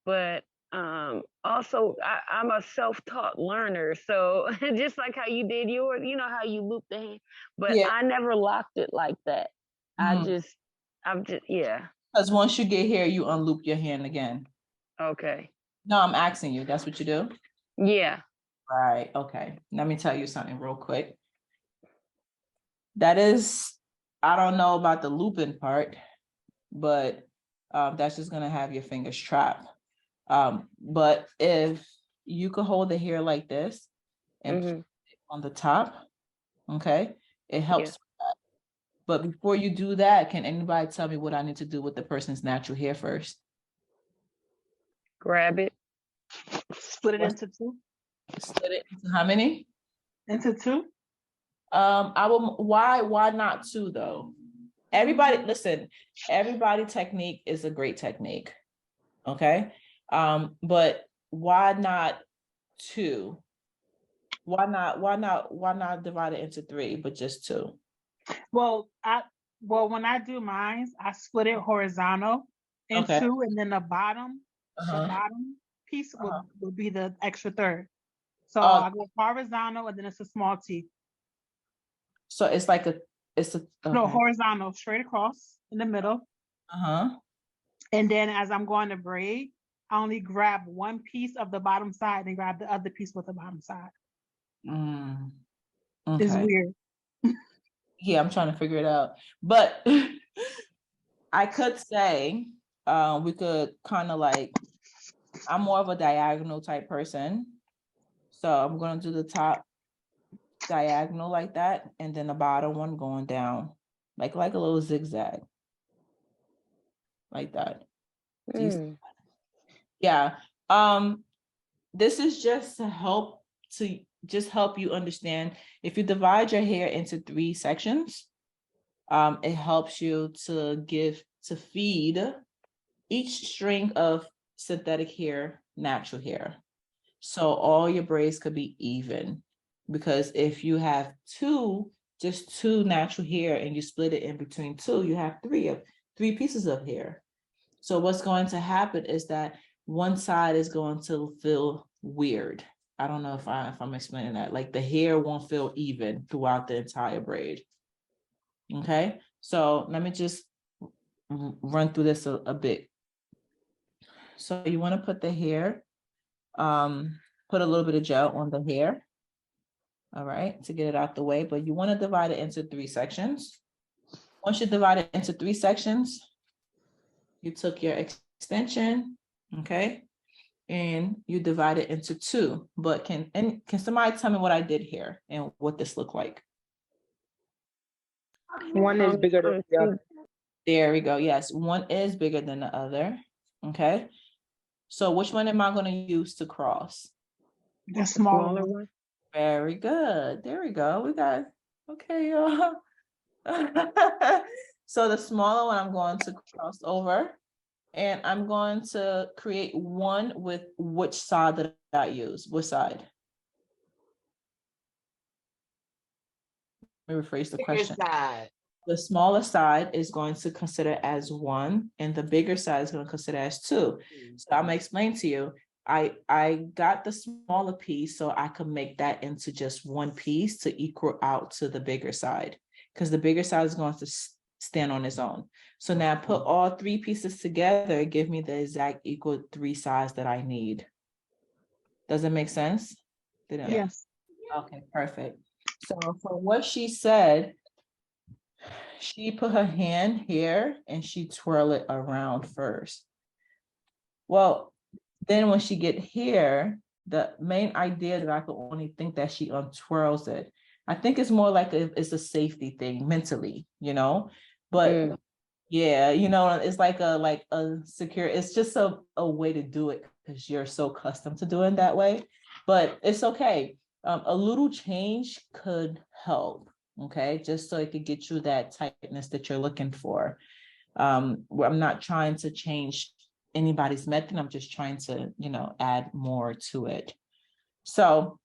But also I'm a self-taught learner. So just like how you did yours, you know how you loop the hand, but Yeah. I never locked it like that. I'm just, yeah. Because once you get here, you unloop your hand again. Okay. No, I'm asking you, that's what you do? Yeah. Right, okay. Let me tell you something real quick. That is, I don't know about the looping part, but that's just gonna have your fingers trapped. But if you could hold the hair like this and put it on the top, okay, it helps with that. But before you do that, can anybody tell me what I need to do with the person's natural hair first? Grab it. Split it into 2. Split it into how many? Into 2. Why not 2 though? Everybody, listen, everybody technique is a great technique. Okay. But why not 2? Why not divide it into 3, but just 2? Well, when I do mine, I split it horizontal in 2, and then the bottom piece will be the extra third. So I go horizontal, and then it's a small T. So it's like No, horizontal, straight across in the middle. And then as I'm going to braid, I only grab one piece of the bottom side and grab the other piece with the bottom side. Okay. It's weird. Yeah, I'm trying to figure it out. But I could say we could kind of like, I'm more of a diagonal type person. So I'm going to do the top diagonal like that, and then the bottom one going down like a little zigzag like that. Yeah. This is just to help you understand. If you divide your hair into 3 sections, it helps you to feed each string of synthetic hair natural hair, so all your braids could be even. Because if you have just 2 natural hair and you split it in between 2, you have 3 pieces of hair. So what's going to happen is that one side is going to feel weird. I don't know if I'm explaining that. Like the hair won't feel even throughout the entire braid. Okay, so let me just run through this a bit. So you want to put the hair, put a little bit of gel on the hair. All right, to get it out the way, but you want to divide it into 3 sections. Once you divide it into 3 sections, you took your extension, okay, and you divide it into 2. But can somebody tell me what I did here and what this looked like? One is bigger than the other. There we go. Yes, one is bigger than the other. Okay. So which one am I going to use to cross? The smaller one. Very good. There we go. We got, okay, y'all. So the smaller one I'm going to cross over, and I'm going to create one with which side that I use. Which side? Let me rephrase the question. Side. The smaller side is going to consider as 1, and the bigger side is going to consider as 2. So I'm going to explain to you. I got the smaller piece so I could make that into just 1 piece to equal out to the bigger side, because the bigger side is going to stand on its own. So now put all 3 pieces together, give me the exact equal 3 sides that I need. Does it make sense? Yes. Okay, perfect. So from what she said, she put her hand here and she twirl it around first. Well, then when she get here, the main idea that I could only think that she untwirls it. I think it's more like it's a safety thing mentally, you know, but yeah, you know, it's like a secure, it's just a way to do it because you're so accustomed to doing that way, but it's okay. A little change could help, okay, just so it could get you that tightness that you're looking for. Where I'm not trying to change anybody's method, I'm just trying to, you know, add more to it. So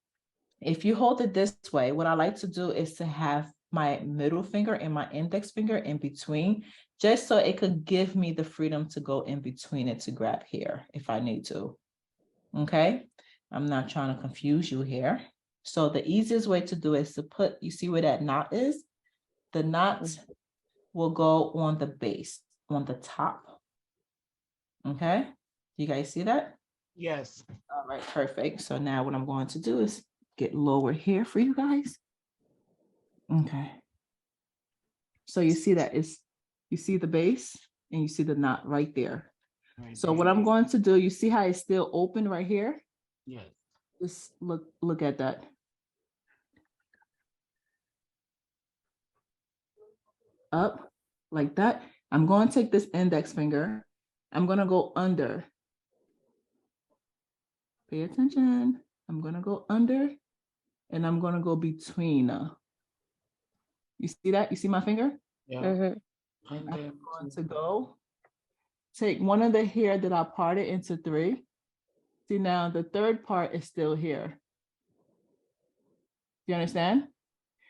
if you hold it this way, what I like to do is to have my middle finger and my index finger in between, just so it could give me the freedom to go in between it to grab here if I need to. Okay, I'm not trying to confuse you here. So the easiest way to do it is to put, you see where that knot is? The knot will go on the base, on the top. Okay, you guys see that? Yes. All right, perfect. So now what I'm going to do is get lower here for you guys. Okay. So you see that is, you see the base and you see the knot right there. Right So there. what I'm going to do, you see how it's still open right here? Yes. Just look at that. Up like that. I'm going to take this index finger. I'm going to go under. Pay attention. I'm going to go under and I'm going to go between. You see that? You see my finger? Yeah. I'm going to go take one of the hair that I parted into 3. See, now the third part is still here. You understand?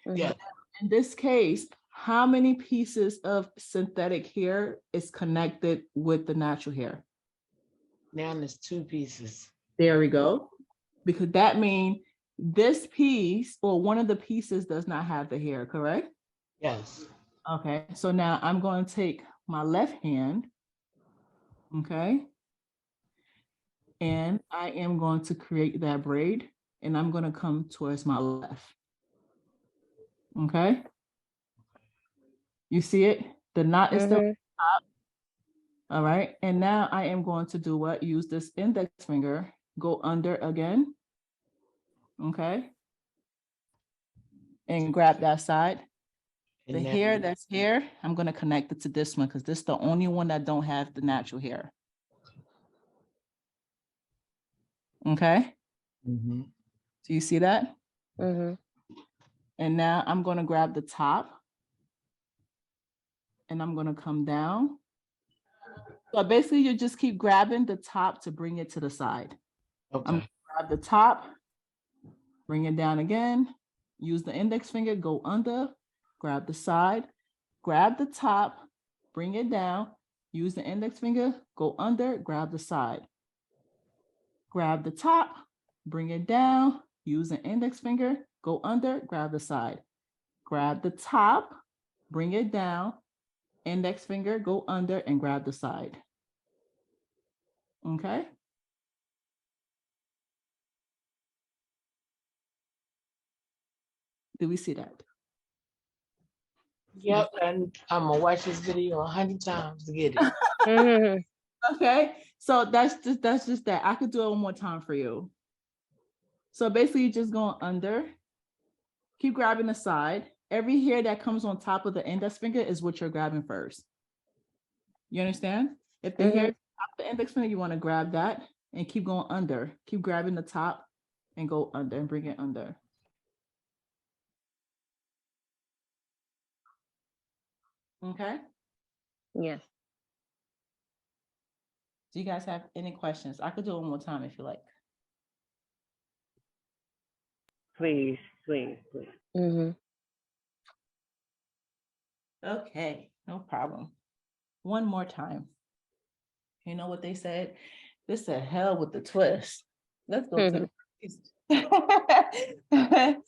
Yeah. In this case, how many pieces of synthetic hair is connected with the natural hair? Now there's 2 pieces. There we go. Because that means this piece or one of the pieces does not have the hair, correct? Yes. Okay, so now I'm going to take my left hand, okay? And I am going to create that braid and I'm going to come towards my left. Okay. You see it? The knot is still on top. All right. And now I am going to do what? Use this index finger, go under again. Okay. And grab that side. The hair that's here, I'm going to connect it to this one because this is the only one that don't have the natural hair. Okay. Mm-hmm. Do you see that? And now I'm going to grab the top and I'm going to come down. So basically you just keep grabbing the top to bring it to the side. Okay. I'm going to grab the top, bring it down again, use the index finger, go under, grab the side, grab the top, bring it down, use the index finger, go under, grab the side. Grab the top, bring it down, use the index finger, go under, grab the side. Grab the top, bring it down, index finger, go under and grab the side. Okay. Do we see that? Yep, and I'm gonna watch this video 100 times to get it. Okay, so that's just that. I could do it one more time for you. So basically, you're just going under. Keep grabbing the side. Every hair that comes on top of the index finger is what you're grabbing first. You understand? If the hair is top of the index finger, you want to grab that and keep going under. Keep grabbing the top and go under and bring it under. Okay. Yes. Do you guys have any questions? I could do it one more time if you like. Please, please, please. Okay, no problem. One more time. You know what they said? This the hell with the twist. Let's go to the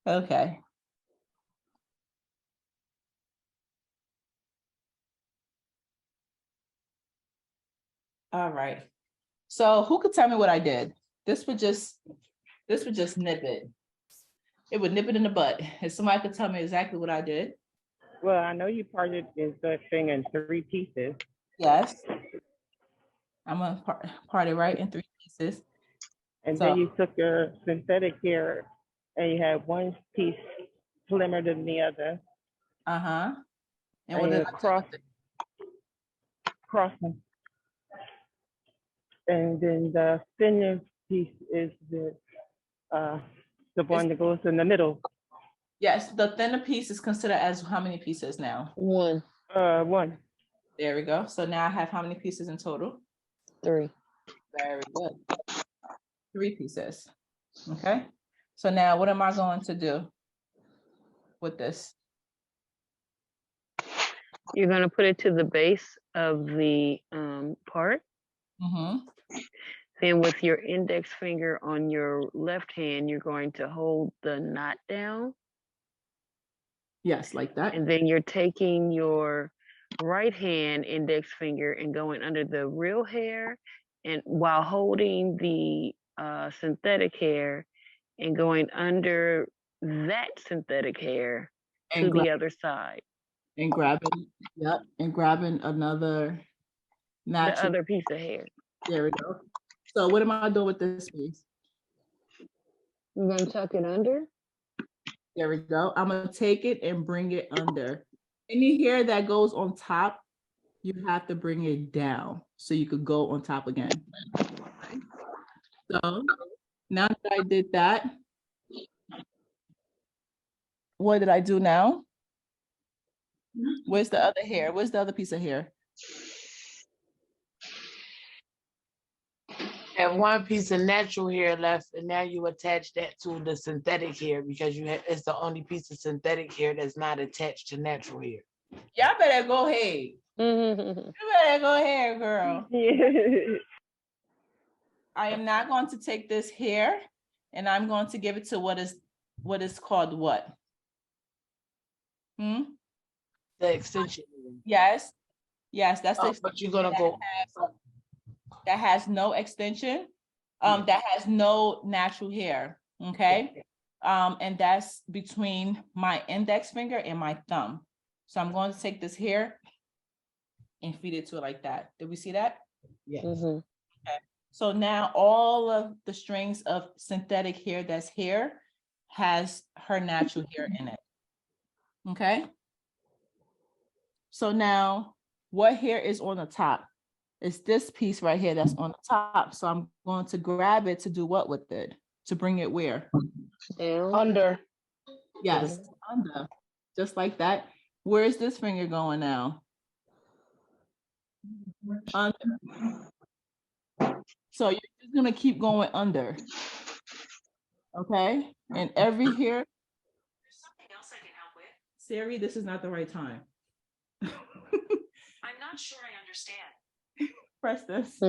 okay. All right. So who could tell me what I did? This would just nip it. It would nip it in the butt. If somebody could tell me exactly what I did. Well, I know you parted the thing in 3 pieces. Yes. I'm gonna part it right in 3 pieces. And So, then you took your synthetic hair and you had one piece slimmer than the other. and And what did you I do cross them. And then the thinner piece is the one that goes in the middle. Yes, the thinner piece is considered as how many pieces now? 1. 1. There we go. So now I have how many pieces in total? 3. Very good. 3 pieces. Okay. So now what am I going to do with this? You're going to put it to the base of the part. Then with your index finger on your left hand, you're going to hold the knot down. Yes, like that. And then you're taking your right hand index finger and going under the real hair, and while holding the synthetic hair and going under that synthetic hair to the other side. And grabbing, and grabbing another natural. The other piece of hair. There we go. So what am I doing with this piece? You're going to tuck it under. There we go. I'm going to take it and bring it under. Any hair that goes on top, you have to bring it down so you could go on top again. Okay. So now that I did that, what did I do now? Where's the other hair? Where's the other piece of hair? And one piece of natural hair left, and now you attach that to the synthetic hair because it's the only piece of synthetic hair that's not attached to natural hair. Y'all better go ahead. You better go ahead, girl. I am not going to take this hair and I'm going to give it to what is called what? The extension. Yes. Yes, that's the but you're gonna go that has no extension, that has no natural hair. Okay. And that's between my index finger and my thumb. So I'm going to take this hair and feed it to it like that. Did we see that? Yes. Okay. So now all of the strings of synthetic hair that's here has her natural hair in it. Okay. So now what hair is on the top? It's this piece right here that's on the top. So I'm going to grab it to do what with it? To bring it where? Down. Under. Yes, under. Just like that. Where is this finger going now? Under. So you're just gonna keep going under. Okay? And every hair. There's something else I can help with. Siri, this is not the right time. I'm not sure I understand. Press this.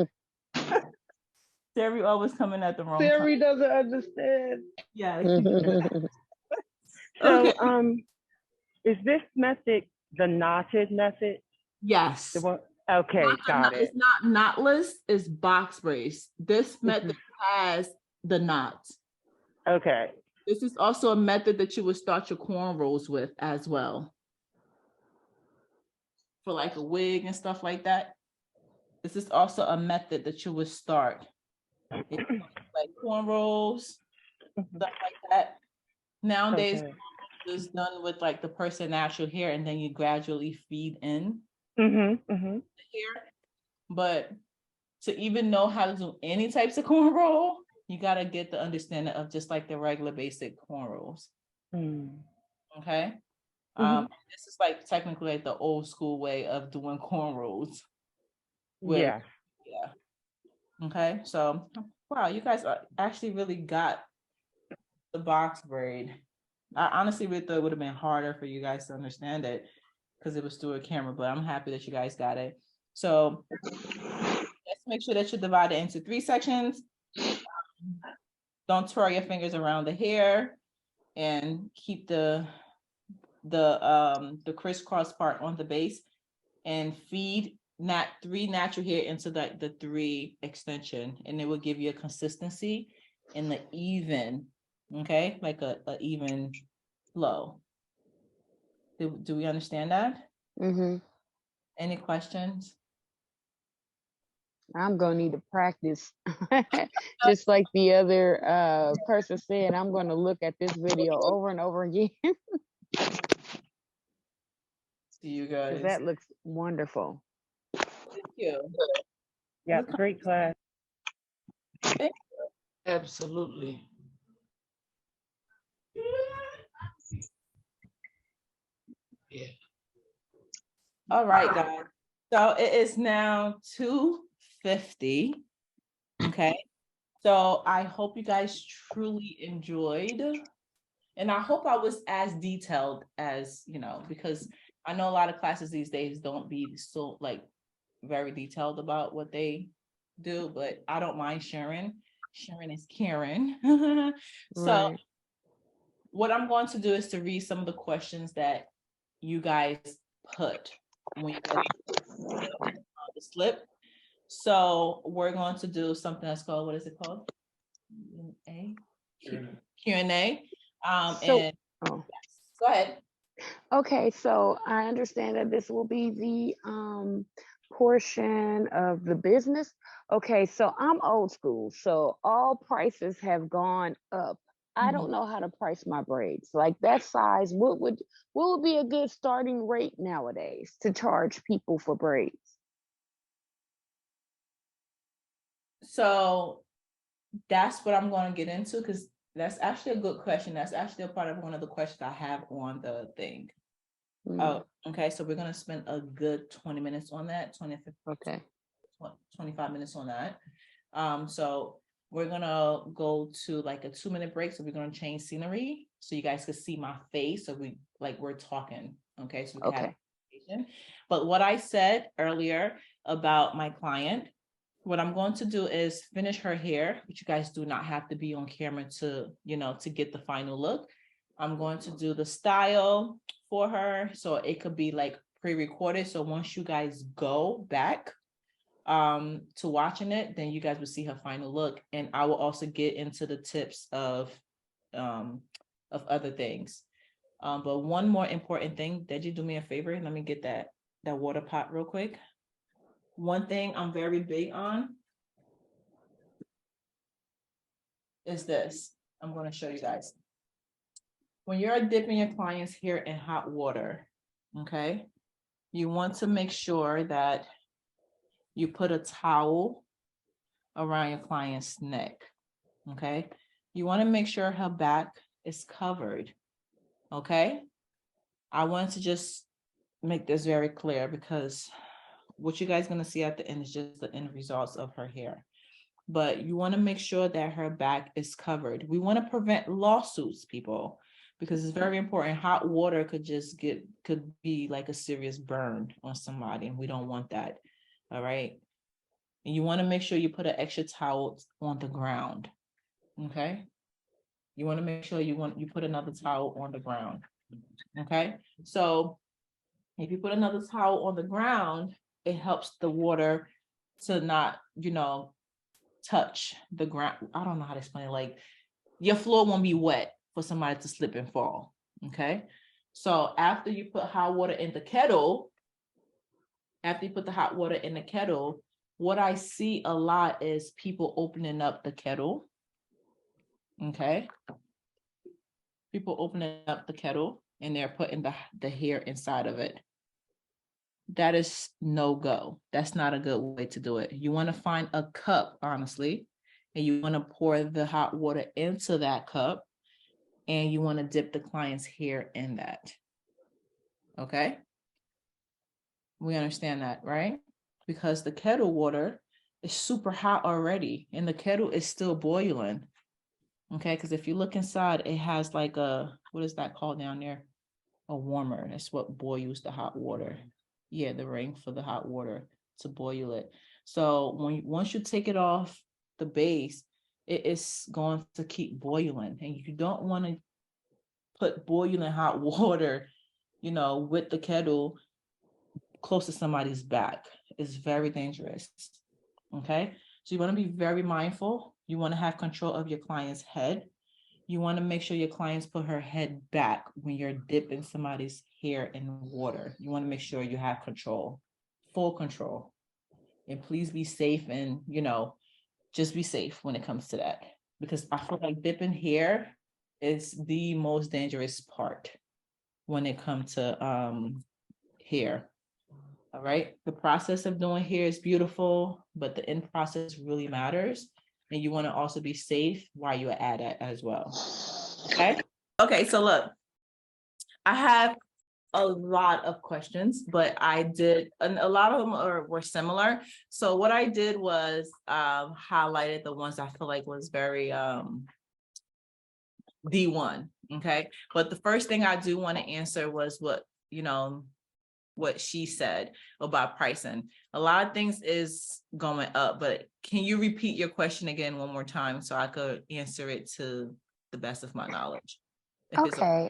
Siri always coming at the wrong time. Siri doesn't understand. Yeah. So, Okay. Is this method the knotted method? Yes. The one, okay, got it. It's not knotless, it's box brace. This method has the knots. Okay. This is also a method that you would start your cornrows with as well. For like a wig and stuff like that. This is also a method that you would start. Like cornrows, stuff like that. Nowadays, it's done with like the person natural hair, and then you gradually feed in the hair. But to even know how to do any types of cornrow, you got to get the understanding of just like the regular basic cornrows. Okay. This is like technically like the old school way of doing cornrows. Yeah. Okay. So, wow, you guys actually really got the box braid. I honestly really thought it would have been harder for you guys to understand it because it was through a camera, but I'm happy that you guys got it. So let's make sure that you divide it into 3 sections. Don't twirl your fingers around the hair and keep the crisscross part on the base and feed 3 natural hair into the 3 extension, and it will give you a consistency and the even okay? Like a even flow. Do we understand that? Mm-hmm. Any questions? I'm gonna need to practice. Just like the other person said, I'm gonna look at this video over and over again See you because guys. that looks wonderful. Thank you. Yeah, great class. Absolutely. Yeah. All right, guys. So it is now 2:50. Okay. So I hope you guys truly enjoyed. And I hope I was as detailed as, because I know a lot of classes these days don't be so like very detailed about what they do, but I don't mind sharing. Sharing is caring. So Right. what I'm going to do is to read some of the questions that you guys put when you guys the slip. So we're going to do something that's called, what is it called? Q&A. So, And oh, go ahead. okay. So I understand that this will be the portion of the business. Okay. So I'm old school. So all prices have gone up. I don't know how to price my braids. Like that size, what would be a good starting rate nowadays to charge people for braids? So that's what I'm going to get into, because that's actually a good question. That's actually a part of one of the questions I have on the thing. Oh, okay. So we're going to spend a good 20 minutes on that, 25 minutes on that. So we're going to go to like a 2-minute break. So we're going to change scenery so you guys can see my face. So we're talking. Okay. So we can have conversation. But what I said earlier about my client, what I'm going to do is finish her hair, but you guys do not have to be on camera to get the final look. I'm going to do the style for her. So it could be like pre-recorded. So once you guys go back to watching it, then you guys will see her final look. And I will also get into the tips of other things. But one more important thing, did you do me a favor? Let me get that water pot real quick. One thing I'm very big on is this. I'm going to show you guys. When you're dipping your client's hair in hot water, okay, you want to make sure that you put a towel around your client's neck, okay? You want to make sure her back is covered, okay? I want to just make this very clear because what you guys are going to see at the end is just the end results of her hair. But you want to make sure that her back is covered. We want to prevent lawsuits, people, because it's very important. Hot water could be like a serious burn on somebody, and we don't want that. All right. And you want to make sure you put an extra towel on the ground. Okay. You want to make sure you put another towel on the ground. Okay. So if you put another towel on the ground, it helps the water to not, touch the ground. I don't know how to explain it. Like your floor won't be wet for somebody to slip and fall. Okay. So after you put hot water in the kettle, what I see a lot is people opening up the kettle. Okay. People opening up the kettle and they're putting the hair inside of it. That is no go. That's not a good way to do it. You want to find a cup, honestly, and you want to pour the hot water into that cup, and you want to dip the client's hair in that. Okay? We understand that, right? Because the kettle water is super hot already, and the kettle is still boiling. Okay? Because if you look inside, it has like what is that called down there? A warmer. That's what boils the hot water. Yeah, the ring for the hot water to boil it. So once you take it off the base, it is going to keep boiling, and you don't want to put boiling hot water, with the kettle close to somebody's back. It's very dangerous. Okay, so you want to be very mindful. You want to have control of your client's head. you want to make sure your clients put her head back when you're dipping somebody's hair in water. You want to make sure you have control, full control. And please be safe, and, you know, just be safe when it comes to that. Because I feel like dipping hair is the most dangerous part when it comes to hair. All right. The process of doing hair is beautiful, but the end process really matters. And you want to also be safe while you're at it as well. Okay. Okay. So look, I have a lot of questions, but I did, and a lot of them were similar. So what I did was highlighted the ones I feel like was very D1. Okay. But the first thing I do want to answer was what, you know, what she said about pricing. A lot of things is going up, but can you repeat your question again one more time so I could answer it to the best of my knowledge? Okay.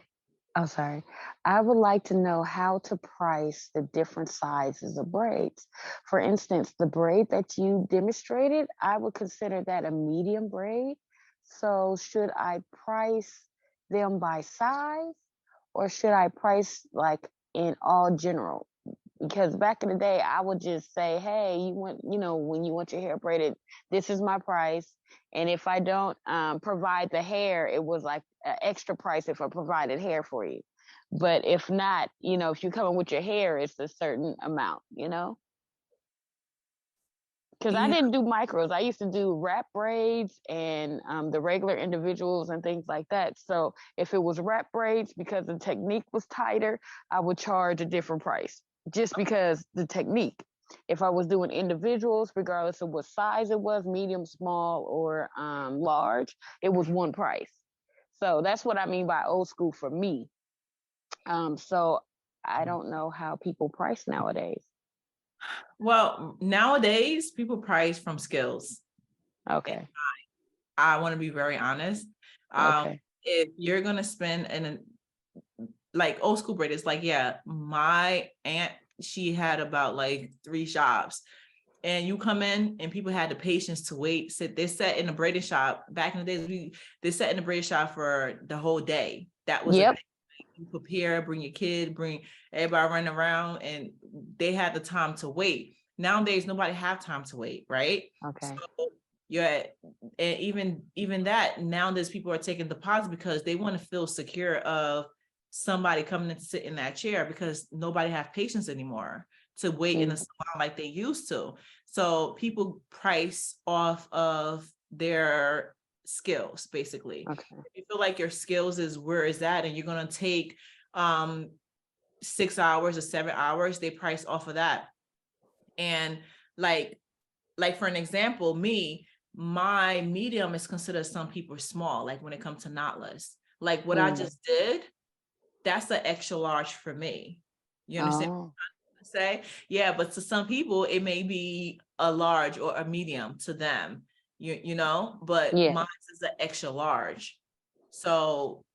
Oh, sorry. I would like to know how to price the different sizes of braids. For instance, the braid that you demonstrated, I would consider that a medium braid. So should I price them by size, or should I price like in all general? Because back in the day, I would just say, hey, you want, you know, when you want your hair braided, this is my price. And if I don't provide the hair, it was like an extra price if I provided hair for you. But if not, you know, if you come in with your hair, it's a certain amount, you know? Because I didn't do micros. I used to do wrap braids and the regular individuals and things like that. So if it was wrap braids, because the technique was tighter, I would charge a different price just because the technique. If I was doing individuals, regardless of what size it was, medium, small, or large, it was one price. So that's what I mean by old school for me. So I don't know how people price nowadays. Well, nowadays people price from skills. Okay. I want to be very honest. Okay. If you're going to spend like old school braiders, like, yeah, my aunt, she had about like 3 shops, and you come in and people had the patience to wait. They sat in the braiding shop back in the days. They sat in the braiding shop for the whole day. That was Yep. You prepare, bring your kid, bring everybody running around, and they had the time to wait. Nowadays, nobody have time to wait, right? Okay. So and even that, nowadays people are taking deposits because they want to feel secure of somebody coming in to sit in that chair, because nobody have patience anymore to wait in a salon like they used to. So people price off of their skills, basically. Okay. If you feel like your skills is where is that, and you're going to take 6 hours or 7 hours, they price off of that. And like for an example, my medium is considered some people small, like when it comes to knotless. Like what I just did, that's an extra large for me. You understand what I'm trying to say? Yeah, but to some people, it may be a large or a medium to them, you know, but mine is an extra large. So,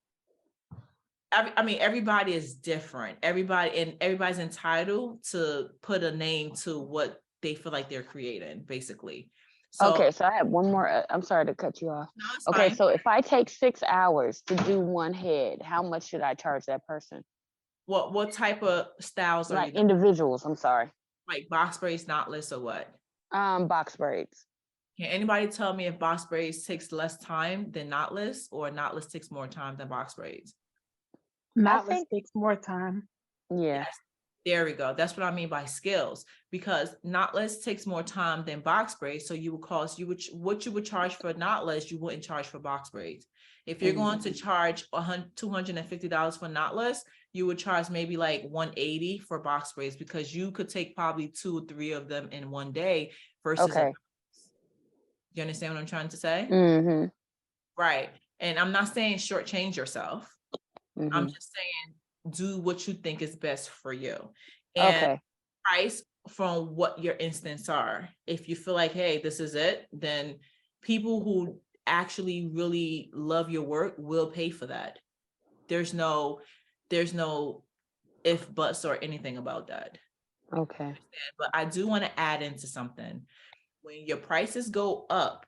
I mean, everybody is different. Everybody's entitled to put a name to what they feel like they're creating, basically. So, okay, so I have one more. I'm sorry to cut you off. No, it's okay, fine. so if I take 6 hours to do one head, how much should I charge that person? What type of styles are Like you? individuals, I'm sorry. Like box braids, knotless, or what? Box braids. Can anybody tell me if box braids takes less time than knotless, or knotless takes more time than box braids? Knotless takes more time. Yeah. Yes. There we go. That's what I mean by skills, because knotless takes more time than box braids. So what you would charge for knotless, you wouldn't charge for box braids. If you're going to charge $250 for knotless, you would charge maybe like $180 for box braids, because you could take probably 2 or 3 of them in one day versus. Okay. You understand what I'm trying to say? Mm-hmm. Right. And I'm not saying shortchange yourself. Mm-hmm. I'm just saying do what you think is best for you. And price from what your instincts are. If you feel like, hey, this is it, then people who actually really love your work will pay for that. There's no if, buts, or anything about that. Okay. But I do want to add into something. When your prices go up,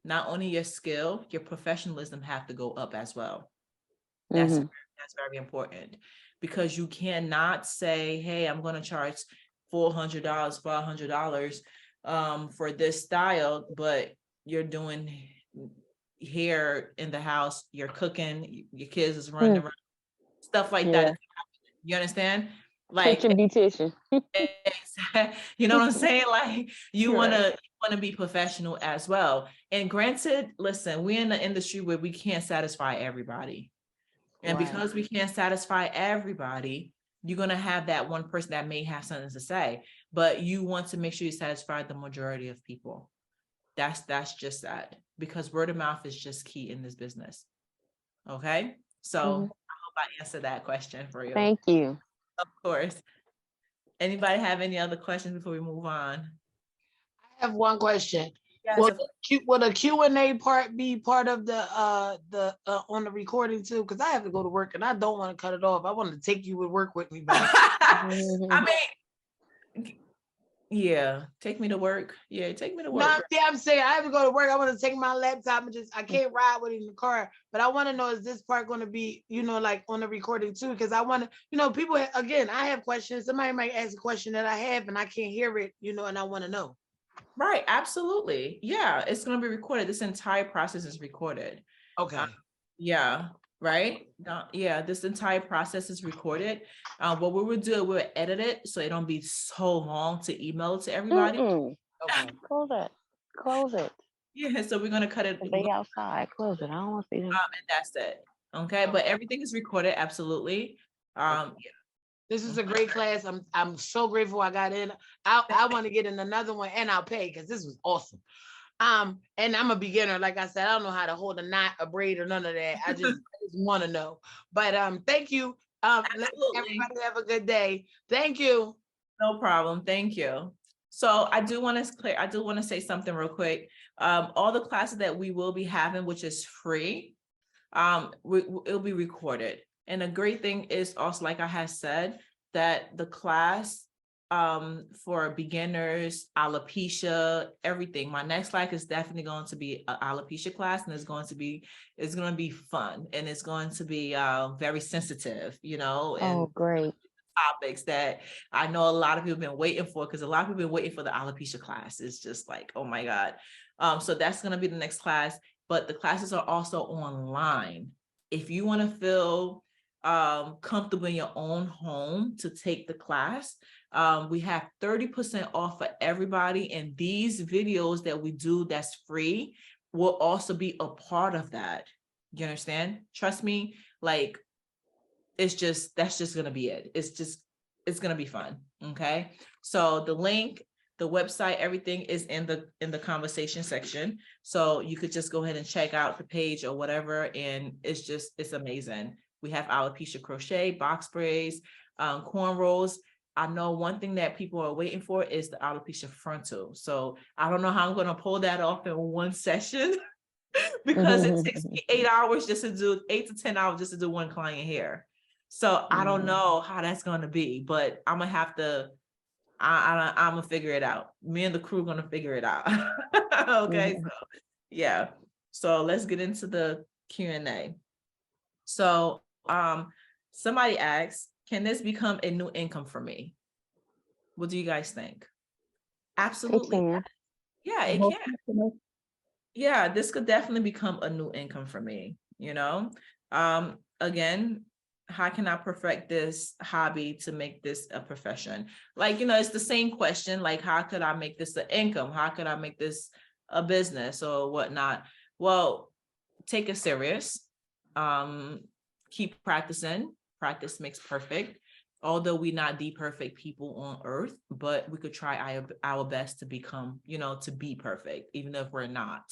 not only your skill, your professionalism have to go up as well. Mm-hmm. That's very important, because you cannot say, hey, I'm going to charge $400, $500 for this style, but you're doing hair in the house, you're cooking, your kids is running around, stuff like that. You understand? Like, kitchen beautician. you know what I'm saying? Like, you want to be professional as well. And granted, listen, we're in the industry where we can't satisfy everybody. And because we can't satisfy everybody, you're going to have that one person that may have something to say, but you want to make sure you satisfy the majority of people. That's just that, because word of mouth is just key in this business. Okay. So I hope I answered that question for you. Thank you. Of course. Anybody have any other questions before we move on? I have one question. Yes, Will the Q&A part be part of the on the recording too? Because I have to go to work and I don't want to cut it off. I want to take you to work with me back. I mean, yeah, take me to work. Yeah, take me to work. No, yeah, I'm saying I have to go to work. I want to take my laptop and I can't ride with it in the car. But I want to know, is this part going to be, like on the recording too? Because I want to, people, again, I have questions. Somebody might ask a question that I have and I can't hear it, and I want to know. Right, absolutely. Yeah, it's going to be recorded. This entire process is recorded. Okay. Yeah, right. Yeah, this entire process is recorded. What we would do, we'll edit it so it don't be so long to email it to everybody. Okay. Close it. Yeah, so we're going to cut it. They outside. Close it. I don't want to see them. And that's it. Okay, but everything is recorded. Absolutely. Yeah. This is a great class. I'm so grateful I got in. I want to get in another one, and I'll pay because this was awesome. And I'm a beginner. Like I said, I don't know how to hold a knot, a braid, or none of that. I just want to know. But thank you. Let everybody have a good day. Thank you. No problem. Thank you. So I do want to say something real quick. All the classes that we will be having, which is free, it'll be recorded. And the great thing is also, like I had said, that the class for beginners, alopecia, everything. My next class is definitely going to be an alopecia class, and it's going to be fun, and it's going to be very sensitive, and great topics that I know a lot of people have been waiting for, because a lot of people have been waiting for the alopecia class. It's just like, oh my God. So that's going to be the next class, but the classes are also online. If you want to feel comfortable in your own home to take the class, we have 30% off for everybody, and these videos that we do that's free will also be a part of that. You understand? Trust me, like, that's just gonna be it. It's gonna be fun. Okay, so the link, the website, everything is in the conversation section, so you could just go ahead and check out the page or whatever, and it's amazing. We have alopecia crochet, box braids, cornrows. I know one thing that people are waiting for is the alopecia frontal. So I don't know how I'm going to pull that off in one session because it takes me 8 hours just to do 8 to 10 hours just to do one client hair. So I don't know how that's going to be, but I'm going to have to, I'm going to figure it out. Me and the crew are going to figure it out. Okay. So yeah. So let's get into the Q&A. So somebody asked, can this become a new income for me? What do you guys think? Absolutely. Yeah, it can. Yeah, this could definitely become a new income for me, Again, how can I perfect this hobby to make this a profession? Like, it's the same question, like, how could I make this an income? How could I make this a business or whatnot? Well, take it serious. Keep practicing. Practice makes perfect. Although we're not the perfect people on earth, but we could try our best to become, to be perfect, even if we're not.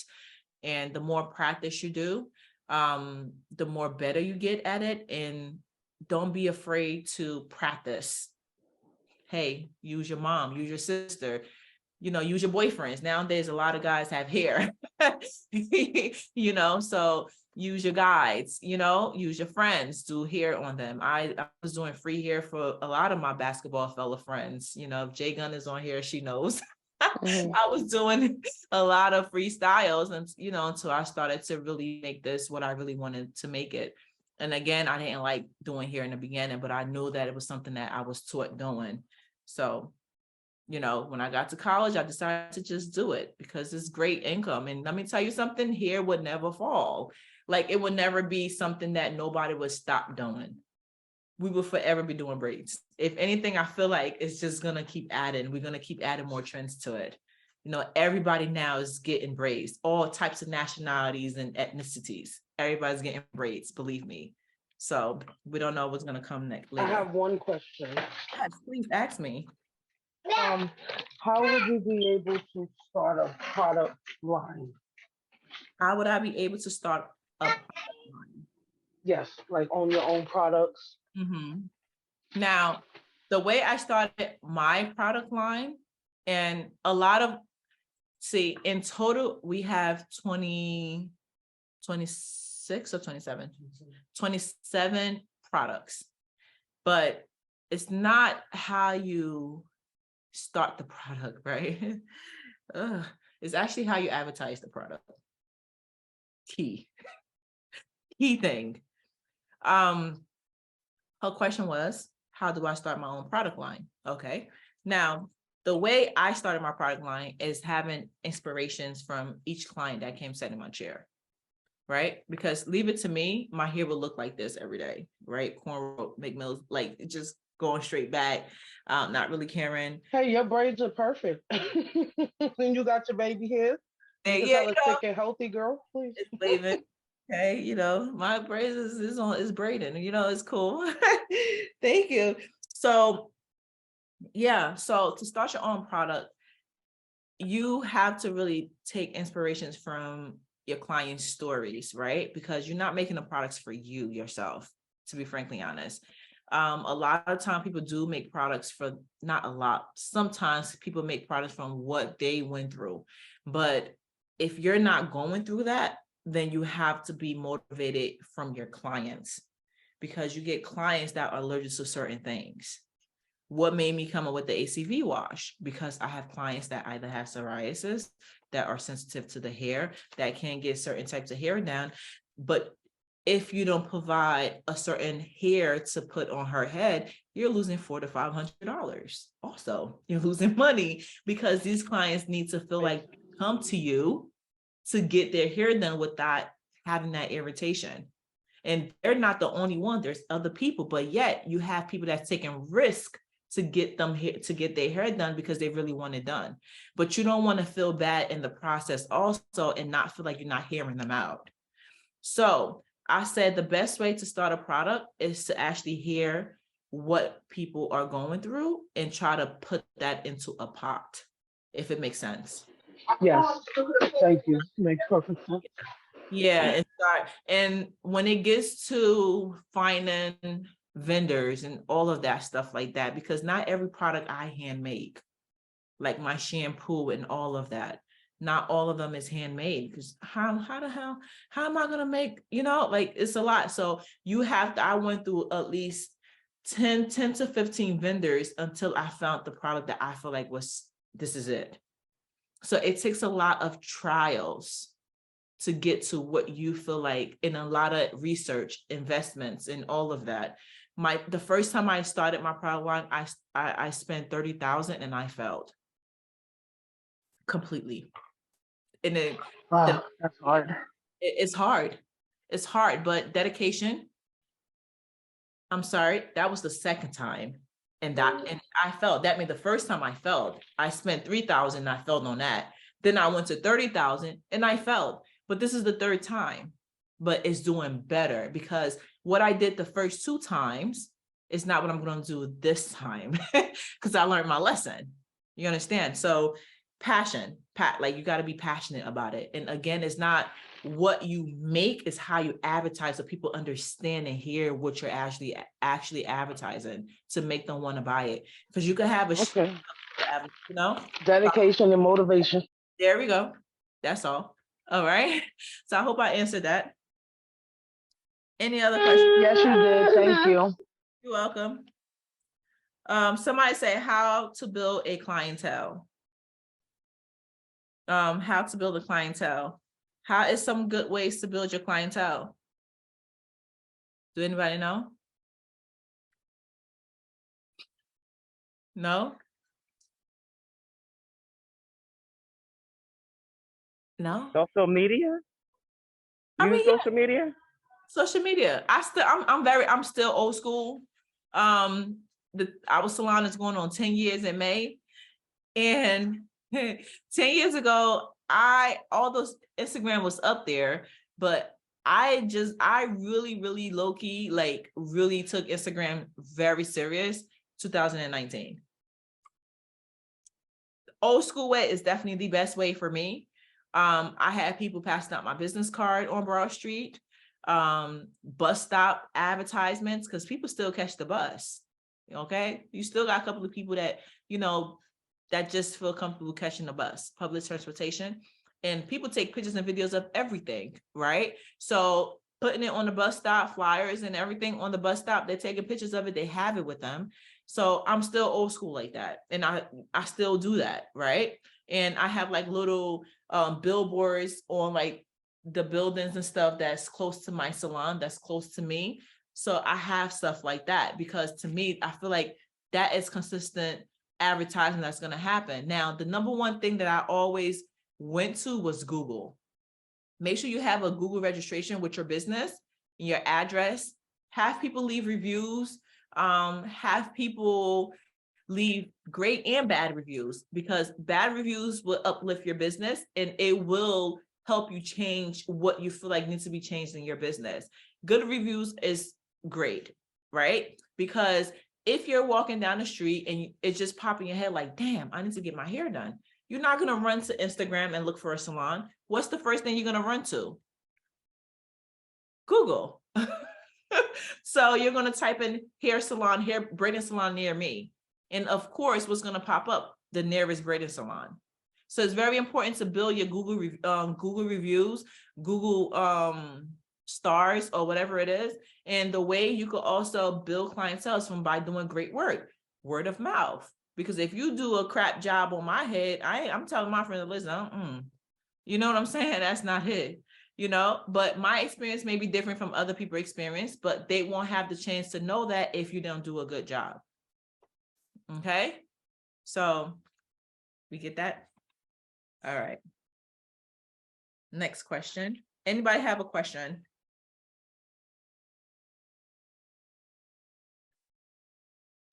And the more practice you do, the more better you get at it. And don't be afraid to practice. Hey, use your mom, use your sister, use your boyfriends. Nowadays, a lot of guys have hair, so use your guides, use your friends, do hair on them. I was doing free hair for a lot of my basketball fella friends. If Jay Gunn is on here, she knows. I was doing a lot of freestyles and, you know, until I started to really make this what I really wanted to make it. And again, I didn't like doing hair in the beginning, but I knew that it was something that I was taught doing. So, you know, when I got to college, I decided to just do it because it's great income. And let me tell you something, hair would never fall. Like it would never be something that nobody would stop doing. We will forever be doing braids. If anything, I feel like it's just gonna keep adding. We're gonna keep adding more trends to it. You know, everybody now is getting braids, all types of nationalities and ethnicities. Everybody's getting braids, believe me. So we don't know what's gonna come next later. I have one question. Yes, please ask me. How would you be able to start a product line? How would I be able to start a product line? Yes, like on your own products. Now, the way I started my product line, and a lot of, see, in total, we have 26 or 27, 27 products, but it's not how you start the product, right? It's actually how you advertise the product. Key thing. Her question was, how do I start my own product line? Okay. Now, the way I started my product line is having inspirations from each client that came sat in my chair, right? Because leave it to me, my hair would look like this every day, right? Cornrow, McMills, like just going straight back, not really caring. Hey, your braids are perfect. When you got your baby hair, you Yeah, tell a thick and healthy girl, please. it's waving. Okay, you know, my braids is braiding, you know, it's cool. Thank you. So yeah, so to start your own product, you have to really take inspirations from your clients' stories, right? Because you're not making the products for you yourself, to be frankly honest. A lot of time people do make products for, not a lot, sometimes people make products from what they went through. But if you're not going through that, then you have to be motivated from your clients, because you get clients that are allergic to certain things. What made me come up with the ACV wash? Because I have clients that either have psoriasis, that are sensitive to the hair, that can't get certain types of hair down. But if you don't provide a certain hair to put on her head, you're losing $400 to $500. Also, you're losing money because these clients need to feel like they come to you to get their hair done without having that irritation. And they're not the only one. There's other people, but yet you have people that's taking risk to get them here, to get their hair done because they really want it done. But you don't want to feel bad in the process also and not feel like you're not hearing them out. So I said the best way to start a product is to actually hear what people are going through and try to put that into a pot, if it makes sense. Yes, thank you. Makes perfect sense. Yeah, and when it gets to finding vendors and all of that stuff like that, because not every product I hand make, like my shampoo and all of that, not all of them is handmade, because how the hell, how am I gonna make, you know, like it's a lot. So you have to, I went through at least 10 to 15 vendors until I found the product that I feel like this is it. So it takes a lot of trials to get to what you feel like, in a lot of research, investments, and all of that. The first time I started my product line, I spent $30,000 and I failed completely. And That's hard. It's hard. It's hard, but dedication. I'm sorry, that was the second time. And I failed. That means the first time I failed, I spent $3,000 and I failed on that. Then I went to $30,000 and I failed. But this is the third time, but it's doing better because what I did the first 2 times is not what I'm going to do this time because I learned my lesson. You understand? So passion, like you got to be passionate about it. And again, it's not what you make, is how you advertise so people understand and hear what you're actually advertising to make them want to buy it. Because you could have a, you know, dedication and motivation. There we go. That's all. All right. So I hope I answered that. Any other questions? Yes, you did. Thank you. You're welcome. Somebody say how to build a clientele. How to build a clientele. How is some good ways to build your clientele? Do anybody know? No? No? Social media? I mean, Use social media? Social media. I'm still old school. Our salon is going on 10 years in May. And 10 years ago, although Instagram was up there, but I really low-key, like really took Instagram very serious 2019. Old school way is definitely the best way for me. I had people passing out my business card on Broad Street, bus stop advertisements, because people still catch the bus. Okay, you still got a couple of people that, you know, that just feel comfortable catching the bus, public transportation, and people take pictures and videos of everything, right? So putting it on the bus stop, flyers and everything on the bus stop, they're taking pictures of it, they have it with them. So I'm still old school like that. And I still do that, right? And I have like little billboards on like the buildings and stuff that's close to my salon, that's close to me. So I have stuff like that, because to me, I feel like that is consistent advertising that's going to happen. Now, the number one thing that I always went to was Google. Make sure you have a Google registration with your business, your address, have people leave reviews, have people leave great and bad reviews, because bad reviews will uplift your business and it will help you change what you feel like needs to be changed in your business. Good reviews is great, right? Because if you're walking down the street and it's just popping your head like, damn, I need to get my hair done, you're not going to run to Instagram and look for a salon. What's the first thing you're going to run to? Google. So you're going to type in hair salon, hair braiding salon near me. And of course, what's going to pop up? The nearest braiding salon. So it's very important to build your Google reviews, Google stars, or whatever it is. And the way you could also build clientele is by doing great work, word of mouth. Because if you do a crap job on my head, I'm telling my friend to listen, you know what I'm saying? That's not it, you know, but my experience may be different from other people's experience, but they won't have the chance to know that if you don't do a good job. Okay. So we get that. All right. Next question. Anybody have a question?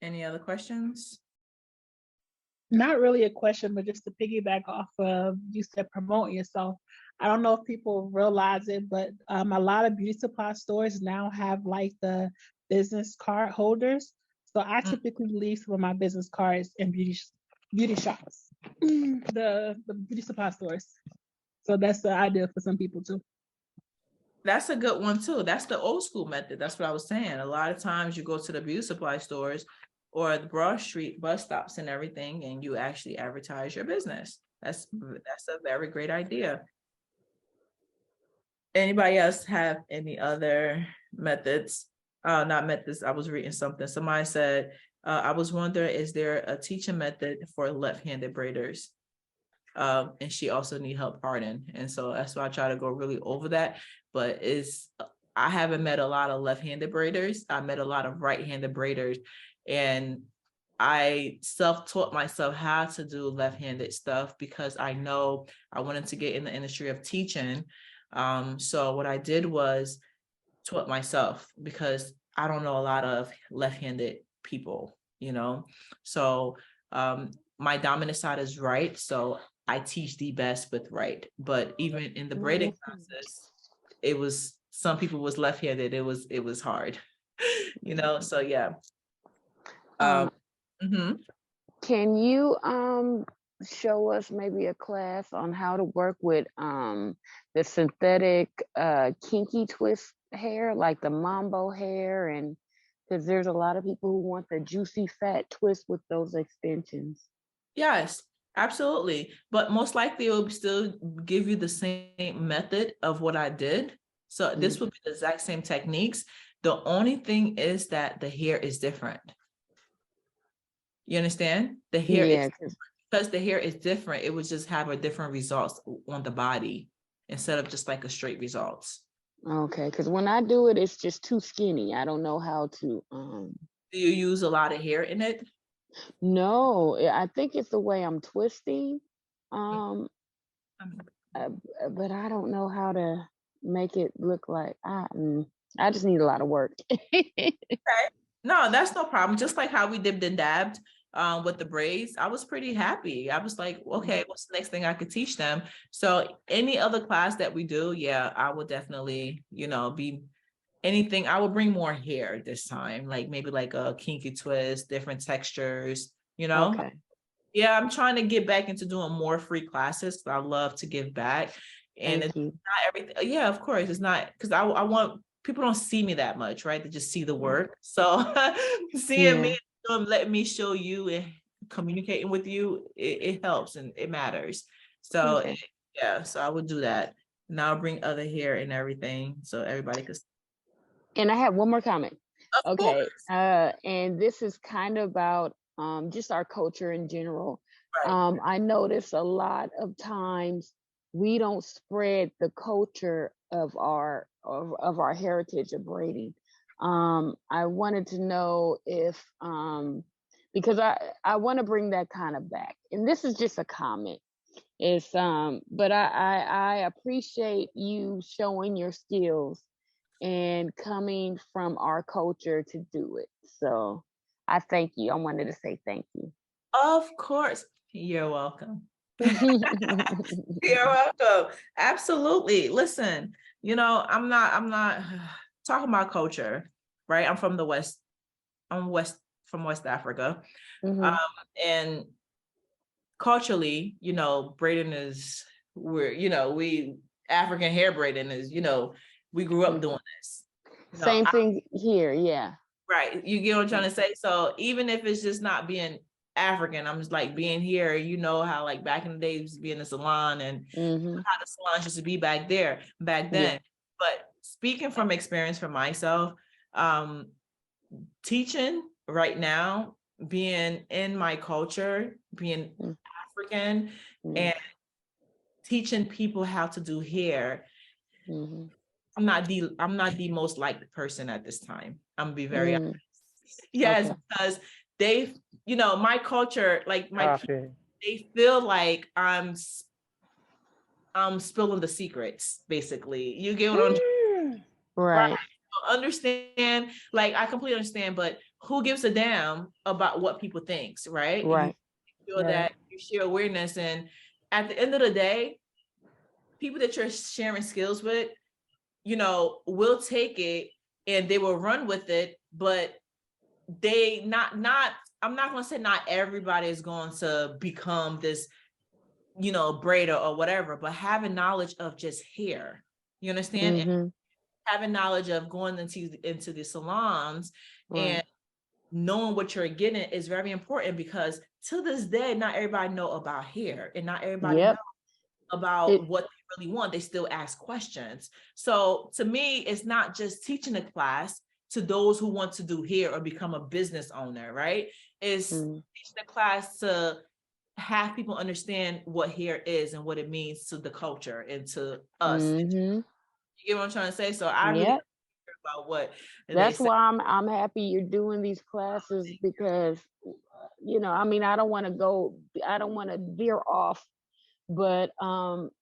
Any other questions? Not really a question, but just to piggyback off of, you said promote yourself. I don't know if people realize it, but a lot of beauty supply stores now have like the business card holders. So I typically leave some of my business cards in beauty shops, the beauty supply stores. So that's the idea for some people too. That's a good one too. That's the old school method. That's what I was saying. A lot of times you go to the beauty supply stores or the Broad Street bus stops and everything, and you actually advertise your business. That's a very great idea. Anybody else have any other methods? Not methods. I was reading something. Somebody said, I was wondering, is there a teaching method for left-handed braiders? And she also need help parting. And so that's why I try to go really over that. But I haven't met a lot of left-handed braiders. I met a lot of right-handed braiders. And I self-taught myself how to do left-handed stuff because I know I wanted to get in the industry of teaching. So what I did was taught myself, because I don't know a lot of left-handed people, you know? So my dominant side is right. So I teach the best with right. But even in the braiding classes, it was, some people was left-handed. It was hard, you know? So yeah. Can you show us maybe a class on how to work with the synthetic kinky twist hair, like the mambo hair? And because there's a lot of people who want the juicy fat twist with those extensions. Yes, absolutely. But most likely it will still give you the same method of what I did. So this would be the exact same techniques. The only thing is that the hair is different. You understand? The hair is different because the hair is different, it would just have a different results on the body instead of just like a straight results. Okay, because when I do it, it's just too skinny. I don't know how to. Do you use a lot of hair in it? No, I think it's the way I'm twisting. But I don't know how to make it look like I just need a lot of work. Okay. No, that's no problem. Just like how we dipped and dabbed with the braids, I was pretty happy. I was like, okay, what's the next thing I could teach them? So any other class that we do, yeah, I will definitely, be anything. I will bring more hair this time, like maybe like a kinky twist, different textures, Okay. Yeah, I'm trying to get back into doing more free classes. I love to give back. And Thank it's you. not everything. Yeah, of course. It's not because I want people don't see me that much, right? They just see the work. So seeing me, letting me show you and communicating with you, it helps and it matters. So Okay. yeah, so I would do that. And I'll bring other hair and everything so everybody could. And I have one more comment. Of Okay. course. And this is kind of about just our culture in general. Right. I notice a lot of times we don't spread the culture of our heritage of braiding. I wanted to know if because I want to bring that kind of back. And this is just a comment. It's but I appreciate you showing your skills and coming from our culture to do it. So I thank you. I wanted to say thank you. Of course. You're welcome. You're welcome. Absolutely. Listen, I'm not talking about culture, right? I'm from the West. I'm from West Africa. And culturally, braiding is we African hair braiding is, we grew up doing this. Same thing here, yeah. Right. You get what I'm trying to say? So even if it's just not being African, I'm just like being here, how like back in the days used to be in the salon and how the salons used to be back then. Yeah. But speaking from experience for myself, teaching right now, being in my culture, being African and teaching people how to do hair. I'm not the most liked person at this time. I'm gonna be very honest. Yes, because they, my culture, like my people, they feel like I'm spilling the secrets, basically. You get what I'm right. Understand, like I completely understand, but who gives a damn about what people thinks, right? Right. You feel that you share awareness, and at the end of the day, people that you're sharing skills with, will take it and they will run with it, but I'm not going to say not everybody is going to become this, braider or whatever, but having knowledge of just hair, you understand? And having knowledge of going into the salons and knowing what you're getting is very important, because to this day, not everybody know about hair and not everybody know about what they really want. They still ask questions. So to me, it's not just teaching a class to those who want to do hair or become a business owner, right? It's teaching a class to have people understand what hair is and what it means to the culture and to us. You get what I'm trying to say? So I really care about what that's why I'm happy you're doing these classes, because I don't want to veer off, but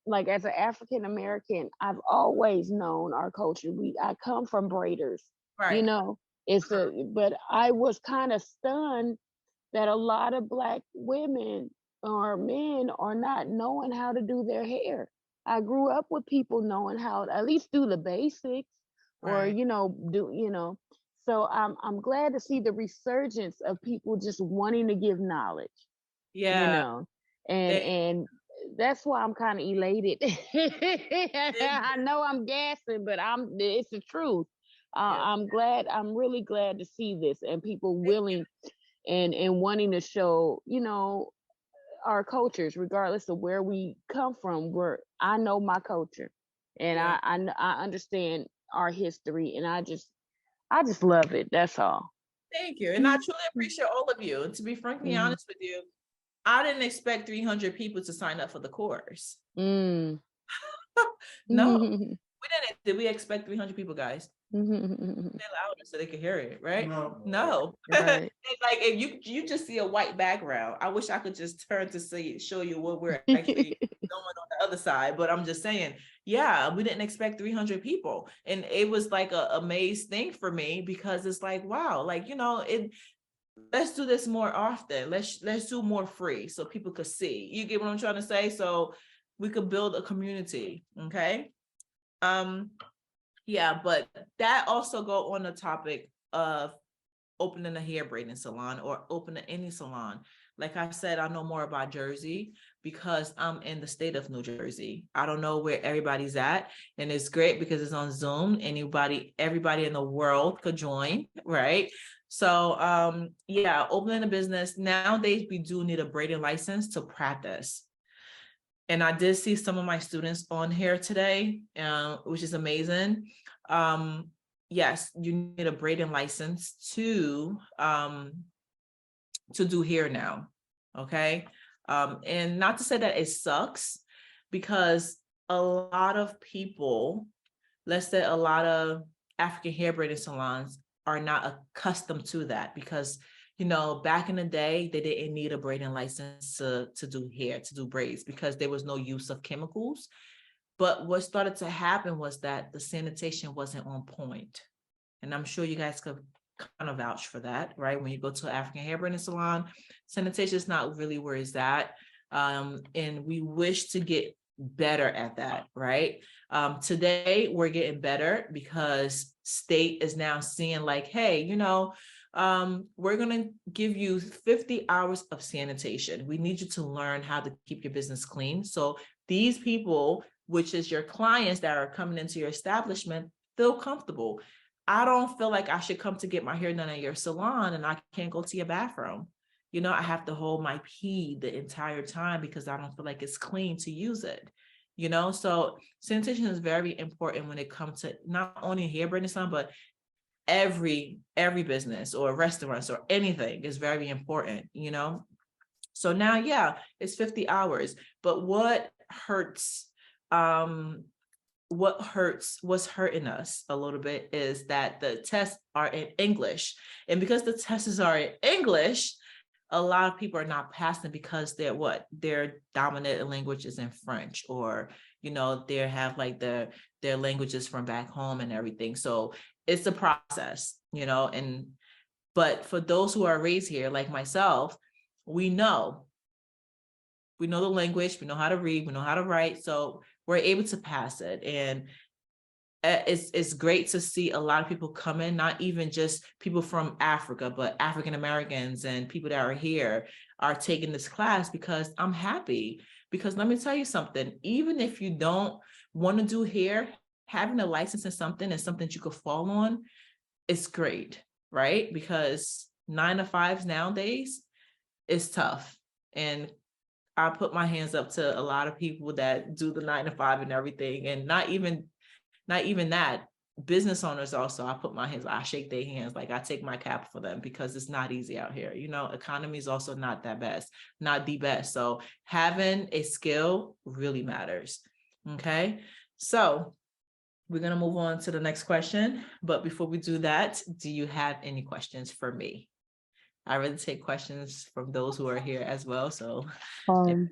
like as an African American, I've always known our culture. I come from braiders, right? But I was kind of stunned that a lot of Black women or men are not knowing how to do their hair. I grew up with people knowing how to at least do the basics, or So I'm glad to see the resurgence of people just wanting to give knowledge. And that's why I'm kind of elated. I know I'm gassing, but it's the truth. I'm really glad to see this, and people willing and wanting to show, our cultures, regardless of where we come from. I know my culture, and I understand our history, and I just love it. That's all. Thank you. And I truly appreciate all of you. And to be frankly honest with you, I didn't expect 300 people to sign up for the course. Mm. No, we didn't. Did we expect 300 people, guys? They loud so they could hear it, right? No. Right. Like if you just see a white background, I wish I could just turn to show you what we're actually doing on the other side. But I'm just saying, yeah, we didn't expect 300 people, and it was like a amazing thing for me because it's like, wow, like let's do this more often. Let's do more free so people could see. You get what I'm trying to say? So we could build a community. Okay. Yeah, but that also go on the topic of opening a hair braiding salon or opening any salon. Like I said, I know more about Jersey because I'm in the state of New Jersey. I don't know where everybody's at, and it's great because it's on Zoom. Everybody in the world could join, right? So yeah, opening a business nowadays, we do need a braiding license to practice. And I did see some of my students on here today, which is amazing. Yes, you need a braiding license to do hair now, okay? And not to say that it sucks, because a lot of people, let's say a lot of African hair braiding salons are not accustomed to that because, you know, back in the day, they didn't need a braiding license to do hair, to do braids, because there was no use of chemicals. But what started to happen was that the sanitation wasn't on point. And I'm sure you guys could kind of vouch for that, right? When you go to an African hair braiding salon, sanitation is not really where it's at. And we wish to get better at that, right? Today, we're getting better because state is now seeing like, hey, you know, we're going to give you 50 hours of sanitation. We need you to learn how to keep your business clean. So these people, which is your clients that are coming into your establishment, feel comfortable. I don't feel like I should come to get my hair done at your salon and I can't go to your bathroom. You know, I have to hold my pee the entire time because I don't feel like it's clean to use it. You know, so sanitation is very important when it comes to not only hair braiding salon, but every business or restaurants or anything is very important, you know? So now, yeah, it's 50 hours, but what's hurting us a little bit is that the tests are in English. And because the tests are in English, a lot of people are not passing because their dominant language is in French, or, you know, they have like their languages from back home and everything. So it's a process, you know, but for those who are raised here, like myself, we know the language, we know how to read, we know how to write. So we're able to pass it. And it's great to see a lot of people come in, not even just people from Africa, but African Americans and people that are here are taking this class, because I'm happy. Because let me tell you something, even if you don't want to do hair, having a license in something is something that you could fall on. It's great, right? Because 9 to 5s nowadays is tough. And I put my hands up to a lot of people that do the 9 to 5 and everything. And not even that, business owners also, I put my hands, I shake their hands, like I take my cap for them, because it's not easy out here. You know, economy is also not the best. So having a skill really matters. Okay. So we're going to move on to the next question. But before we do that, do you have any questions for me? I really take questions from those who are here as well. So I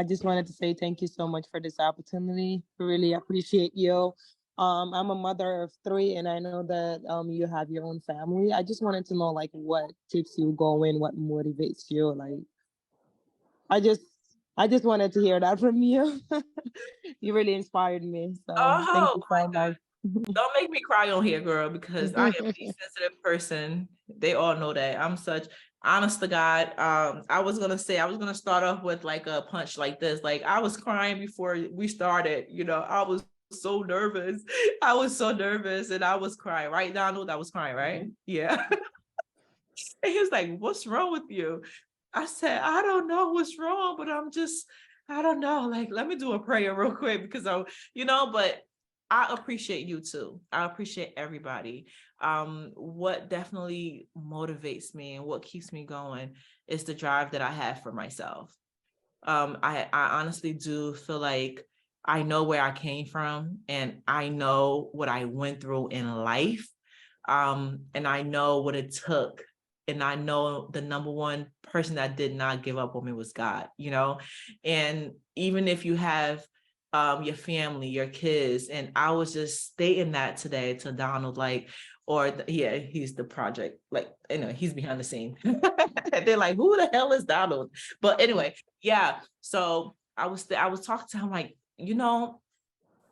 just wanted to say thank you so much for this opportunity. Really appreciate you. I'm a mother of 3, and I know that you have your own family. I just wanted to know, like, what keeps you going, what motivates you. Like, I just wanted to hear that from you. You really inspired me. So thank you so much. Don't make me cry on here, girl, because I am a sensitive person. They all know that. I'm such, honest to God. I was gonna start off with like a punch like this. Like, I was crying before we started. You know, I was so nervous. I was so nervous, and I was crying. Right, Donald? I was crying, right? Yeah. And he was like, "What's wrong with you?" I said, "I don't know what's wrong, but I don't know. Like, let me do a prayer real quick because but I appreciate you too. I appreciate everybody. What definitely motivates me and what keeps me going it's the drive that I have for myself. I honestly do feel like I know where I came from, and I know what I went through in life. And I know what it took. And I know the number one person that did not give up on me was God, you know? And even if you have your family, your kids, and I was just stating that today to Donald, like, yeah, he's the project, like, anyway, he's behind the scene. They're like, who the hell is Donald? But anyway, yeah. So I was talking to him like, you know,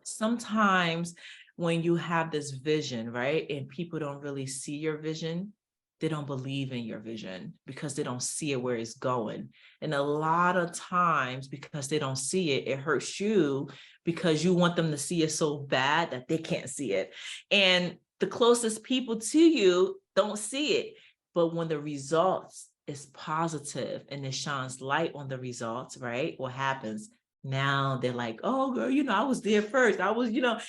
sometimes when you have this vision, right, and people don't really see your vision, they don't believe in your vision because they don't see it where it's going. And a lot of times, because they don't see it, it hurts you because you want them to see it so bad that they can't see it. And the closest people to you don't see it. But when the results is positive and it shines light on the results, right, what happens? Now they're like, oh, girl, you know, I was there first. I was, you know,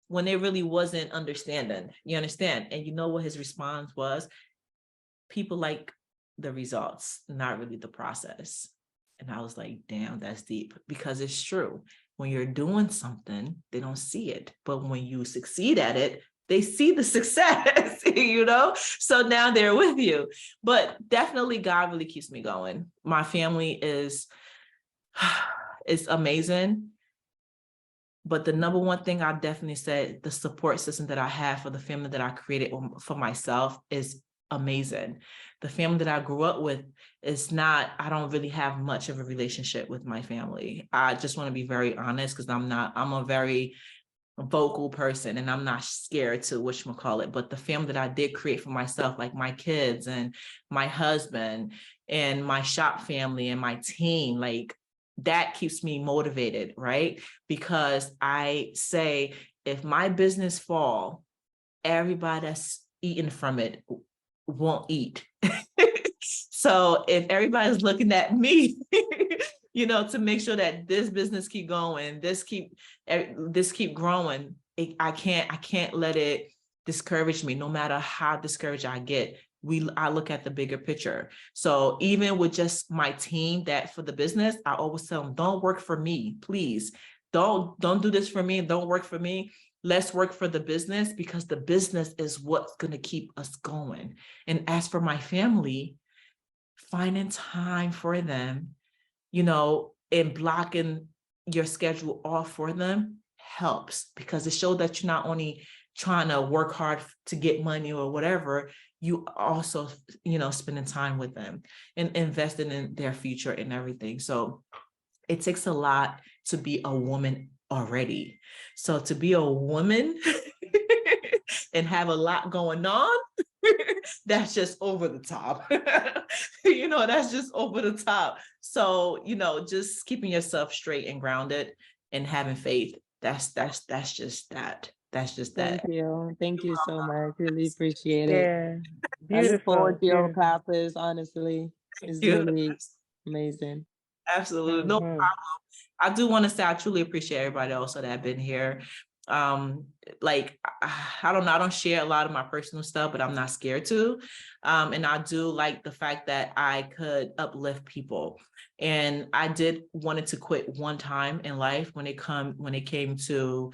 when they really wasn't understanding. You understand? And you know what his response was? People like the results, not really the process. And I was like, damn, that's deep, because it's true. When you're doing something, they don't see it. But when you succeed at it, they see the success, you know? So now they're with you. But definitely God really keeps me going. My family is amazing. But the number one thing I definitely said, the support system that I have for the family that I created for myself is amazing. The family that I grew up with is not, I don't really have much of a relationship with my family. I just want to be very honest, because I'm a very vocal person, and I'm not scared to whatchamacallit, but the family that I did create for myself, like my kids and my husband and my shop family and my team, like, that keeps me motivated, right? Because I say, if my business fall, everybody that's eating from it won't eat. So if everybody's looking at me, you know, to make sure that this business keep going, this keep growing, I can't let it discourage me. No matter how discouraged I get, I look at the bigger picture. So even with just my team, that for the business, I always tell them, don't work for me, please. Don't do this for me. Don't work for me. Let's work for the business, because the business is what's going to keep us going. And as for my family, finding time for them, you know, and blocking your schedule off for them helps, because it shows that you're not only trying to work hard to get money or whatever, you also, you know, spending time with them and investing in their future and everything. So it takes a lot to be a woman already. So to be a woman and have a lot going on, that's just over the top. You know, that's just over the top. So, you know, just keeping yourself straight and grounded and having faith. That's just that. That's just that. Thank you. Thank you so much. Really appreciate it. Yeah, I look beautiful. forward to your beautiful. classes, honestly. It's really amazing. Absolutely. No Mhm. problem. I do want to say I truly appreciate everybody also that have been here. Like, I don't know, I don't share a lot of my personal stuff, but I'm not scared to. And I do like the fact that I could uplift people. And I did wanted to quit one time in life when it came to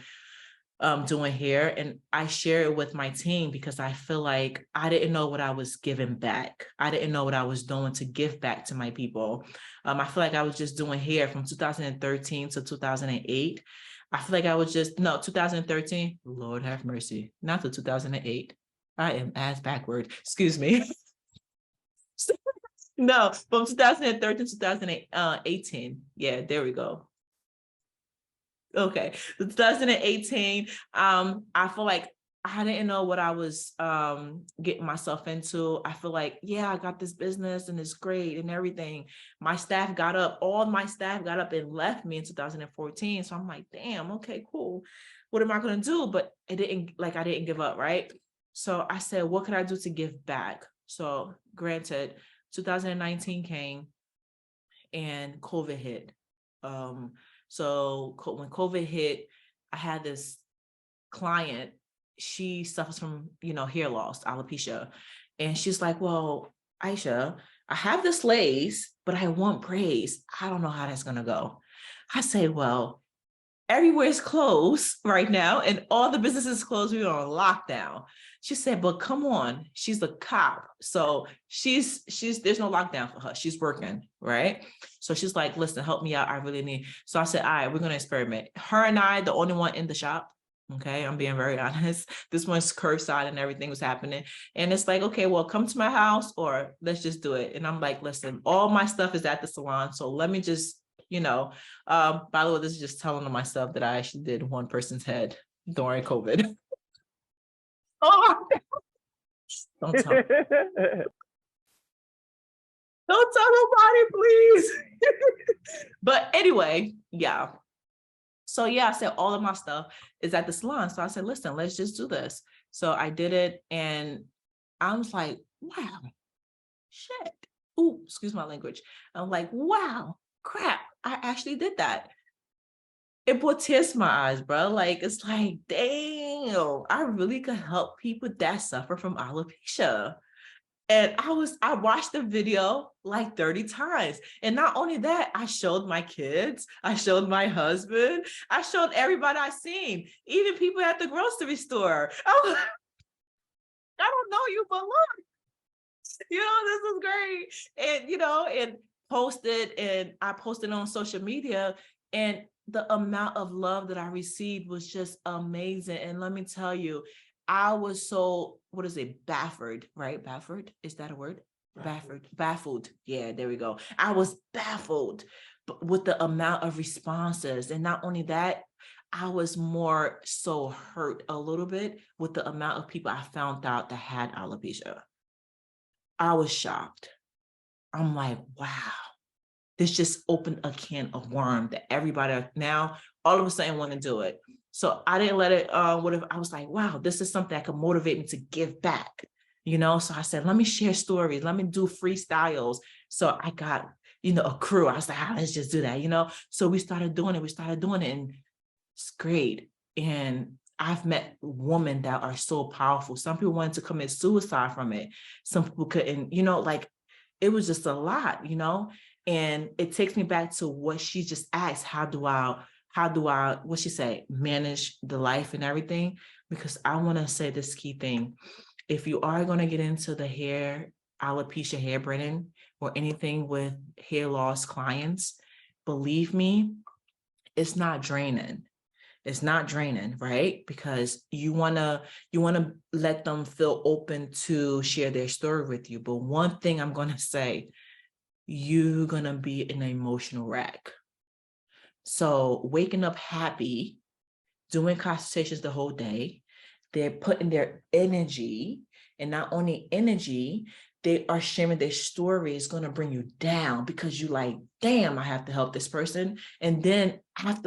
doing hair, and I share it with my team because I feel like I didn't know what I was giving back. I didn't know what I was doing to give back to my people. I feel like I was just doing hair from 2013 to 2008. I feel like I was just, no, 2013, Lord have mercy, not to 2008. I am ass backward, excuse me. No, from 2013 to 2018. Yeah, there we go. Okay, 2018, I feel like I didn't know what I was getting myself into. I feel like, yeah, I got this business and it's great and everything. All my staff got up and left me in 2014. So I'm like, damn, okay, cool. What am I gonna do? But I didn't give up, right? So I said, what could I do to give back? So granted, 2019 came and COVID hit. So when COVID hit, I had this client, she suffers from, hair loss, alopecia. And she's like, well, Aisha, I have this lace, but I want braids. I don't know how that's going to go. I say, well, everywhere's closed right now and all the businesses closed. We're on lockdown. She said, but come on, she's a cop. So she's there's no lockdown for her. She's working, right? So she's like, listen, help me out. I really need. So I said, all right, we're going to experiment. Her and I, the only one in the shop. Okay, I'm being very honest. This one's curbside and everything was happening. And it's like, okay, well, come to my house or let's just do it. And I'm like, listen, all my stuff is at the salon. So let me just, by the way, this is just telling on myself that I actually did one person's head during COVID. Oh, don't tell. Don't tell nobody, please. But anyway, yeah. So yeah, I said all of my stuff is at the salon. So I said, listen, let's just do this. So I did it and I was like, wow, shit. Ooh, excuse my language. I'm like, wow, crap, I actually did that. It brought tears to my eyes, bro. Like, it's like, damn, I really could help people that suffer from alopecia. And I watched the video like 30 times. And not only that, I showed my kids, I showed my husband, I showed everybody I seen, even people at the grocery store. I don't know you, but look, this is great. And, I posted on social media, and the amount of love that I received was just amazing. And let me tell you, I was so, baffled, right? Baffled, is that a word? Baffled. Yeah, there we go. I was baffled with the amount of responses. And not only that, I was more so hurt a little bit with the amount of people I found out that had alopecia. I was shocked. I'm like, wow, this just opened a can of worms that everybody now all of a sudden want to do it. So I didn't let it, I was like, wow, this is something that could motivate me to give back, So I said, let me share stories. Let me do freestyles. So I got, a crew. I was like, let's just do that, So we started doing it. And it's great. And I've met women that are so powerful. Some people wanted to commit suicide from it. Some people couldn't, it was just a lot, and it takes me back to what she just asked. How do I, what she say, manage the life and everything? Because I want to say this key thing. If you are going to get into the alopecia hair braiding or anything with hair loss clients, believe me, it's not draining. It's not draining, right? Because you want to let them feel open to share their story with you. But one thing I'm going to say, you're going to be an emotional wreck. So waking up happy, doing consultations the whole day, they're putting their energy, and not only energy, they are sharing their story is going to bring you down because you like, damn, I have to help this person. And then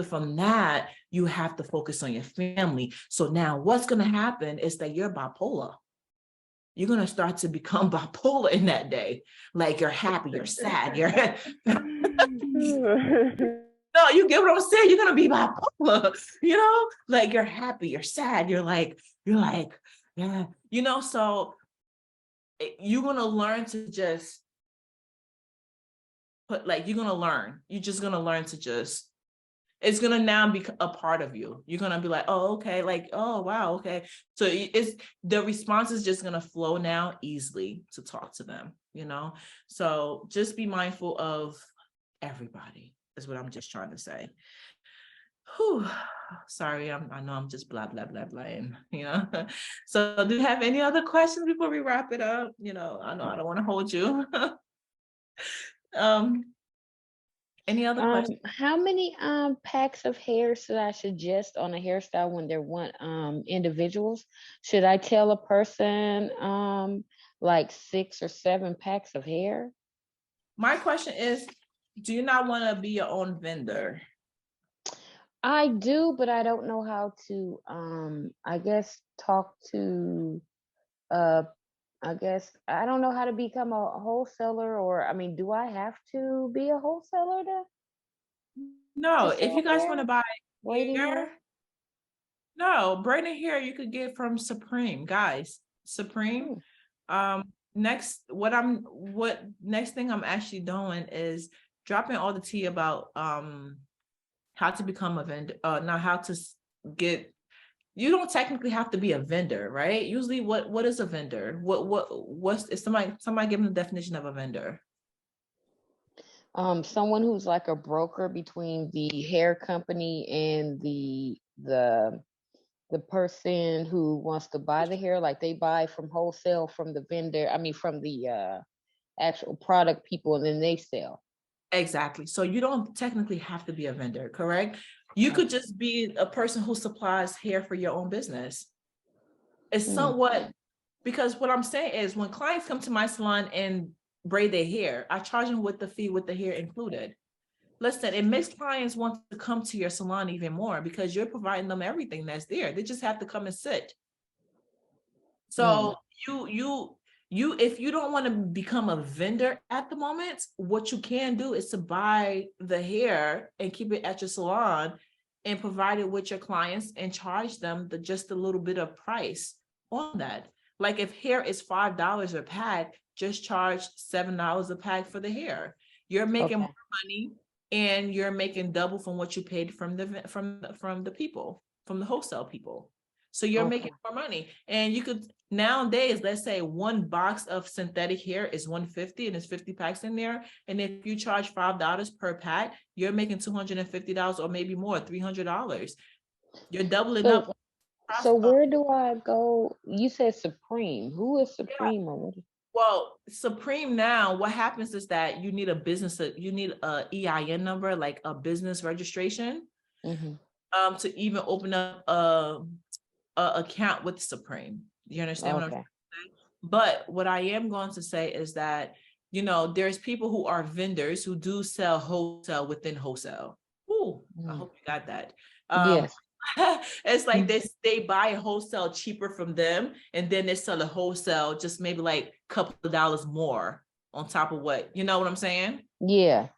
from that, you have to focus on your family. So now what's going to happen is that you're bipolar. You're going to start to become bipolar in that day. Like you're happy, you're sad, no, you get what I'm saying? You're going to be bipolar, like you're happy, you're sad. You're like, yeah, so you're going to learn to just you're just going to learn to just, it's going to now be a part of you. You're going to be like, oh, okay. Like, oh, wow. Okay. So the response is just going to flow now easily to talk to them, so just be mindful of everybody is what I'm just trying to say. Whew. Sorry, I know I'm just blah, blah, blah, blah. And, so do you have any other questions before we wrap it up? I know I don't want to hold you. Any other questions? How many packs of hair should I suggest on a hairstyle when they're individuals? Should I tell a person like 6 or 7 packs of hair? My question is, do you not want to be your own vendor? I do, but I don't know how to I guess talk to I don't know how to become a wholesaler, or do I have to be a wholesaler No, if you guys want to buy hair? No, braiding hair you could get from Supreme, guys. Supreme. next thing I'm actually doing is dropping all the tea about how to become a vendor, not how to get. You don't technically have to be a vendor, right? Usually, what is a vendor? What's is somebody give me the definition of a vendor? Someone who's like a broker between the hair company and the person who wants to buy the hair, like they buy from wholesale from the vendor, I mean from the actual product people, and then they sell. Exactly. So you don't technically have to be a vendor, correct? You could just be a person who supplies hair for your own business. It's somewhat, because what I'm saying is when clients come to my salon and braid their hair, I charge them with the fee with the hair included. Listen, it makes clients want to come to your salon even more because you're providing them everything that's there. They just have to come and sit. So you if you don't want to become a vendor at the moment, what you can do is to buy the hair and keep it at your salon and provide it with your clients and charge them just a little bit of price on that. Like if hair is $5 a pack, just charge $7 a pack for the hair. You're making more money and you're making double from what you paid from the people, from the wholesale people. So you're making more money. And you could nowadays, let's say one box of synthetic hair is $150 and there's 50 packs in there. And if you charge $5 per pack, you're making $250 or maybe more, $300. You're doubling up. So where do I go? You said Supreme. Who is Supreme or what? Well, Supreme now, what happens is that you need you need a EIN number, like a business registration, to even open up a account with Supreme. You understand what I'm saying? But what I am going to say is that, you know, there's people who are vendors who do sell wholesale within wholesale. Ooh, I hope you got that. Yes. It's like they buy wholesale cheaper from them, and then they sell a wholesale just maybe like a couple of dollars more on top of what, you know what I'm saying? Yeah.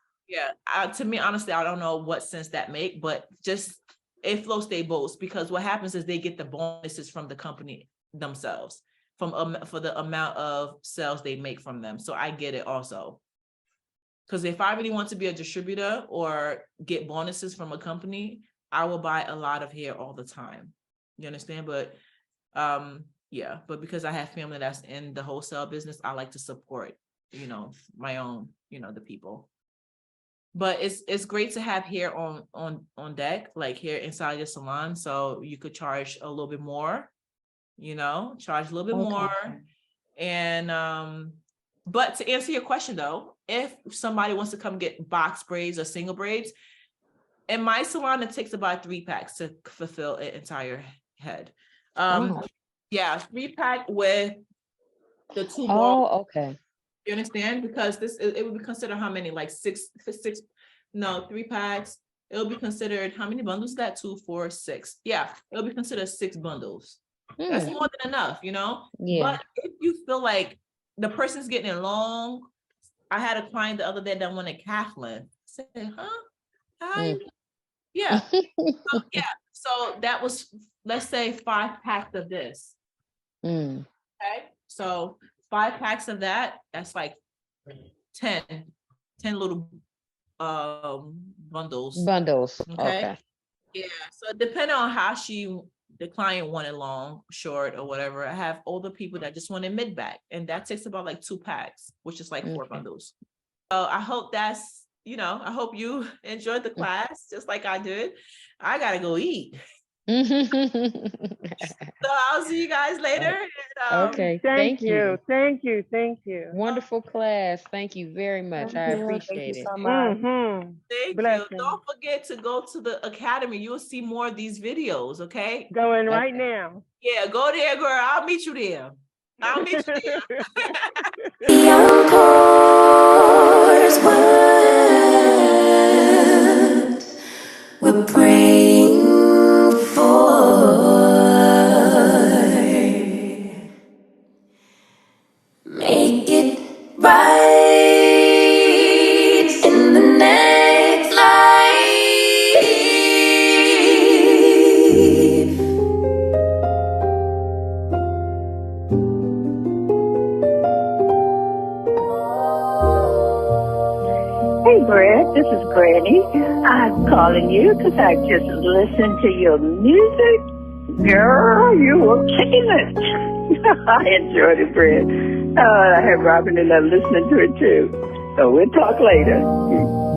To me, honestly, I don't know what sense that make, but just it floats their boats, because what happens is they get the bonuses from the company themselves for the amount of sales they make from them. So I get it also. Because if I really want to be a distributor or get bonuses from a company, I will buy a lot of hair all the time. You understand? But but because I have family that's in the wholesale business, I like to support, you know, my own, you know, the people. But it's great to have hair on deck, like hair inside your salon. So you could charge a little bit more, you know, charge a little bit more. And but to answer your question though, if somebody wants to come get box braids or single braids, in my salon, it takes about 3 packs to fulfill an entire head. 3 pack with the 2 balls. You understand? Because it would be considered how many? Like 3 packs. It'll be considered how many bundles is that? 2, 4, 6. Yeah, it'll be considered 6 bundles. That's more than enough, you know? But if you feel like the person's getting along, I had a client the other day that wanted calf length. I said, huh? Hi. Yeah. So that was, let's say 5 packs of this. Okay. So 5 packs of that, that's like 10 little bundles. Okay. Yeah. So depending on how the client wanted long, short, or whatever. I have older people that just wanted mid back, and that takes about like 2 packs, which is like 4 bundles. So I hope that's, you know, I hope you enjoyed the class just like I did. I gotta go eat. So I'll see you guys later. And, Thank you. Thank you. Wonderful class. Thank you very much. I appreciate it. So much. Thank you. Don't forget to go to the academy. You'll see more of these videos, okay? Going right now. Yeah, go there, girl. I'll meet you there. We're praying for. Make it right in the next life. This is Granny. I'm calling you because I just listened to your music. Girl, you were killing it. I enjoyed it, Brad. I had Robin and I listening to it too. So we'll talk later.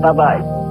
Bye-bye.